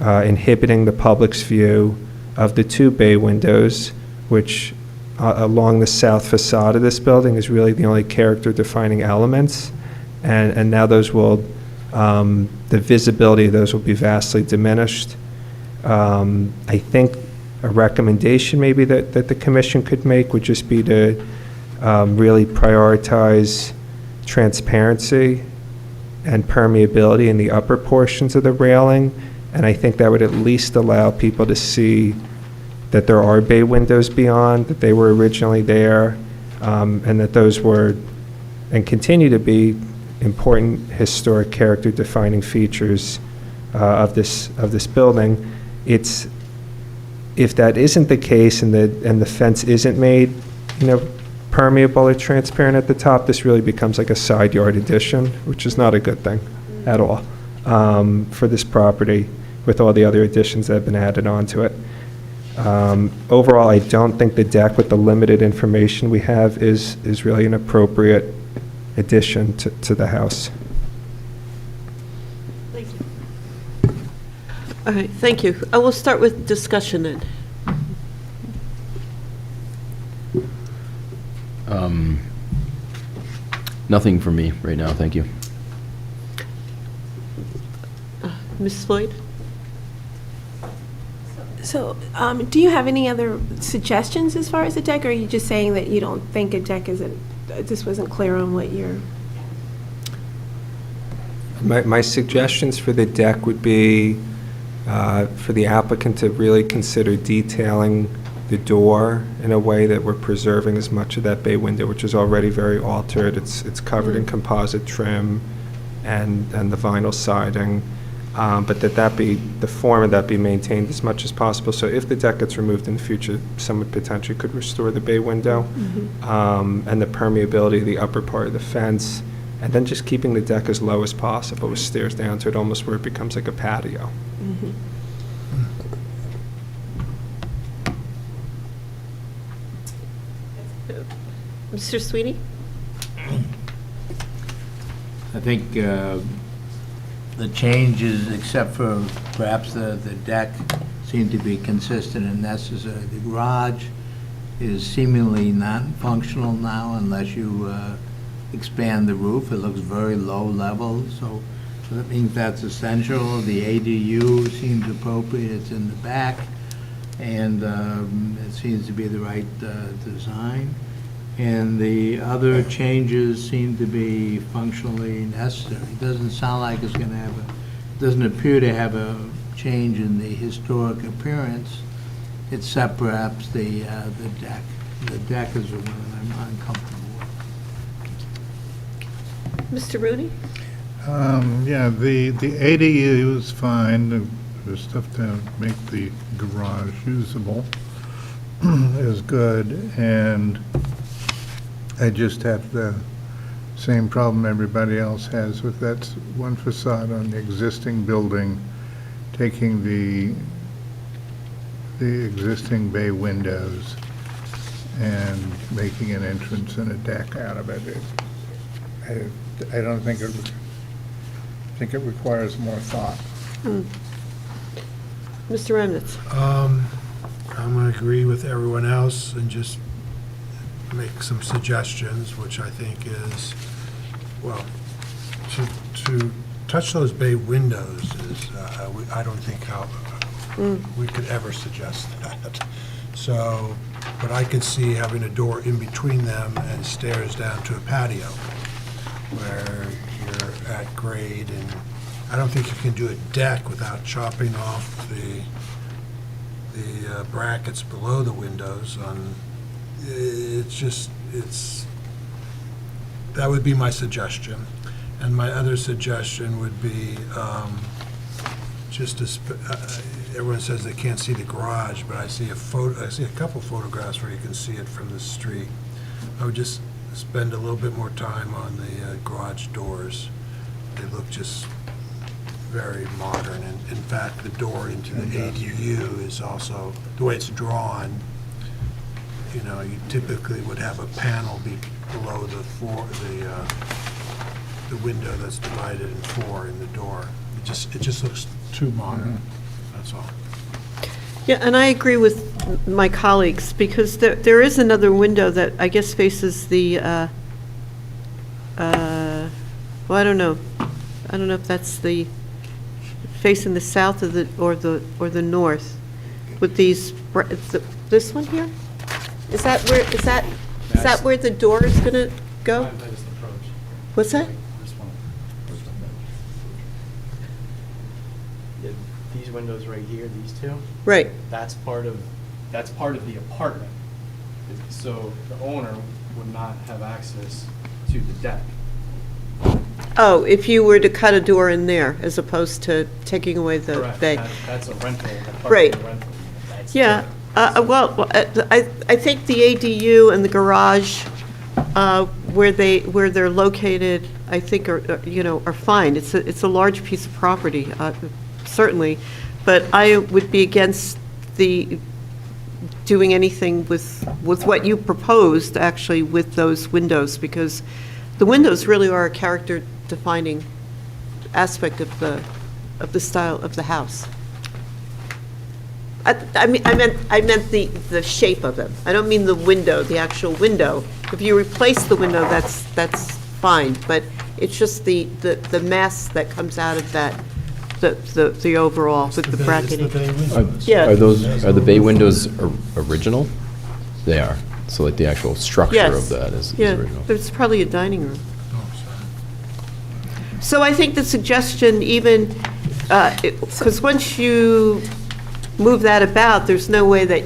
inhibiting the public's view of the two bay windows, which along the south facade of this building is really the only character-defining elements. And now those will, the visibility of those will be vastly diminished. I think a recommendation maybe that the commission could make would just be to really prioritize transparency and permeability in the upper portions of the railing. And I think that would at least allow people to see that there are bay windows beyond, that they were originally there, and that those were and continue to be important historic character defining features of this building. If that isn't the case and the fence isn't made, permeable or transparent at the top, this really becomes like a side yard addition, which is not a good thing at all for this property with all the other additions that have been added onto it. Overall, I don't think the deck with the limited information we have is really an appropriate addition to the house. Thank you. All right, thank you. I will start with discussion then. Nothing for me right now, thank you. Ms. Floyd? So, do you have any other suggestions as far as the deck, or are you just saying that you don't think a deck this wasn't clear on what you're... My suggestions for the deck would be for the applicant to really consider detailing the door in a way that we're preserving as much of that bay window, which is already very altered. It's covered in composite trim and the vinyl siding, but the form of that be maintained as much as possible. So if the deck gets removed in the future, someone potentially could restore the bay window and the permeability of the upper part of the fence, and then just keeping the deck as low as possible with stairs down to it, almost where it becomes like a patio. Mr. Sweeney? I think the changes, except for perhaps the deck, seem to be consistent and necessary. The garage is seemingly not functional now unless you expand the roof. It looks very low level, so that means that's essential. The ADU seems appropriate. It's in the back, and it seems to be the right design. And the other changes seem to be functionally necessary. It doesn't sound like it's going to have doesn't appear to have a change in the historic appearance, except perhaps the deck. The deck is the one that I'm uncomfortable with. Mr. Rooney? Yeah, the ADU is fine. The stuff to make the garage usable is good, and I just have the same problem everybody else has with that one facade on the existing building, taking the existing bay windows and making an entrance and a deck out of it. I don't think it. I think it requires more thought. Mr. Remnitz? I'm going to agree with everyone else and just make some suggestions, which I think is, well, to touch those bay windows is, I don't think how we could ever suggest that. So, but I could see having a door in between them and stairs down to a patio where you're at grade, and I don't think you can do a deck without chopping off the brackets below the windows on. That would be my suggestion. And my other suggestion would be everyone says they can't see the garage, but I see a couple photographs where you can see it from the street. I would just spend a little bit more time on the garage doors. They look just very modern. And in fact, the door into the ADU is also, the way it's drawn, you know, you typically would have a panel be below the window that's divided in four in the door. It just looks too modern, that's all. Yeah, and I agree with my colleagues, because there is another window that I guess faces the, well, I don't know. I don't know if that's facing the south of or the north, with these, this one here? Is that where the door is gonna go? What's that? These windows right here, these two. Right. That's part of the apartment. So the owner would not have access to the deck. Oh, if you were to cut a door in there, as opposed to taking away the Correct. bay. That's a rental. Right. Rental. That's Yeah, well, I think the ADU and the garage, where they're located, I think are fine. It's a large piece of property, certainly, but I would be against doing anything with what you proposed, actually, with those windows, because the windows really are a character-defining aspect of the style of the house. I meant the shape of them. I don't mean the window, the actual window. If you replace the window, that's fine, but it's just the mass that comes out of that, the overall with the bracketing. Yeah. Are the bay windows original? They are. So like the actual structure Yes. of that is Yeah, original. but it's probably a dining room. So I think the suggestion, even, because once you move that about, there's no way that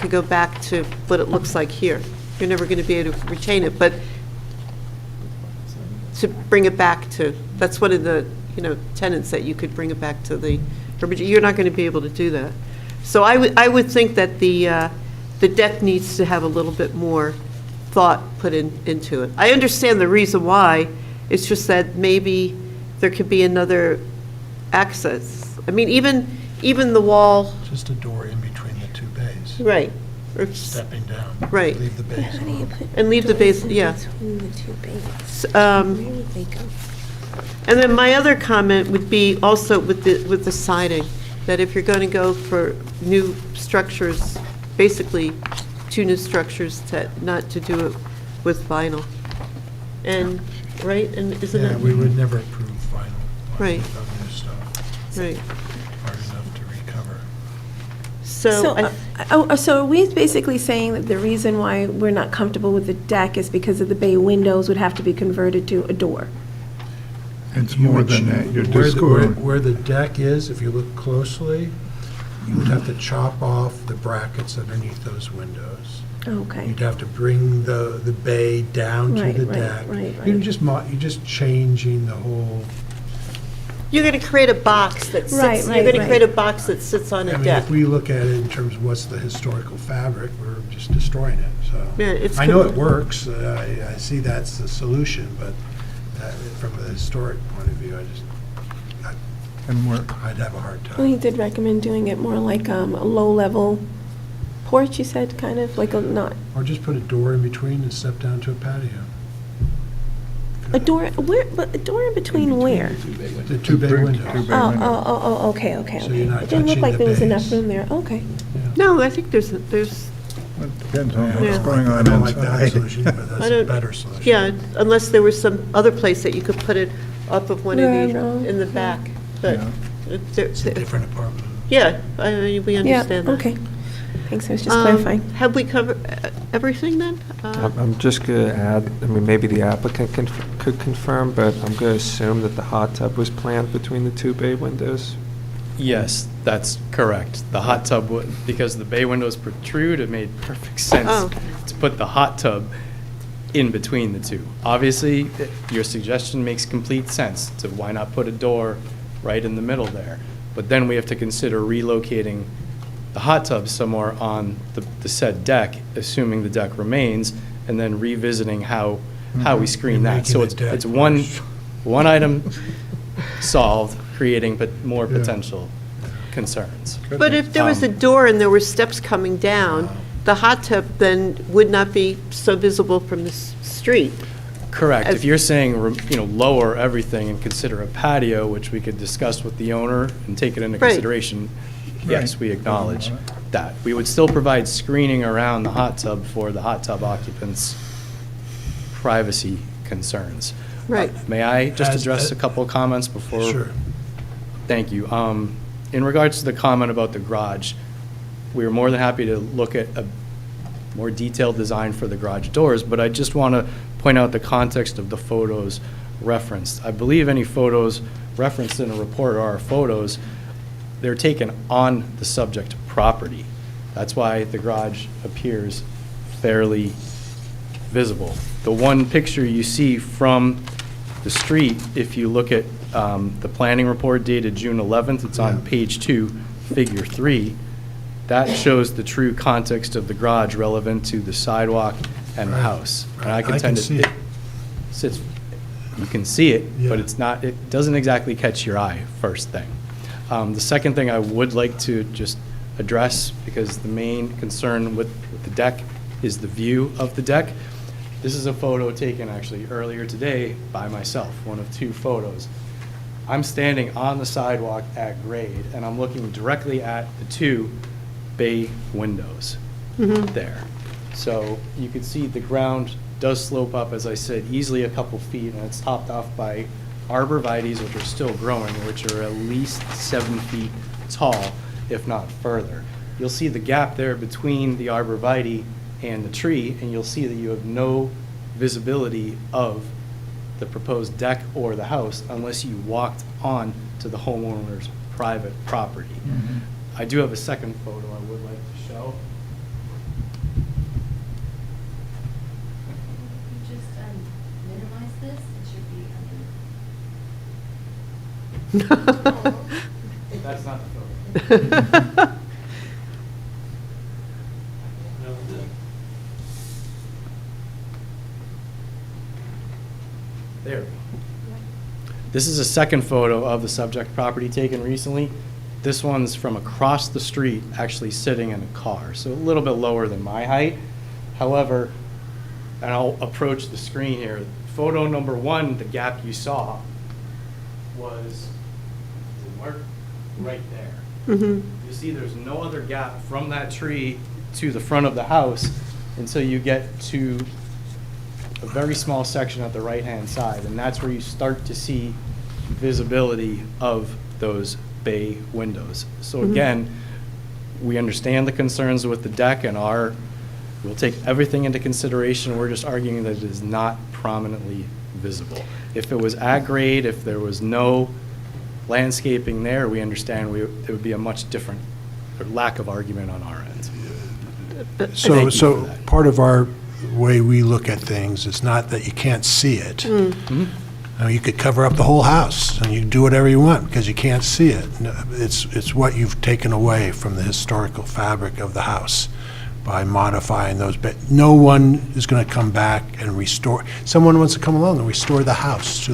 could go back to what it looks like here. You're never going to be able to retain it, but to bring it back to, that's one of the, tenets, that you could bring it back to the, you're not going to be able to do that. So I would think that the deck needs to have a little bit more thought put into it. I understand the reason why. It's just that maybe there could be another access. I mean, even the wall. Just a door in between the two bays. Right. Stepping down. Right. Leave the bays alone. And leave the base, yeah. Between the two bays. Where would they go? And then my other comment would be also with the siding, that if you're going to go for new structures, basically 2 new structures, not to do it with vinyl. And, right, and isn't it? Yeah, we would never approve vinyl. Right. Of new stuff. Right. Hard enough to recover. So are we basically saying that the reason why we're not comfortable with the deck is because of the bay windows would have to be converted to a door? It's more than that. You're just Where the deck is, if you look closely, you would have to chop off the brackets underneath those windows. Okay. You'd have to bring the bay down to the deck. You're just changing the whole. You're going to create a box that sits, you're going to create a box that sits on a I deck. mean, if we look at it in terms of what's the historical fabric, we're just destroying it, so. Yeah, I know it works, I see that's the solution, but from a historic point of view, I'd have a hard time. Well, he did recommend doing it more like a low-level porch, you said, kind of, like a, not, Or just put a door in between and step down to a patio. a door, but a door in between where? The 2 bay windows. Okay. So you're not It didn't look touching like the there was bays. enough room there, okay. No, I think there's, It depends on what's Yeah. going I on don't like that inside. solution, but that's I a don't- better solution. yeah, unless there was some other place that you could put it off of one of No. in the back, but. It's a different apartment. Yeah, we understand that. Okay. Thanks, I was just clarifying. Have we covered everything then? I'm just going to add, I mean, maybe the applicant could confirm, but I'm going to assume that the hot tub was planned between the 2 bay windows? Yes, that's correct. The hot tub, because the bay windows protrude, it made perfect sense Oh. to put the hot tub in between the two. Obviously, your suggestion makes complete sense, to why not put a door right in the middle there? But then we have to consider relocating the hot tub somewhere on the said deck, assuming the deck remains, and then revisiting how we screen You're that. So making the deck it's one item solved. creating more potential concerns. But if there was a door and there were steps coming down, the hot tub then would not be so visible from the street. Correct. As- If you're saying, lower everything and consider a patio, which we could discuss with the owner and take it into Right. consideration, yes, we acknowledge that. We would still provide screening around the hot tub for the hot tub occupants' privacy concerns. Right. May I just As- address a couple of comments before? Sure. Thank you. In regards to the comment about the garage, we were more than happy to look at a more detailed design for the garage doors, but I just want to point out the context of the photos referenced. I believe any photos referenced in the report are our photos. They're taken on the subject property. That's why the garage appears fairly visible. The one picture you see from the street, if you look at the planning report dated June 11th, it's on page 2, figure 3, that shows the true context of the garage relevant to the sidewalk and the house. And I contend see it it. sits, you can see it, but Yeah. it's not, it doesn't exactly catch your eye, first thing. The second thing I would like to just address, because the main concern with the deck is the view of the deck. This is a photo taken actually earlier today by myself, one of 2 photos. I'm standing on the sidewalk at grade, and I'm looking directly at the 2 bay windows there. So you can see the ground does slope up, as I said, easily a couple feet, and it's topped off by arborvitaes, which are still growing, which are at least 7 feet tall, if not further. You'll see the gap there between the arborvitae and the tree, and you'll see that you have no visibility of the proposed deck or the house unless you walked on to the homeowner's private property. I do have a second photo I would like to show. Just minimize this, it should be under. That's not the photo. There we go. This is a second photo of the subject property taken recently. This one's from across the street, actually sitting in a car, so a little bit lower than my height. However, and I'll approach the screen here, photo number 1, the gap you saw was right there. You see there's no other gap from that tree to the front of the house until you get to a very small section at the right-hand side, and that's where you start to see visibility of those bay windows. So again, we understand the concerns with the deck and we'll take everything into consideration. We're just arguing that it is not prominently visible. If it was at grade, if there was no landscaping there, we understand it would be a much different, or lack of argument on our end. So part of our way we look at things is not that you can't see it. You could cover up the whole house and you can do whatever you want because you can't see it. No, it's what you've taken away from the historical fabric of the house by modifying those. No one is going to come back and restore. Someone wants to come along and restore the house,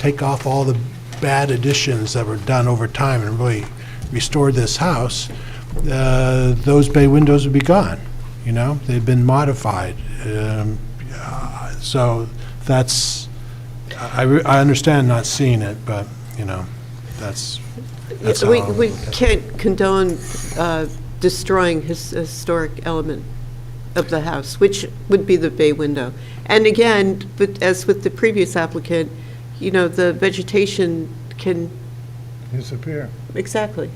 take off all the bad additions that were done over time and really restore this house. Those bay windows would be gone. They've been modified. So that's. I understand not seeing it, but, that's how I We look at it. can't condone destroying his historic element of the house, which would be the bay window. And again, as with the previous applicant, the vegetation can, Disappear. exactly.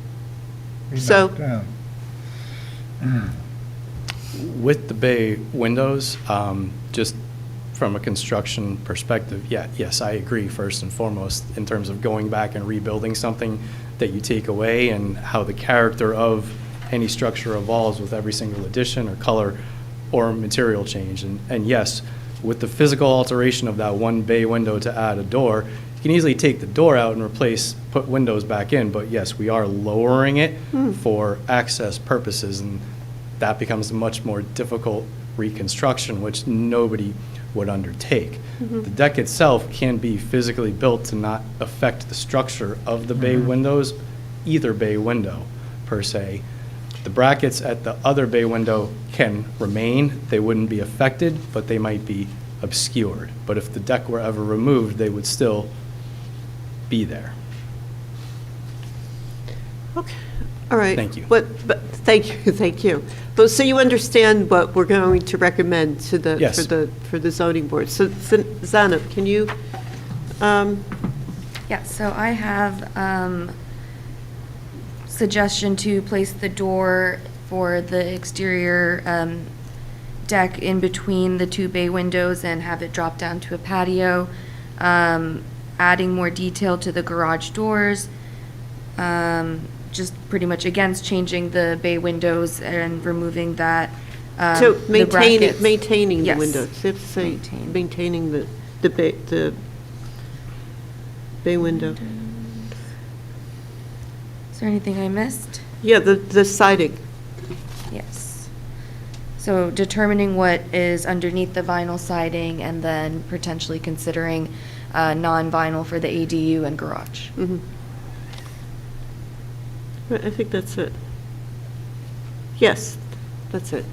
Be So- knocked down. With the bay windows, just from a construction perspective, yes, I agree first and foremost in terms of going back and rebuilding something that you take away and how the character of any structure evolves with every single addition or color or material change. And yes, with the physical alteration of that one bay window to add a door, you can easily take the door out and put windows back in, but yes, we are lowering it for access purposes, and that becomes a much more difficult reconstruction, which nobody would undertake. The deck itself can be physically built to not affect the structure of the bay windows, either bay window per se. The brackets at the other bay window can remain. They wouldn't be affected, but they might be obscured. But if the deck were ever removed, they would still be there. Okay, all right. Thank you. But thank you, thank you. But so you understand what we're going to recommend to the Yes. for the zoning board. So Zana, can you? Yeah, so I have suggestion to place the door for the exterior deck in between the two bay windows and have it drop down to a patio, adding more detail to the garage doors, just pretty much against changing the bay windows and removing that. So the maintaining brackets. the Yes. windows. You have to say maintaining the bay window. Is there anything I missed? Yeah, the siding. Yes. So determining what is underneath the vinyl siding and then potentially considering non-vinyl for the ADU and garage. Mhm. I think that's it. Yes, that's it.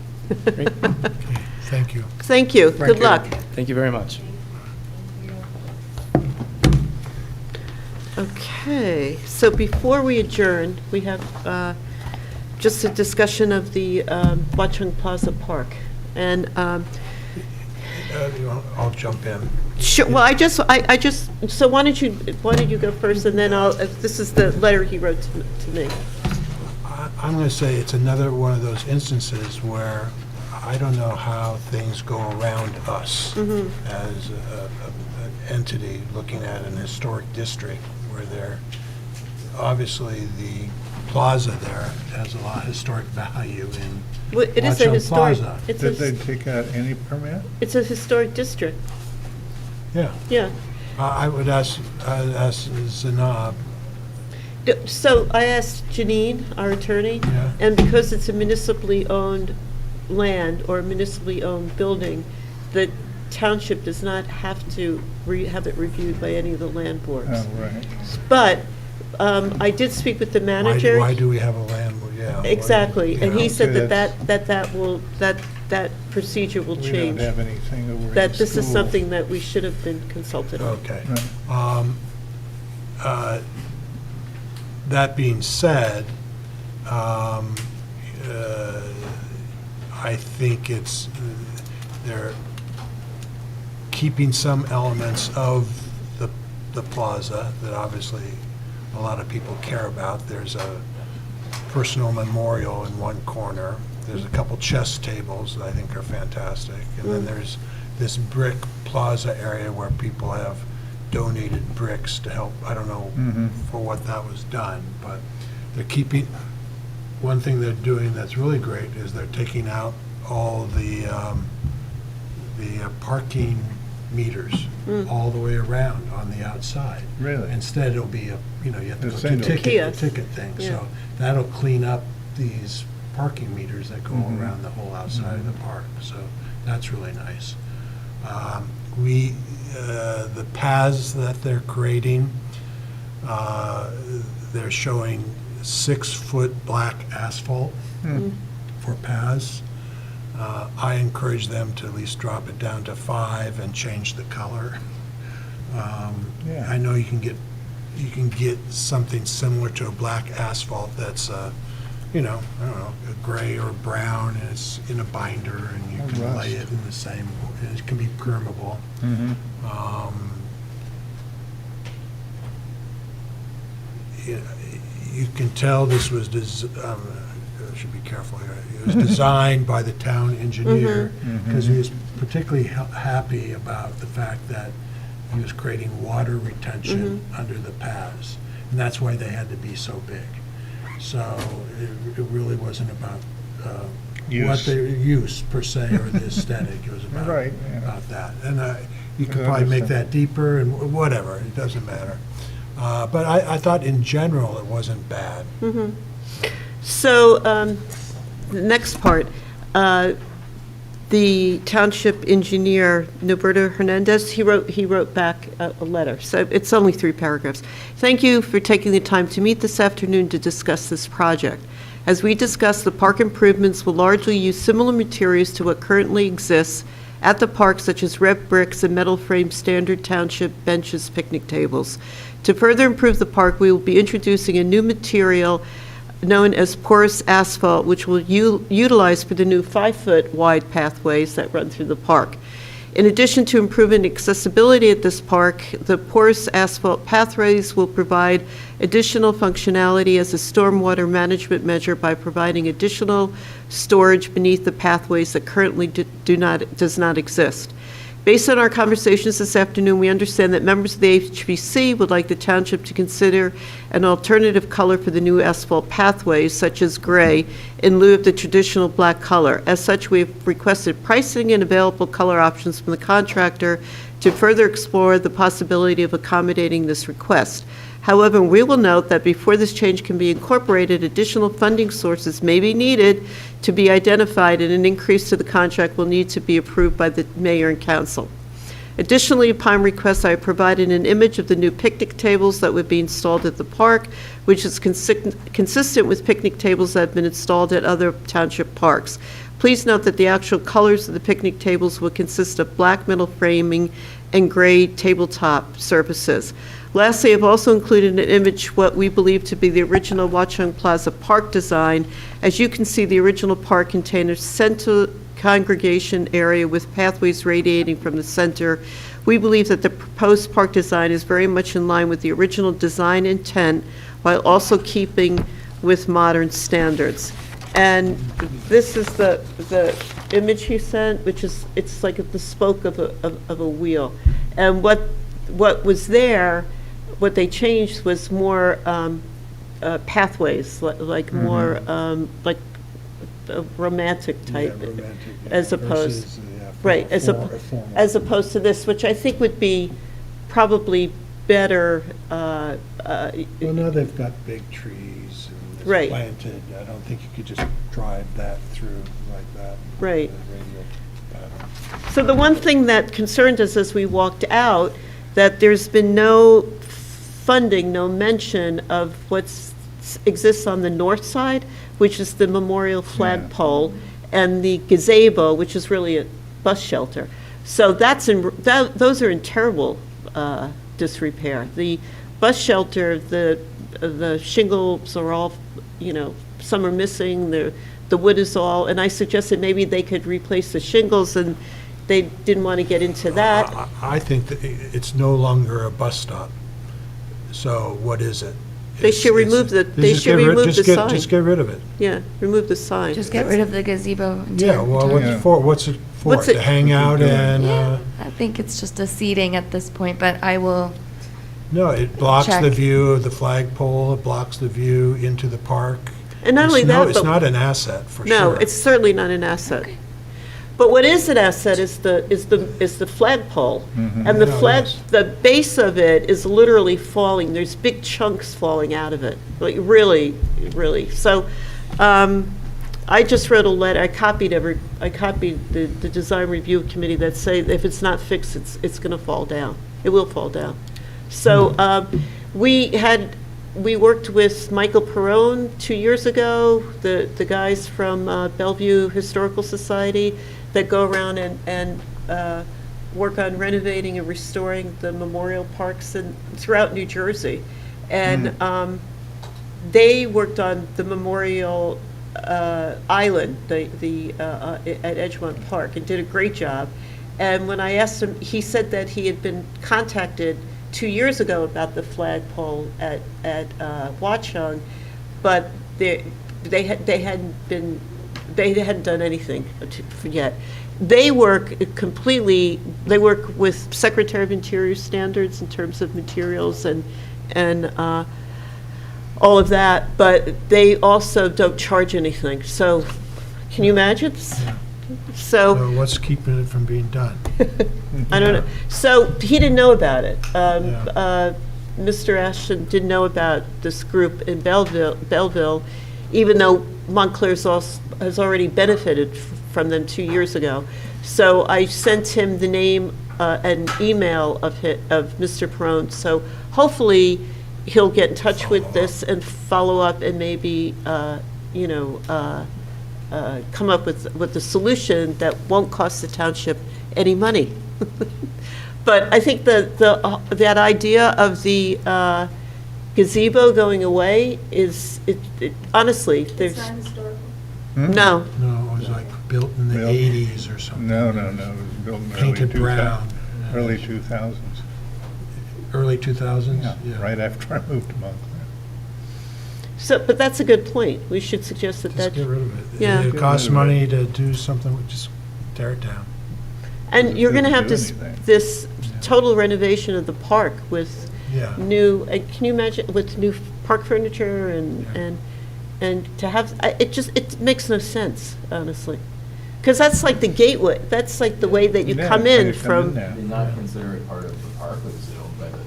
Thank you. Thank you. Good luck. Thank you very much. Okay, so before we adjourn, we have just a discussion of the Watchung Plaza Park. And, I'll jump in. sure, well, I just, so why don't you go first, and then this is the letter he wrote to me. I'm going to say it's another one of those instances where I don't know how things go around us as an entity looking at an historic district where obviously the plaza there has a lot of historic value in Well, it is a Watchung historic. Plaza. It's Did they a, take out any permit? it's a historic district. Yeah. Yeah. I would ask Zanab. So I asked Janine, our attorney, Yeah. and because it's a municipally owned land or a municipally owned building, the township does not have to have it reviewed by any of the land boards. Oh, right. But I did speak with the manager. Why do we have a landlord? Yeah. Exactly, and he said Okay, that procedure will We don't change. have anything over in That this is school. something that we should have been consulted on. Okay. Right. That being said, I think they're keeping some elements of the plaza that obviously a lot of people care about. There's a personal memorial in one corner. There's a couple chess tables that I think are fantastic. And then there's this brick plaza area where people have donated bricks to help. I don't know for what that was done, but they're keeping, one thing they're doing that's really great is they're taking out all the parking meters all the way around on the outside. Really? Instead, it'll be you have to The go to single. ticket Kiosk. thing. Yeah. So that'll clean up these parking meters that go around the whole outside of the park. So that's really nice. The paths that they're creating, they're showing 6-foot black asphalt for paths. I encourage them to at least drop it down to 5 and change the color. Yeah. I know you can get something similar to a black asphalt that's I don't know, a gray or brown, and it's in a binder, and you can lay it in the same, and it can be permeable. You can tell this was, I should be careful here, it was designed by the town engineer, because he was particularly happy about the fact that he was creating water retention under the paths, and that's why they had to be so big. So it really wasn't about what their use per se or the aesthetic. It was about that. And you could probably make that deeper and whatever. It doesn't matter. But I thought in general it wasn't bad. So, the next part, the township engineer, Noberto Hernandez, he wrote back a letter. So it's only 3 paragraphs. Thank you for taking the time to meet this afternoon to discuss this project. As we discussed, the park improvements will largely use similar materials to what currently exists at the park, such as red bricks and metal frame standard township benches, picnic tables. To further improve the park, we will be introducing a new material known as porous asphalt, which will utilize for the new 5-foot wide pathways that run through the park. In addition to improving accessibility at this park, the porous asphalt pathways will provide additional functionality as a stormwater management measure by providing additional storage beneath the pathways that currently does not exist. Based on our conversations this afternoon, we understand that members of the HPC would like the township to consider an alternative color for the new asphalt pathways, such as gray, in lieu of the traditional black color. As such, we have requested pricing and available color options from the contractor to further explore the possibility of accommodating this request. However, we will note that before this change can be incorporated, additional funding sources may be needed to be identified, and an increase to the contract will need to be approved by the mayor and council. Additionally, upon request, I provided an image of the new picnic tables that would be installed at the park, which is consistent with picnic tables that have been installed at other township parks. Please note that the actual colors of the picnic tables will consist of black metal framing and gray tabletop surfaces. Lastly, I've also included an image what we believe to be the original Watchung Plaza park design. As you can see, the original park contained a center congregation area with pathways radiating from the center. We believe that the proposed park design is very much in line with the original design intent, while also keeping with modern standards. And this is the image he sent, which is, it's like the spoke of a wheel. And what was there, what they changed was more pathways, like more like a romantic type, as opposed, right, as opposed to this, which I think would be probably better. Well, now they've got big trees and it's planted. I don't think you could just drive that through like that. Right. So the one thing that concerned us as we walked out, that there's been no funding, no mention of what exists on the north side, which is the memorial flagpole, and the gazebo, which is really a bus shelter. So those are in terrible disrepair. The bus shelter, the shingles are all, some are missing, the wood is all, and I suggested maybe they could replace the shingles, and they didn't want to get into that. I think that it's no longer a bus stop. So what is it? They should remove the sign. Just get rid of it. Yeah, remove the sign. Just get rid of the gazebo. Yeah, well, what's it for? To hang out and? I think it's just a seating at this point, but I will. No, it blocks the view of the flagpole. It blocks the view into the park. And not only that, it's not an asset for sure. No, it's certainly not an asset. Okay. But what is an asset is the flagpole, and the base of it is literally falling. There's big chunks falling out of it, like really, really. So, I just wrote a letter. I copied the design review committee that say if it's not fixed, it's going to fall down. It will fall down. So we worked with Michael Perrone 2 years ago. The guys from Bellevue Historical Society that go around and work on renovating and restoring the memorial parks throughout New Jersey. And they worked on the memorial island at Edgewood Park and did a great job. And when I asked him, he said that he had been contacted 2 years ago about the flagpole at Watchung, but they hadn't done anything yet. They work with Secretary of Interior standards in terms of materials and all of that, but they also don't charge anything. So, can you imagine? So what's keeping it from being done? I don't know. So he didn't know about it. Mr. Ashton didn't know about this group in Belleville, even though Montclair has already benefited from them 2 years ago. So I sent him the name, an email of Mr. Perone. So hopefully, he'll get in touch with this and follow up and maybe, come up with a solution that won't cost the township any money. But I think that idea of the gazebo going away is, honestly, there's. It's not historical. No. No, it was like built in the Built- 80s or something. No, it was built in the Painted brown. early 2000s. Early 2000s? Yeah, right after I moved to Montclair. So, but that's a good point. We should suggest that Just get rid of it. Yeah. It costs money to do something, just tear it down. And you're going to have Doesn't do this total renovation of the park with Yeah. new, can you imagine, with new park furniture and to have, it makes no sense, honestly. Because that's like the gateway, that's like the way that you come in from. Did not consider it part of the park, but it's owned by the,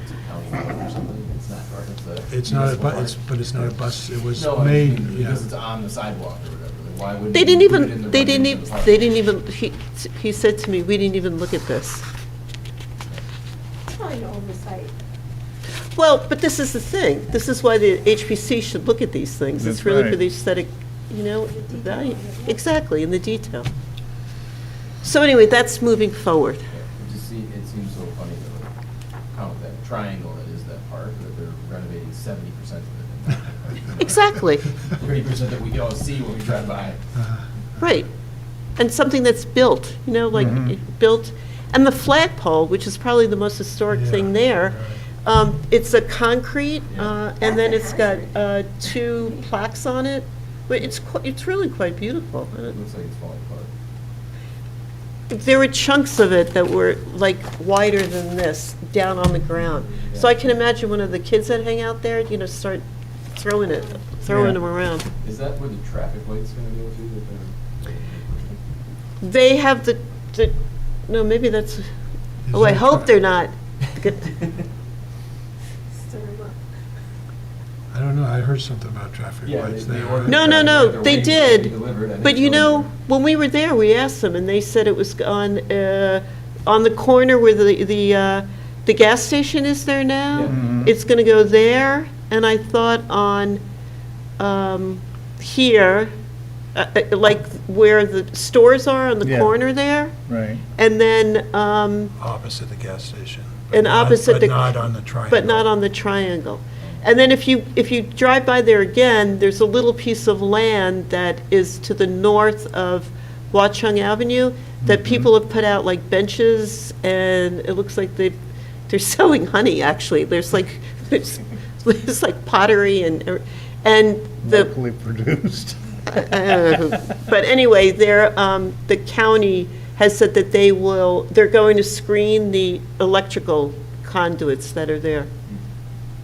it's a county road or something, it's not part of the. It's not a municipal bus, park. but it's not a bus, it was No, I made, mean, yeah. because it's on the sidewalk or whatever, then why wouldn't? They you didn't put it in even, the they didn't running of even, the park? they didn't even, he said to me, we didn't even look at this. It's probably no oversight. Well, but this is the thing. This is why the HPC should look at these things. It's That's really for right. the aesthetic, value. Exactly, in the detail. So anyway, that's moving forward. It seems so funny to count that triangle that is that park, that they're renovating 70% of it. Exactly. 30% that we can all see when we drive by. Right. And something that's built, built. And the flagpole, which is probably the most historic thing there, it's a concrete, and then it's got 2 plaques on it. But it's really quite beautiful. It looks like it's falling apart. There were chunks of it that were like wider than this, down on the ground. So I can imagine one of the kids that hang out there, start throwing them around. Is that where the traffic light's gonna go to? They have the, no, maybe that's, oh, I hope they're not. I don't know, I heard something about traffic Yeah, lights they there. ordered No, They're they waiting for it to be did. delivered, and But it's when we were there, we asked them, and they said it was on the corner where the gas station is there now. Yeah. It's gonna go there, and I thought on, here, like where the stores are on the Yeah. corner there, Right. and then, Opposite the gas station. and opposite But the. not on the triangle. But not on the triangle. And then if you drive by there again, there's a little piece of land that is to the north of Watchung Avenue that people have put out like benches, and it looks like they're selling honey, actually. There's like pottery and the. Locally produced. But anyway, the county has said that they're going to screen the electrical conduits that are there.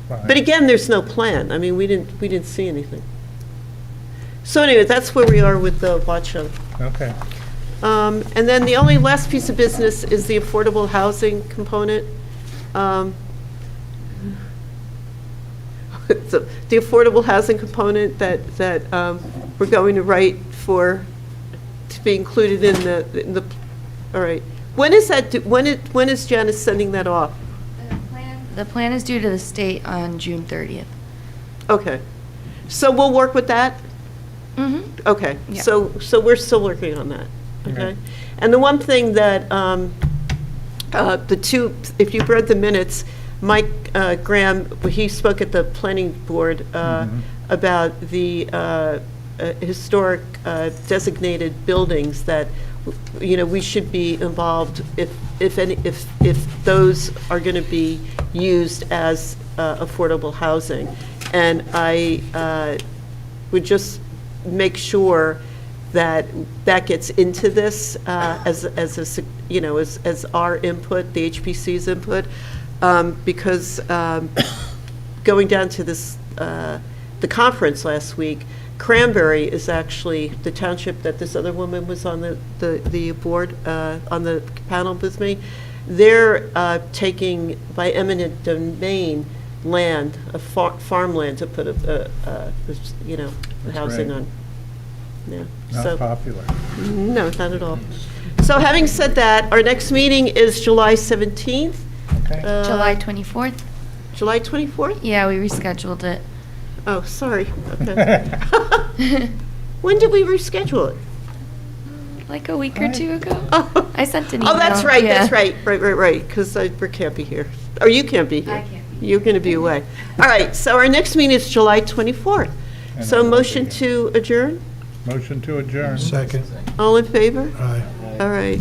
But again, there's no plan. I mean, we didn't see anything. So anyway, that's where we are with the Watchung. Okay. And then the only last piece of business is the affordable housing component. So the affordable housing component that we're going to write to be included in the, all right. When is Janice sending that off? The plan is due to the state on June 30th. Okay. So we'll work with that? Mm-hmm. Okay. Yeah. So we're still working on that, okay? Okay. And the one thing that, if you've read the minutes, Mike Graham, he spoke at the planning board about the historic designated buildings that, we should be involved if those are going to be used as affordable housing. And I would just make sure that gets into this as our input, the HPC's input, because going down to this the conference last week, Cranberry is actually the township that this other woman was on the board, on the panel with me. They're taking by eminent domain land, farmland to put housing right. on. Yeah. Not So- popular. No, not at all. So having said that, our next meeting is July 17th. Okay. July 24th? July 24th? Yeah, we rescheduled it. Oh, sorry. Okay. When did we reschedule it? Like a week or two ago. I sent an email. Oh, that's right, Yeah. that's right, because I can't be here. Or you can't be here. I can't be You're going to be away. All right, so our next meeting is July 24th. And So I will motion be to adjourn? Motion to adjourn. Second. All in favor? Aye. All right.